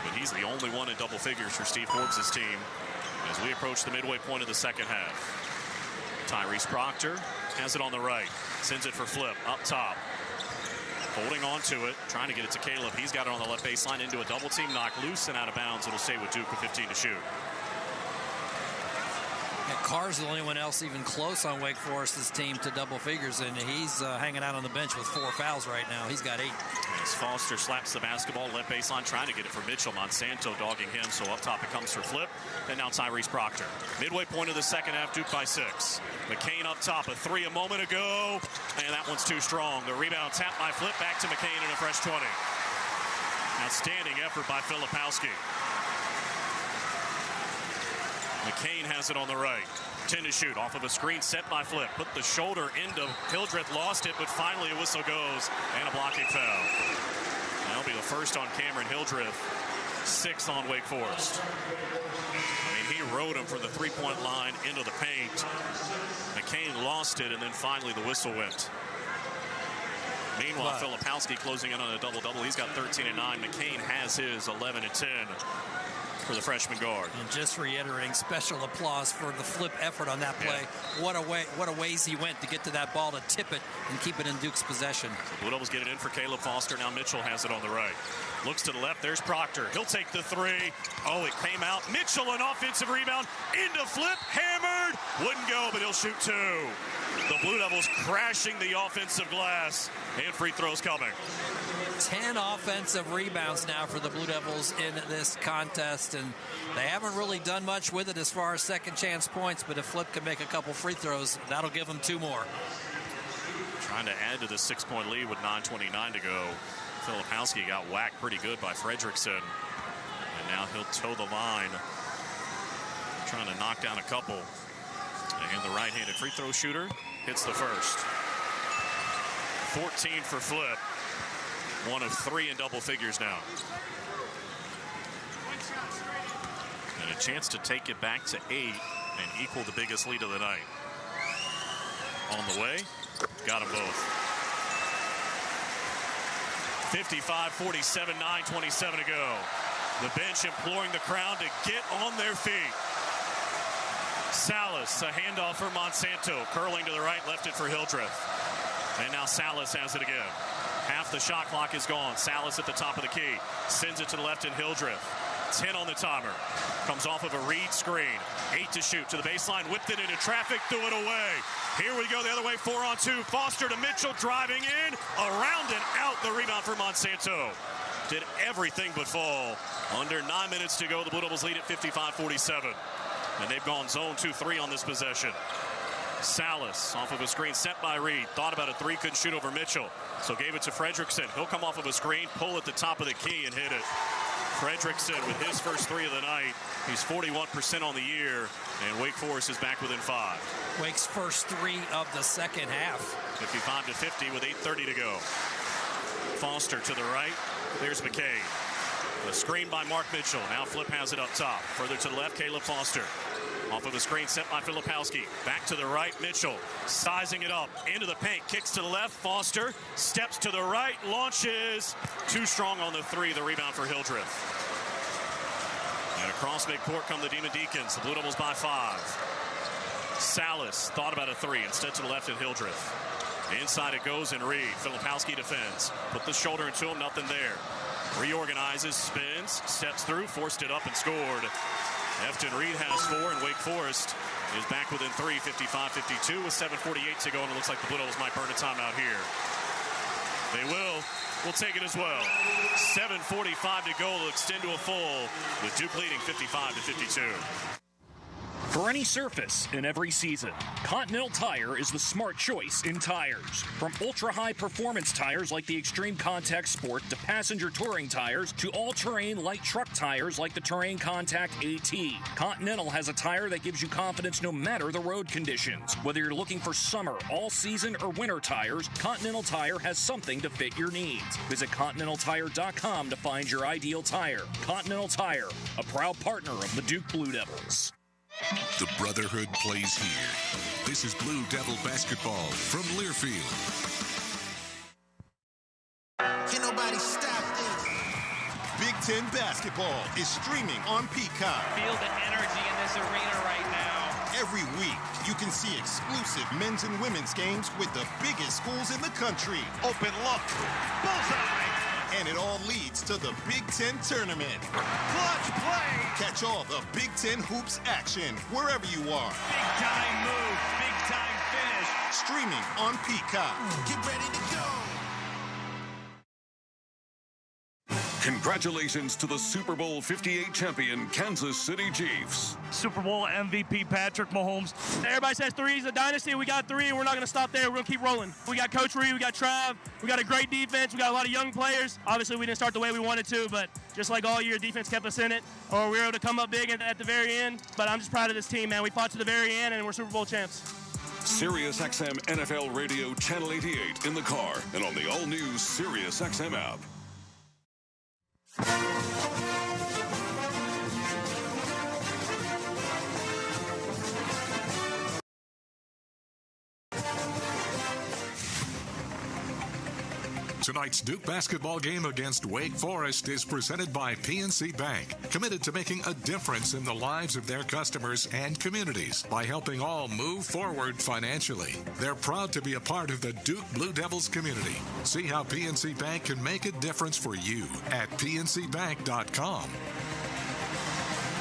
But he's the only one in double figures for Steve Forbes' team as we approach the midway point of the second half. Tyrese Proctor has it on the right, sends it for Flip up top. Holding on to it, trying to get it to Caleb. He's got it on the left baseline into a double team, knocked loose and out of bounds. It'll stay with Duke with 15 to shoot. Carr's the only one else even close on Wake Forest's team to double figures, and he's hanging out on the bench with 4 fouls right now. He's got 8. As Foster slaps the basketball, left baseline, trying to get it for Mitchell. Monsanto dogging him, so up top it comes for Flip. And now Tyrese Proctor. Midway point of the second half, Duke by 6. McCain up top, a 3 a moment ago, and that one's too strong. The rebound tapped by Flip, back to McCain and a fresh 20. Outstanding effort by Filipowski. McCain has it on the right. 10 to shoot off of a screen set by Flip. Put the shoulder into Hildreth, lost it, but finally a whistle goes and a blocking foul. That'll be the first on Cameron Hildreth, 6 on Wake Forest. I mean, he rode him from the three-point line into the paint. McCain lost it, and then finally the whistle went. Meanwhile, Filipowski closing in on a double-double. He's got 13 and 9. McCain has his 11 and 10. For the freshman guard. And just reiterating, special applause for the Flip effort on that play. Yeah. What a ways he went to get to that ball, to tip it and keep it in Duke's possession. Blue Devils get it in for Caleb Foster. Now Mitchell has it on the right. Looks to the left. There's Proctor. He'll take the 3. Oh, it came out. Mitchell, an offensive rebound into Flip. Hammered. Wouldn't go, but he'll shoot 2. The Blue Devils crashing the offensive glass. And free throws coming. 10 offensive rebounds now for the Blue Devils in this contest, and they haven't really done much with it as far as second chance points, but if Flip can make a couple free throws, that'll give them 2 more. Trying to add to the 6-point lead with 9:29 to go. Filipowski got whacked pretty good by Fredrickson. And now he'll toe the line, trying to knock down a couple. And the right-handed free throw shooter hits the first. 14 for Flip. One of 3 in double figures now. And a chance to take it back to 8 and equal the biggest lead of the night. On the way, got them both. 55-47, 9:27 to go. The bench imploring the crowd to get on their feet. Salas, a handoff for Monsanto, curling to the right, left it for Hildreth. And now Salas has it again. Half the shot clock is gone. Salas at the top of the key, sends it to the left in Hildreth. 10 on the timer. Comes off of a Reed screen. 8 to shoot to the baseline, whipped it into traffic, threw it away. Here we go the other way, 4-on-2. Foster to Mitchell, driving in, around and out. The rebound for Monsanto. Did everything but fall. Under 9 minutes to go, the Blue Devils lead at 55-47. And they've gone zone 2-3 on this possession. Salas off of a screen set by Reed. Thought about a 3, couldn't shoot over Mitchell. So gave it to Fredrickson. He'll come off of a screen, pull at the top of the key and hit it. Fredrickson with his first 3 of the night. He's 41% on the year, and Wake Forest is back within 5. Wake's first 3 of the second half. 55-50 with 8:30 to go. Foster to the right. There's McKay. A screen by Mark Mitchell. Now Flip has it up top. Further to the left, Caleb Foster. Off of a screen set by Filipowski. Back to the right, Mitchell. Sizing it up. Into the paint. Kicks to the left. Foster steps to the right. Launches. Too strong on the 3. The rebound for Hildreth. And across midcourt come the Deacons. The Blue Devils by 5. Salas thought about a 3. Instead to the left in Hildreth. Inside it goes and Reed. Filipowski defends. Put the shoulder into him. Nothing there. Reorganizes. Spins. Steps through. Forced it up and scored. Efton Reed has 4, and Wake Forest is back within 3, 55-52 with 7:48 to go, and it looks like the Blue Devils might burn a timeout here. They will. We'll take it as well. 7:45 to go. They'll extend to a full with Duke leading 55-52. For any surface in every season, Continental Tire is the smart choice in tires. From ultra-high performance tires like the Extreme Contact Sport to passenger touring tires to all-terrain light truck tires like the Terrain Contact AT, Continental has a tire that gives you confidence no matter the road conditions. Whether you're looking for summer, all-season, or winter tires, Continental Tire has something to fit your needs. Visit ContinentalTire.com to find your ideal tire. Continental Tire, a proud partner of the Duke Blue Devils. The Brotherhood plays here. This is Blue Devil basketball from Learfield. Can nobody stop this? Big Ten basketball is streaming on Peacock. Feel the energy in this arena right now. Every week, you can see exclusive men's and women's games with the biggest schools in the country. Open look. Bullseye. And it all leads to the Big Ten tournament. Clutch play. Catch all the Big Ten hoops action wherever you are. Big time move. Big time finish. Streaming on Peacock. Get ready to go. Congratulations to the Super Bowl 58 champion Kansas City Chiefs. Super Bowl MVP Patrick Mahomes. Everybody says 3 is a dynasty. We got 3, and we're not going to stop there. We're going to keep rolling. We got Coach Reed. We got Trav. We got a great defense. We got a lot of young players. Obviously, we didn't start the way we wanted to, but just like all year, defense kept us in it, or we were able to come up big at the very end. But I'm just proud of this team, man. We fought to the very end, and we're Super Bowl champs. Sirius XM NFL Radio Channel 88 in the car and on the all-new Sirius XM app. Tonight's Duke basketball game against Wake Forest is presented by PNC Bank, committed to making a difference in the lives of their customers and communities by helping all move forward financially. They're proud to be a part of the Duke Blue Devils community. See how PNC Bank can make a difference for you at PNCBank.com.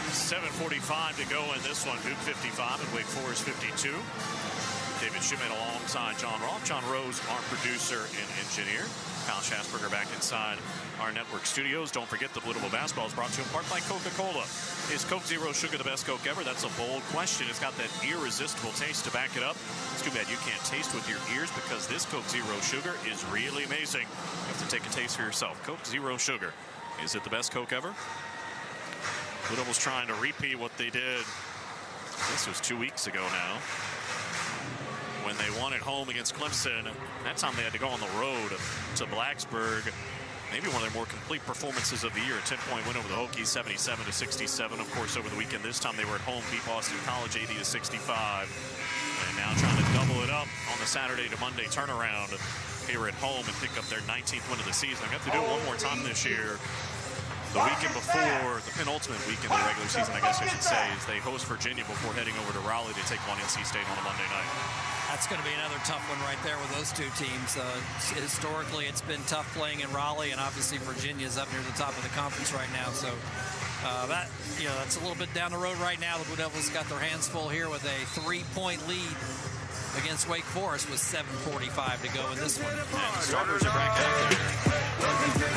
7:45 to go in this one. Duke 55 and Wake Forest 52. David Schmidt alongside John Roth. John Rose, our producer and engineer. Kyle Schasberger back inside our network studios. Don't forget the Blue Devil basketball is brought to you in part by Coca-Cola. Is Coke Zero Sugar the best Coke ever? That's a bold question. It's got that irresistible taste to back it up. It's too bad you can't taste with your ears because this Coke Zero Sugar is really amazing. You have to take a taste for yourself. Coke Zero Sugar. Is it the best Coke ever? Blue Devils trying to repeat what they did. This was 2 weeks ago now, when they won at home against Clemson. That time they had to go on the road to Blacksburg. Maybe one of their more complete performances of the year. A 10-point win over the Hokies, 77-67. Of course, over the weekend, this time they were at home, beat Boston College 80-65. And now trying to double it up on the Saturday to Monday turnaround here at home and pick up their 19th win of the season. They have to do it one more time this year. The weekend before, the penultimate weekend of the regular season, I guess I should say, is they host Virginia before heading over to Raleigh to take on NC State on a Monday night. That's going to be another tough one right there with those two teams. Historically, it's been tough playing in Raleigh, and obviously Virginia is up near the top of the conference right now. So that's a little bit down the road right now. The Blue Devils got their hands full here with a 3-point lead against Wake Forest with 7:45 to go in this one. And the starters are back out there.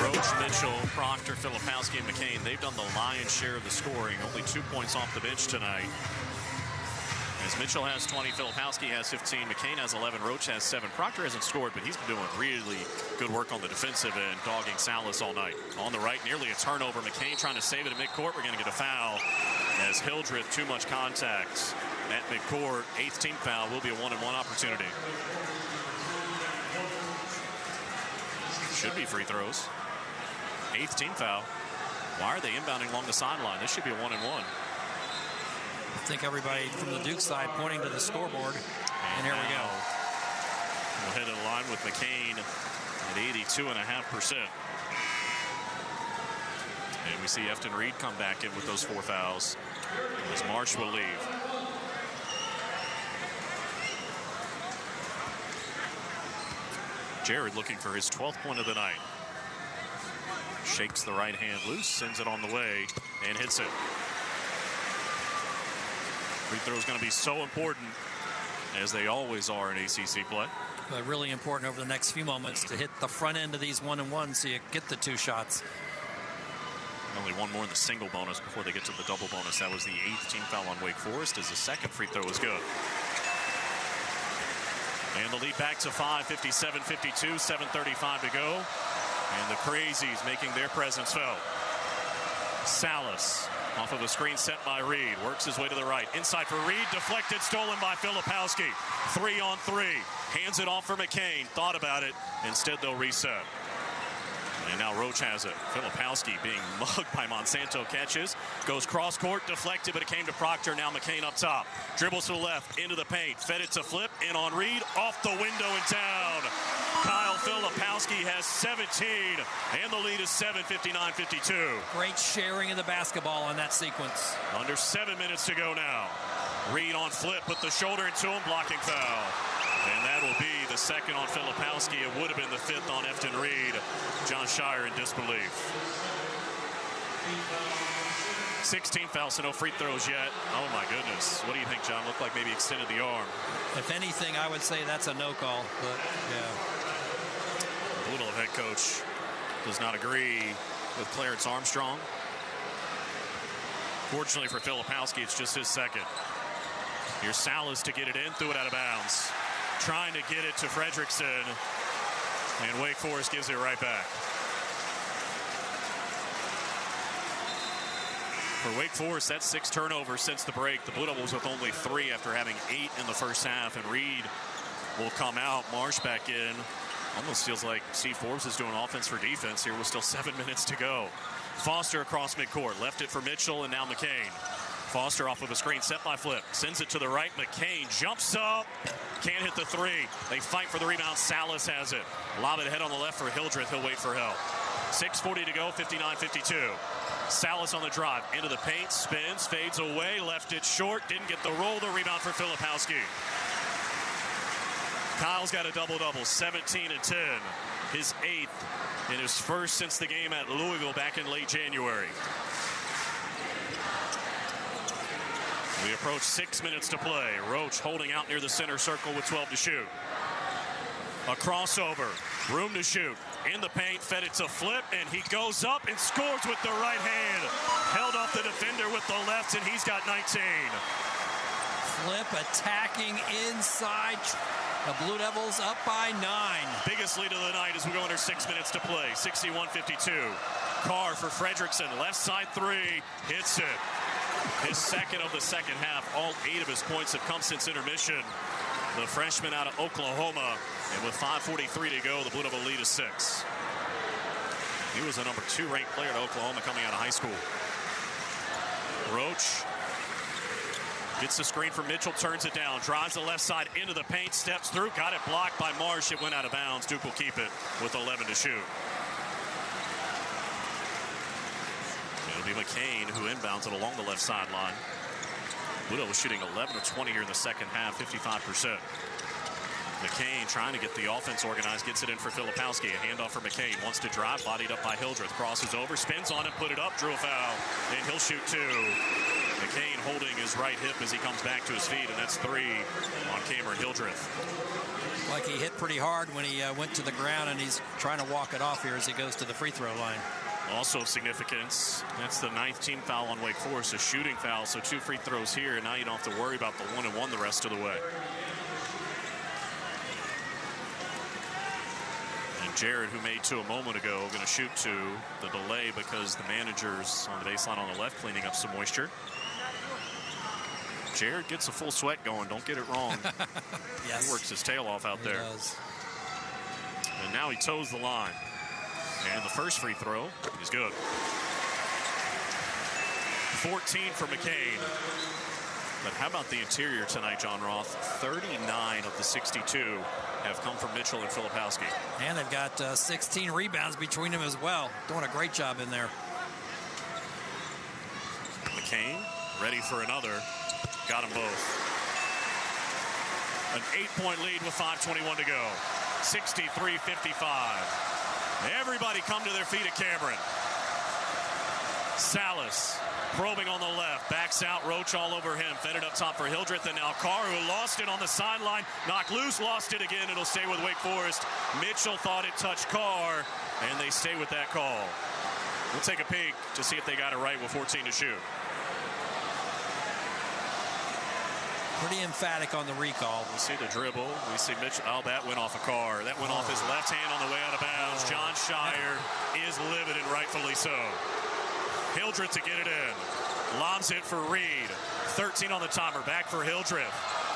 Roach, Mitchell, Proctor, Filipowski, and McCain, they've done the lion's share of the scoring. Only 2 points off the bench tonight. As Mitchell has 20, Filipowski has 15, McCain has 11, Roach has 7. Proctor hasn't scored, but he's been doing really good work on the defensive end, dogging Salas all night. On the right, nearly a turnover. McCain trying to save it at midcourt. We're going to get a foul as Hildreth, too much contact at midcourt. 8th team foul will be a 1-and-1 opportunity. Should be free throws. 8th team foul. Why are they inbounding along the sideline? This should be a 1-and-1. I think everybody from the Duke side pointing to the scoreboard. And here we go. We'll head in line with McCain at 82.5%. And we see Efton Reed come back in with those 4 fouls as Marsh will leave. Jared looking for his 12th point of the night. Shakes the right hand loose, sends it on the way, and hits it. Free throw is going to be so important, as they always are in ACC play. Really important over the next few moments to hit the front end of these 1-and-1 so you get the 2 shots. Only one more in the single bonus before they get to the double bonus. That was the 8th team foul on Wake Forest, as the second free throw was good. And the lead back to 5, 57-52, 7:35 to go. And the Crazies making their presence felt. Salas off of a screen set by Reed, works his way to the right. Inside for Reed, deflected, stolen by Filipowski. 3-on-3, hands it off for McCain. Thought about it, instead they'll reset. And now Roach has it. Filipowski being mugged by Monsanto, catches, goes cross court, deflected, but it came to Proctor. Now McCain up top, dribbles to the left, into the paint, fed it to Flip, in on Reed, off the window and down. Kyle Filipowski has 17, and the lead is 7, 59-52. Great sharing of the basketball on that sequence. Under 7 minutes to go now. Reed on Flip, put the shoulder into him, blocking foul. And that will be the second on Filipowski. It would have been the 5th on Efton Reed. John Shire in disbelief. 16 fouls, so no free throws yet. Oh my goodness. What do you think, John? Looked like maybe extended the arm. If anything, I would say that's a no call, but yeah. Blue Devil head coach does not agree with Clarence Armstrong. Fortunately for Filipowski, it's just his second. Here's Salas to get it in, threw it out of bounds. Trying to get it to Fredrickson, and Wake Forest gives it right back. For Wake Forest, that's 6 turnovers since the break. The Blue Devils with only 3 after having 8 in the first half, and Reed will come out, Marsh back in. Almost feels like Steve Forbes is doing offense for defense here with still 7 minutes to go. Foster across midcourt, left it for Mitchell, and now McCain. Foster off of a screen set by Flip, sends it to the right. McCain jumps up, can't hit the 3. They fight for the rebound. Salas has it. Lob it ahead on the left for Hildreth. He'll wait for help. 6:40 to go, 59-52. Salas on the drive, into the paint, spins, fades away, left it short, didn't get the roll. The rebound for Filipowski. Kyle's got a double-double, 17 and 10. His 8th and his first since the game at Louisville back in late January. We approach 6 minutes to play. Roach holding out near the center circle with 12 to shoot. A crossover, room to shoot. In the paint, fed it to Flip, and he goes up and scores with the right hand. Held off the defender with the left, and he's got 19. Flip attacking inside. The Blue Devils up by 9. Biggest lead of the night as we go under 6 minutes to play. 61-52. Carr for Fredrickson. Left side three. Hits it. His second of the second half. All 8 of his points have come since intermission. The freshman out of Oklahoma. And with 5:43 to go, the Blue Devil lead is 6. He was a number 2 ranked player at Oklahoma coming out of high school. Roach gets the screen from Mitchell, turns it down, drives the left side into the paint, steps through, got it blocked by Marsh. It went out of bounds. Duke will keep it with 11 to shoot. It'll be McCain who inbounds it along the left sideline. Blue Devils shooting 11 of 20 here in the second half, 55%. McCain trying to get the offense organized, gets it in for Filipowski. A handoff for McCain, wants to drive, bodied up by Hildreth, crosses over, spins on it, put it up, drew a foul, and he'll shoot 2. McCain holding his right hip as he comes back to his feet, and that's 3 on Cameron Hildreth. Like he hit pretty hard when he went to the ground, and he's trying to walk it off here as he goes to the free throw line. Also of significance, that's the 9th team foul on Wake Forest, a shooting foul, so 2 free throws here, and now you don't have to worry about the 1-and-1 the rest of the way. Jared, who made 2 a moment ago, going to shoot 2. The delay because the manager's on the baseline on the left cleaning up some moisture. Jared gets a full sweat going. Don't get it wrong. Yes. He works his tail off out there. Does. And now he toes the line. And the first free throw is good. 14 for McCain. But how about the interior tonight, John Roth? 39 of the 62 have come from Mitchell and Filipowski. And they've got 16 rebounds between them as well. Doing a great job in there. McCain ready for another. Got them both. An 8-point lead with 5:21 to go. 63-55. Everybody come to their feet at Cameron. Salas probing on the left, backs out, Roach all over him, fed it up top for Hildreth, and now Carr, who lost it on the sideline, knocked loose, lost it again. It'll stay with Wake Forest. Mitchell thought it touched Carr, and they stay with that call. We'll take a peek to see if they got it right with 14 to shoot. Pretty emphatic on the recall. We see the dribble. We see Mitchell. Oh, that went off a Carr. That went off his left hand on the way out of bounds. John Shire is livid, and rightfully so. Hildreth to get it in. Lobs it for Reed. 13 on the timer. Back for Hildreth.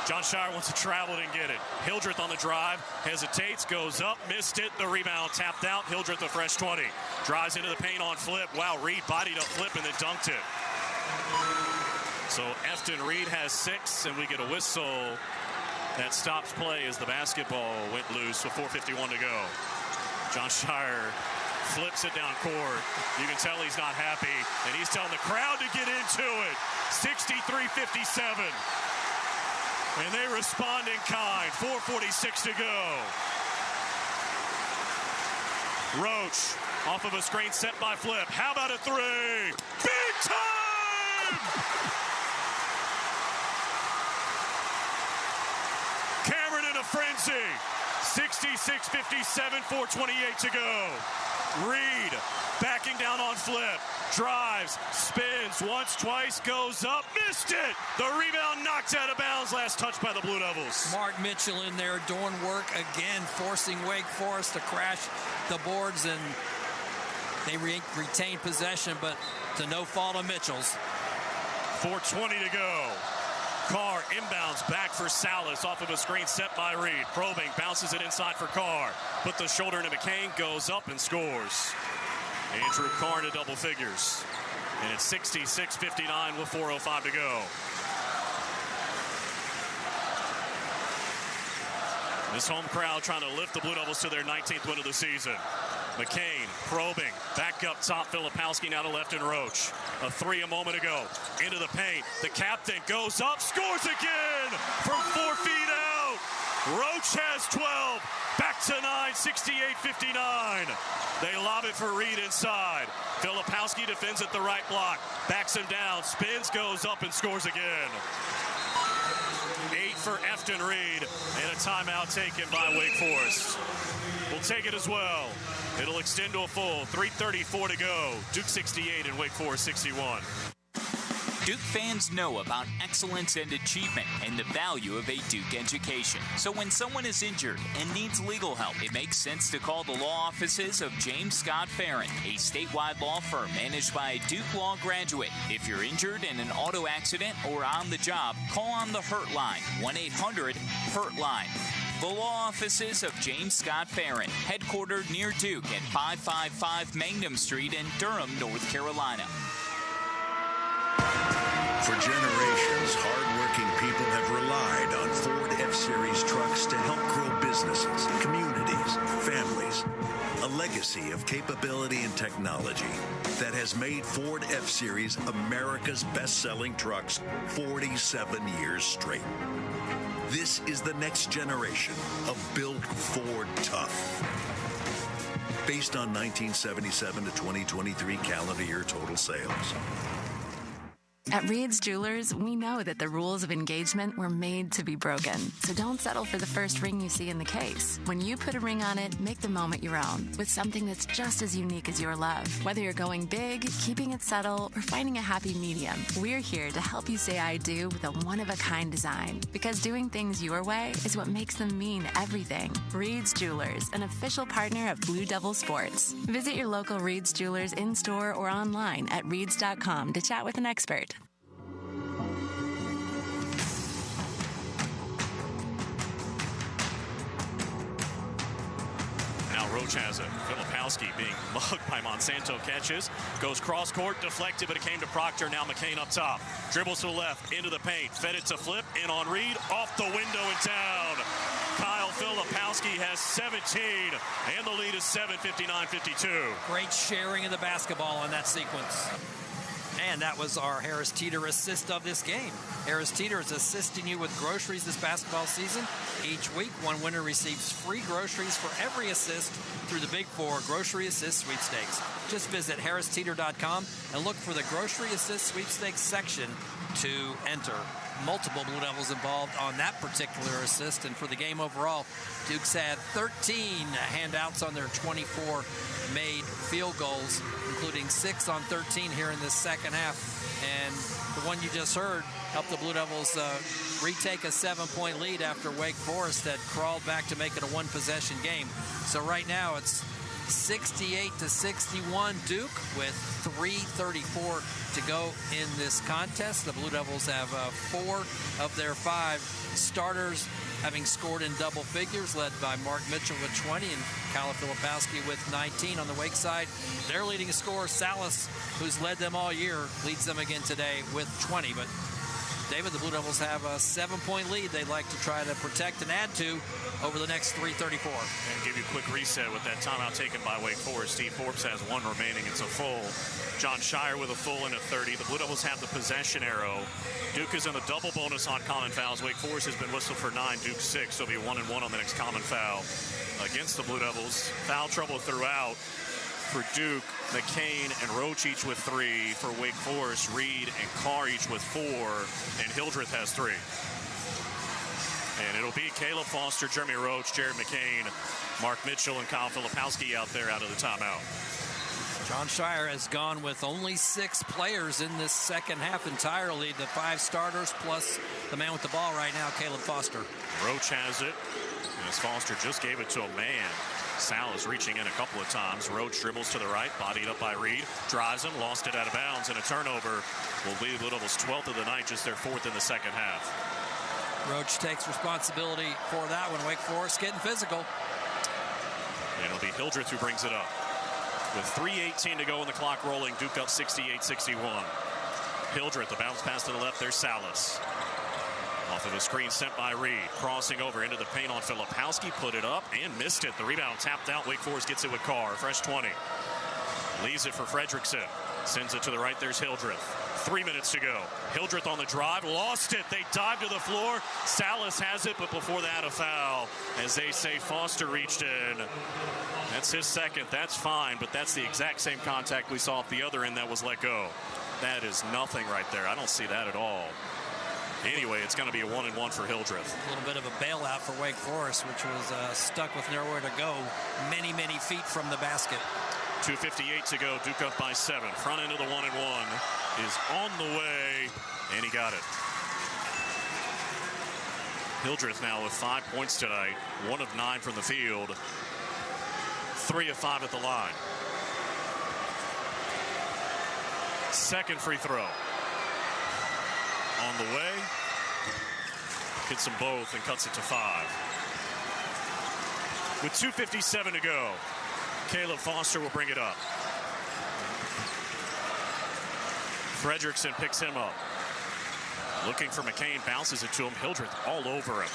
John Shire wants to travel it and get it. Hildreth on the drive. Hesitates. Goes up. Missed it. The rebound tapped out. Hildreth a fresh 20. Drives into the paint on Flip. Wow, Reed bodied up Flip and then dunked it. So Efton Reed has 6, and we get a whistle that stops play as the basketball went loose with 4:51 to go. John Shire flips it down court. You can tell he's not happy, and he's telling the crowd to get into it. 63-57. And they respond in kind. 4:46 to go. Roach off of a screen set by Flip. How about a 3? Big time! Cameron in a frenzy. 66-57, 4:28 to go. Reed backing down on Flip. Drives, spins, once, twice, goes up, missed it. The rebound knocked out of bounds. Last touch by the Blue Devils. Mark Mitchell in there doing work again, forcing Wake Forest to crash the boards, and they retain possession, but to no fault of Mitchell's. 4:20 to go. Carr inbounds back for Salas off of a screen set by Reed. Probing, bounces it inside for Carr. Put the shoulder into McCain, goes up and scores. Andrew Carr to double figures. And it's 66-59 with 4:05 to go. This home crowd trying to lift the Blue Devils to their 19th win of the season. McCain probing, back up top, Filipowski now to left and Roach. A 3 a moment ago, into the paint. The captain goes up, scores again from 4 feet out. Roach has 12, back to 9, 68-59. They lob it for Reed inside. Filipowski defends at the right block, backs him down, spins, goes up and scores again. 8 for Efton Reed, and a timeout taken by Wake Forest. We'll take it as well. It'll extend to a full 3:34 to go. Duke 68 and Wake Forest 61. Duke fans know about excellence and achievement and the value of a Duke education. So when someone is injured and needs legal help, it makes sense to call the law offices of James Scott Farron, a statewide law firm managed by a Duke Law graduate. If you're injured in an auto accident or on the job, call on the Hurt Line, 1-800-HURT-LINE. The law offices of James Scott Farron, headquartered near Duke at 555 Mangum Street in Durham, North Carolina. For generations, hard-working people have relied on Ford F-Series trucks to help grow businesses, communities, families. A legacy of capability and technology that has made Ford F-Series America's best-selling trucks 47 years straight. This is the next generation of Built Ford Tough. Based on 1977 to 2023 calendar year total sales. At Reed's Jewelers, we know that the rules of engagement were made to be broken. So don't settle for the first ring you see in the case. When you put a ring on it, make the moment your own with something that's just as unique as your love. Whether you're going big, keeping it subtle, or finding a happy medium, we're here to help you say I do with a one-of-a-kind design. Because doing things your way is what makes them mean everything. Reed's Jewelers, an official partner of Blue Devil Sports. Visit your local Reed's Jewelers in-store or online at reeds.com to chat with an expert. Roach has it. Filipowski being mugged by Monsanto catches. Goes cross court, deflected, but it came to Proctor. Now McCain up top. Dribbles to the left, into the paint. Fed it to Flip, in on Reed, off the window and down. Kyle Filipowski has 17, and the lead is 7, 59-52. Great sharing of the basketball on that sequence. And that was our Harris Teeter assist of this game. Harris Teeter is assisting you with groceries this basketball season. Each week, one winner receives free groceries for every assist through the Big Four Grocery Assist Sweepstakes. Just visit harristeeter.com and look for the Grocery Assist Sweepstakes section to enter. Multiple Blue Devils involved on that particular assist. And for the game overall, Duke's had 13 handouts on their 24 made field goals, including 6 on 13 here in this second half. And the one you just heard helped the Blue Devils retake a 7-point lead after Wake Forest had crawled back to make it a one-possession game. So right now it's 68-61 Duke with 3:34 to go in this contest. The Blue Devils have 4 of their 5 starters having scored in double figures, led by Mark Mitchell with 20 and Kyle Filipowski with 19 on the Wake side. Their leading scorer, Salas, who's led them all year, leads them again today with 20. But David, the Blue Devils have a 7-point lead they'd like to try to protect and add to over the next 3:34. And give you a quick reset with that timeout taken by Wake Forest. Steve Forbes has 1 remaining. It's a full. John Shire with a full and a 30. The Blue Devils have the possession arrow. Duke is in the double bonus on common fouls. Wake Forest has been whistled for 9. Duke 6. So it'll be 1-1 on the next common foul against the Blue Devils. Foul trouble throughout for Duke. McCain and Roach each with 3. For Wake Forest, Reed and Carr each with 4. And Hildreth has 3. And it'll be Caleb Foster, Jeremy Roach, Jared McCain, Mark Mitchell, and Kyle Filipowski out there out of the timeout. John Shire has gone with only 6 players in this second half entirely. The 5 starters plus the man with the ball right now, Caleb Foster. Roach has it, as Foster just gave it to a man. Salas reaching in a couple of times. Roach dribbles to the right, bodied up by Reed. Drives him, lost it out of bounds, and a turnover will be Blue Devils' 12th of the night, just their 4th in the second half. Roach takes responsibility for that one. Wake Forest getting physical. And it'll be Hildreth who brings it up. With 3:18 to go and the clock rolling, Duke up 68-61. Hildreth, the bounce pass to the left, there's Salas. Off of a screen sent by Reed. Crossing over into the paint on Filipowski. Put it up and missed it. The rebound tapped out. Wake Forest gets it with Carr. Fresh 20. Leaves it for Fredrickson. Sends it to the right. There's Hildreth. 3 minutes to go. Hildreth on the drive. Lost it. They dive to the floor. Salas has it, but before that, a foul. As they say, Foster reached in. That's his second. That's fine, but that's the exact same contact we saw at the other end that was let go. That is nothing right there. I don't see that at all. Anyway, it's going to be a 1-and-1 for Hildreth. A little bit of a bailout for Wake Forest, which was stuck with nowhere to go many, many feet from the basket. 2:58 to go. Duke up by 7. Front end of the 1-and-1 is on the way, and he got it. Hildreth now with 5 points tonight. 1 of 9 from the field. 3 of 5 at the line. Second free throw. On the way. Hits them both and cuts it to 5. With 2:57 to go, Caleb Foster will bring it up. Fredrickson picks him up. Looking for McCain, bounces it to him. Hildreth all over him.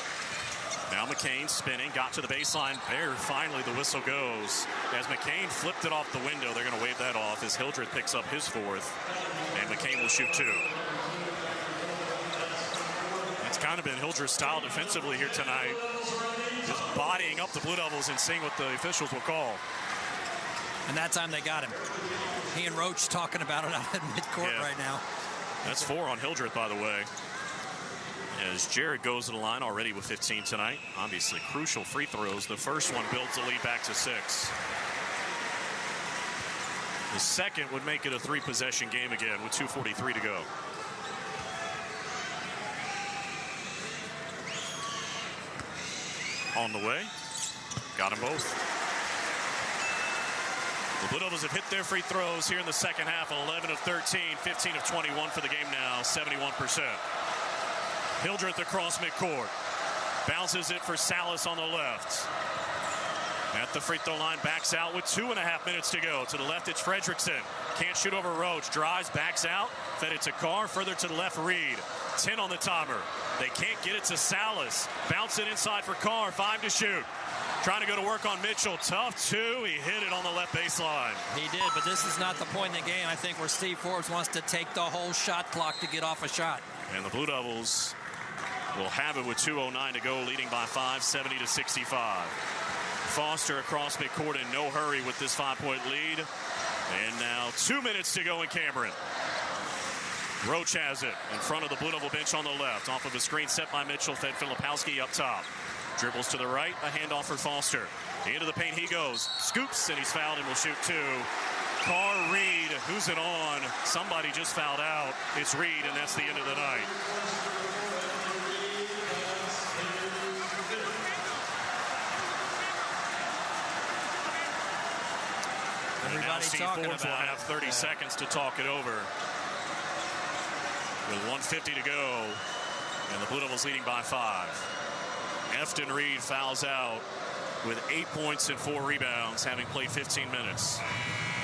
Now McCain spinning, got to the baseline. There, finally the whistle goes. As McCain flipped it off the window, they're going to wave that off as Hildreth picks up his 4th. And McCain will shoot 2. It's kind of been Hildreth's style defensively here tonight. Just bodying up the Blue Devils and seeing what the officials will call. And that time they got him. He and Roach talking about it out at midcourt right now. That's 4 on Hildreth, by the way. As Jared goes to the line already with 15 tonight. Obviously crucial free throws. The first one builds the lead back to 6. The second would make it a 3-possession game again with 2:43 to go. On the way. Got them both. The Blue Devils have hit their free throws here in the second half. 11 of 13, 15 of 21 for the game now, 71%. Hildreth across midcourt. Bounces it for Salas on the left. At the free throw line, backs out with 2.5 minutes to go. To the left, it's Fredrickson. Can't shoot over Roach. Drives, backs out. Fed it to Carr. Further to the left, Reed. 10 on the timer. They can't get it to Salas. Bounce it inside for Carr. 5 to shoot. Trying to go to work on Mitchell. Tough 2. He hit it on the left baseline. He did, but this is not the point in the game, I think, where Steve Forbes wants to take the whole shot clock to get off a shot. And the Blue Devils will have it with 2:09 to go, leading by 5, 70-65. Foster across midcourt in no hurry with this 5-point lead. And now 2 minutes to go in Cameron. Roach has it in front of the Blue Devil bench on the left. Off of a screen set by Mitchell, fed Filipowski up top. Dribbles to the right, a handoff for Foster. Into the paint he goes. Scoops, and he's fouled and will shoot 2. Carr, Reed, who's it on? Somebody just fouled out. It's Reed, and that's the end of the night. Everybody Steve talking Forbes about will have 30 seconds to talk it over. With 1:50 to go, and the Blue Devils leading by 5. Efton Reed fouls out with 8 points and 4 rebounds, having played 15 minutes.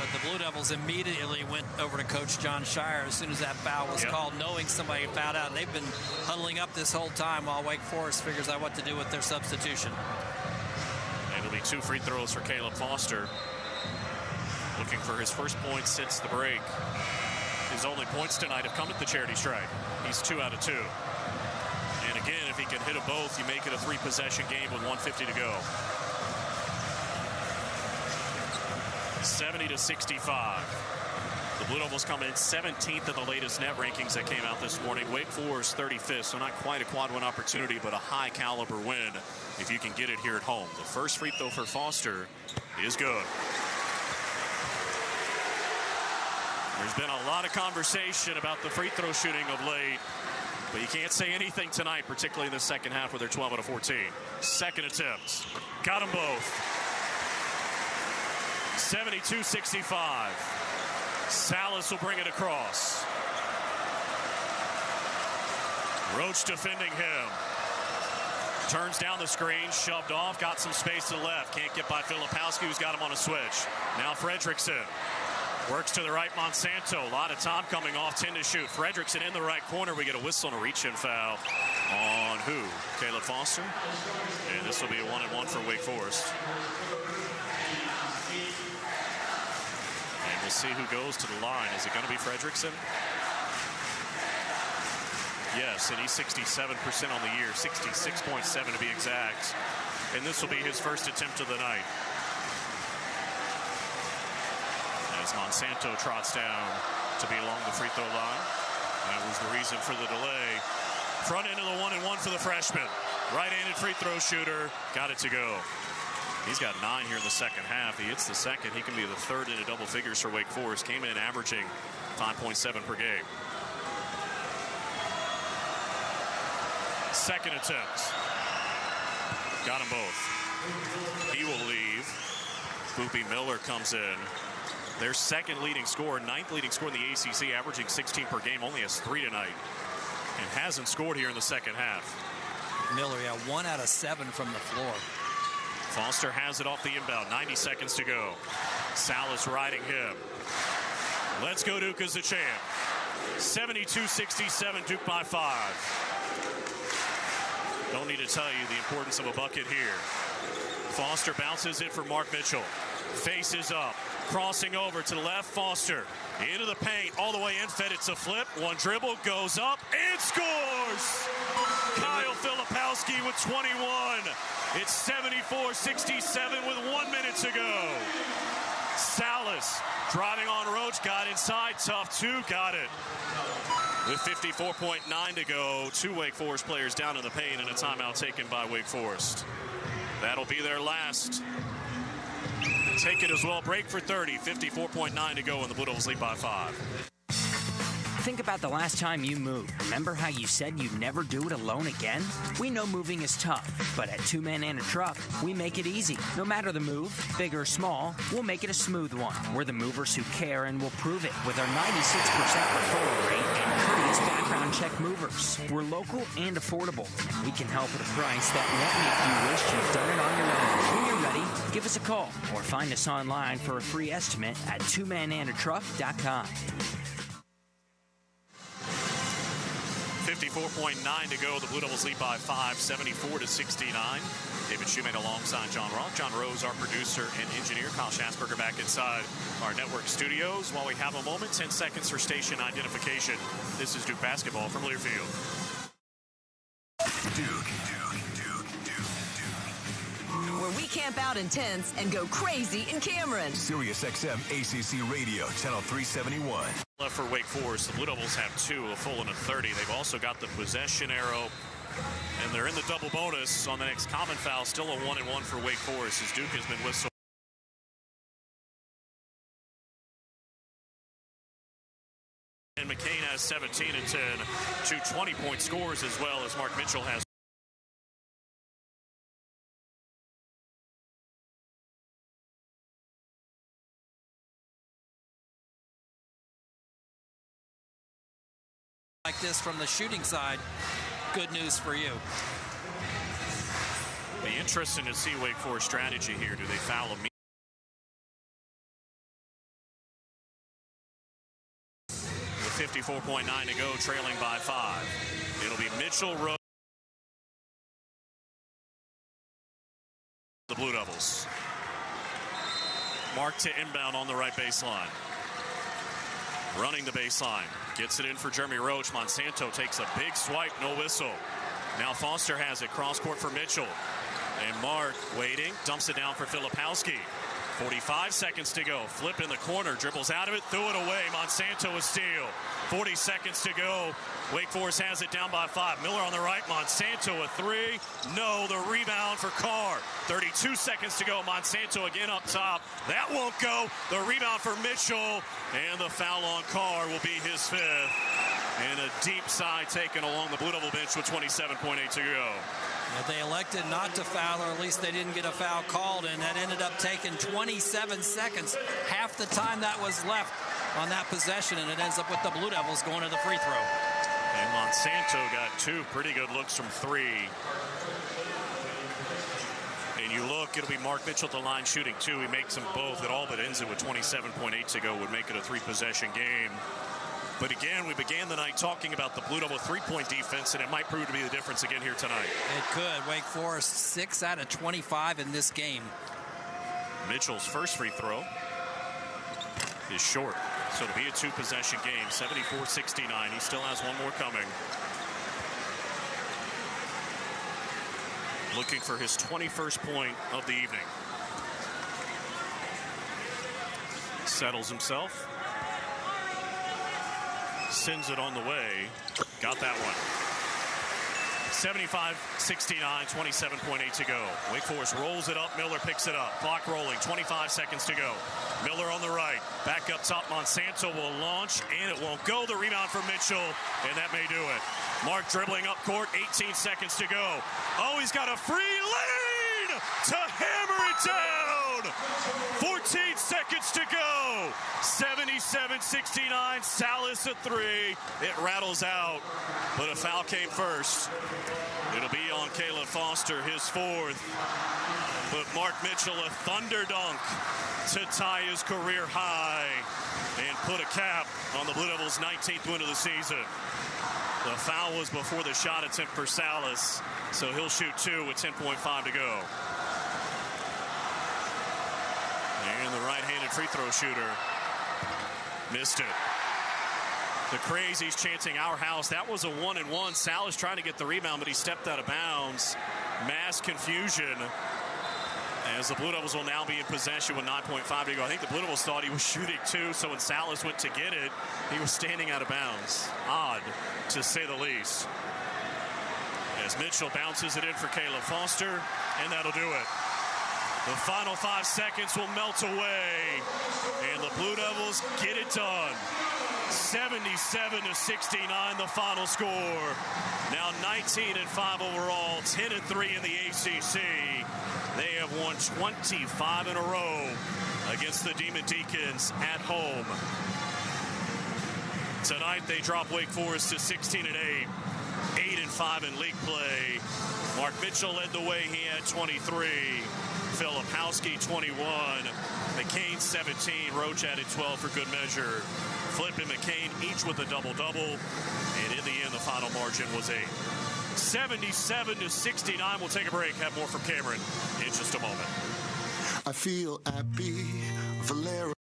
But the Blue Devils immediately went over to Coach John Shire as soon as that foul was called, knowing somebody fouled out. And they've been huddling up this whole time while Wake Forest figures out what to do with their substitution. And it'll be 2 free throws for Caleb Foster. Looking for his first point since the break. His only points tonight have come at the charity stripe. He's 2 out of 2. And again, if he can hit them both, you make it a 3-possession game with 1:50 to go. 70-65. The Blue Devils come in 17th in the latest net rankings that came out this morning. Wake Forest 35th, so not quite a quad win opportunity, but a high caliber win if you can get it here at home. The first free throw for Foster is good. There's been a lot of conversation about the free throw shooting of late, but you can't say anything tonight, particularly in the second half where they're 12 out of 14. Second attempt. Got them both. 72-65. Salas will bring it across. Roach defending him. Turns down the screen, shoved off, got some space to the left. Can't get by Filipowski, who's got him on a switch. Now Fredrickson. Works to the right, Monsanto. A lot of time coming off, 10 to shoot. Fredrickson in the right corner. We get a whistle and a reach-in foul on who? Caleb Foster. And this will be a 1-and-1 for Wake Forest. And we'll see who goes to the line. Is it going to be Fredrickson? Yes, and he's 67% on the year, 66.7 to be exact. And this will be his first attempt of the night. Monsanto trots down to be along the free throw line. That was the reason for the delay. Front end of the 1-and-1 for the freshman. Right-handed free throw shooter. Got it to go. He's got 9 here in the second half. He hits the second. He can be the third into double figures for Wake Forest. Came in averaging 5.7 per game. Second attempts. Got them both. He will leave. Boopy Miller comes in. Their second leading scorer, 9th leading scorer in the ACC, averaging 16 per game. Only has 3 tonight. And hasn't scored here in the second half. Miller, 1 out of 7 from the floor. Foster has it off the inbound. 90 seconds to go. Salas riding him. Let's go Duke as the champ. 72-67, Duke by 5. Don't need to tell you the importance of a bucket here. Foster bounces it for Mark Mitchell. Faces up. Crossing over to the left. Foster into the paint. All the way in. Fed it's a flip. One dribble. Goes up. And scores! Kyle Filipowski with 21. It's 74-67 with 1 minute to go. Salas driving on Roach. Got inside. Tough 2. Got it. With 54.9 to go. 2 Wake Forest players down in the paint and a timeout taken by Wake Forest. That'll be their last. Take it as well. Break for 30. 54.9 to go, and the Blue Devils lead by 5. Think about the last time you moved. Remember how you said you'd never do it alone again? We know moving is tough, but at 2 Men and a Truck, we make it easy. No matter the move, big or small, we'll make it a smooth one. We're the movers who care, and we'll prove it with our 96% referral rate and courteous background check movers. We're local and affordable, and we can help at a price that won't make you wish you'd done it on your own. When you're ready, give us a call or find us online for a free estimate at 2manandatruck.com. 54.9 to go. The Blue Devils lead by 5, 74-69. David Shoemate alongside John Roth. John Rose, our producer and engineer. Kyle Schatzberger back inside our network studios. While we have a moment, 10 seconds for station identification. This is Duke basketball from Learfield. Duke. Where we camp out in tents and go crazy in Cameron. Sirius XM ACC Radio, Channel 371. Left for Wake Forest. The Blue Devils have 2, a full and a 30. They've also got the possession arrow, and they're in the double bonus on the next common foul. Still a 1-and-1 for Wake Forest as Duke has been whistled. And McCain has 17 and 10. 2 20-point scores as well as Mark Mitchell has. Like this from the shooting side, good news for you. Be interesting to see Wake Forest strategy here. Do they foul immediately? With 54.9 to go, trailing by 5. It'll be Mitchell Rose. The Blue Devils. Mark to inbound on the right baseline. Running the baseline. Gets it in for Jeremy Roach. Monsanto takes a big swipe, no whistle. Now Foster has it. Cross court for Mitchell. And Mark waiting. Dumps it down for Filipowski. 45 seconds to go. Flip in the corner. Dribbles out of it. Threw it away. Monsanto a steal. 40 seconds to go. Wake Forest has it down by 5. Miller on the right. Monsanto a 3. No, the rebound for Carr. 32 seconds to go. Monsanto again up top. That won't go. The rebound for Mitchell. And the foul on Carr will be his 5th. And a deep side taken along the Blue Devil bench with 27.8 to go. They elected not to foul, or at least they didn't get a foul called, and that ended up taking 27 seconds, half the time that was left on that possession, and it ends up with the Blue Devils going to the free throw. And Monsanto got 2 pretty good looks from 3. And you look, it'll be Mark Mitchell at the line shooting 2. He makes them both. It all but ends it with 27.8 to go, would make it a 3-possession game. But again, we began the night talking about the Blue Devil 3-point defense, and it might prove to be the difference again here tonight. It could. Wake Forest 6 out of 25 in this game. Mitchell's first free throw is short. So to be a 2-possession game, 74-69. He still has one more coming. Looking for his 21st point of the evening. Settles himself. Sends it on the way. Got that one. 75-69, 27.8 to go. Wake Forest rolls it up. Miller picks it up. Clock rolling, 25 seconds to go. Miller on the right. Back up top, Monsanto will launch, and it won't go. The rebound for Mitchell, and that may do it. Mark dribbling up court, 18 seconds to go. Oh, he's got a free lane to hammer it down. 14 seconds to go. 77-69, Salas a three. It rattles out, but a foul came first. It'll be on Caleb Foster, his fourth. But Mark Mitchell, a thunder dunk to tie his career high and put a cap on the Blue Devils' 19th win of the season. The foul was before the shot attempt for Salas, so he'll shoot two with 10.5 to go. And the right-handed free throw shooter missed it. The Crazies chanting "Our House." That was a 1-and-1. Salas trying to get the rebound, but he stepped out of bounds. Mass confusion as the Blue Devils will now be in possession with 9.5 to go. I think the Blue Devils thought he was shooting two, so when Salas went to get it, he was standing out of bounds. Odd, to say the least. As Mitchell bounces it in for Caleb Foster, and that'll do it. The final 5 seconds will melt away, and the Blue Devils get it done. 77-69, the final score. Now 19-5 overall, 10-3 in the ACC. They have won 25 in a row against the Demon Deacons at home. Tonight they drop Wake Forest to 16-8, 8-5 in league play. Mark Mitchell led the way. He had 23. Filipowski 21. McCain 17. Roach added 12 for good measure. Flip and McCain each with a double-double. And in the end, the final margin was 8. 77-69. We'll take a break. Have more from Cameron in just a moment. I feel happy, Valera.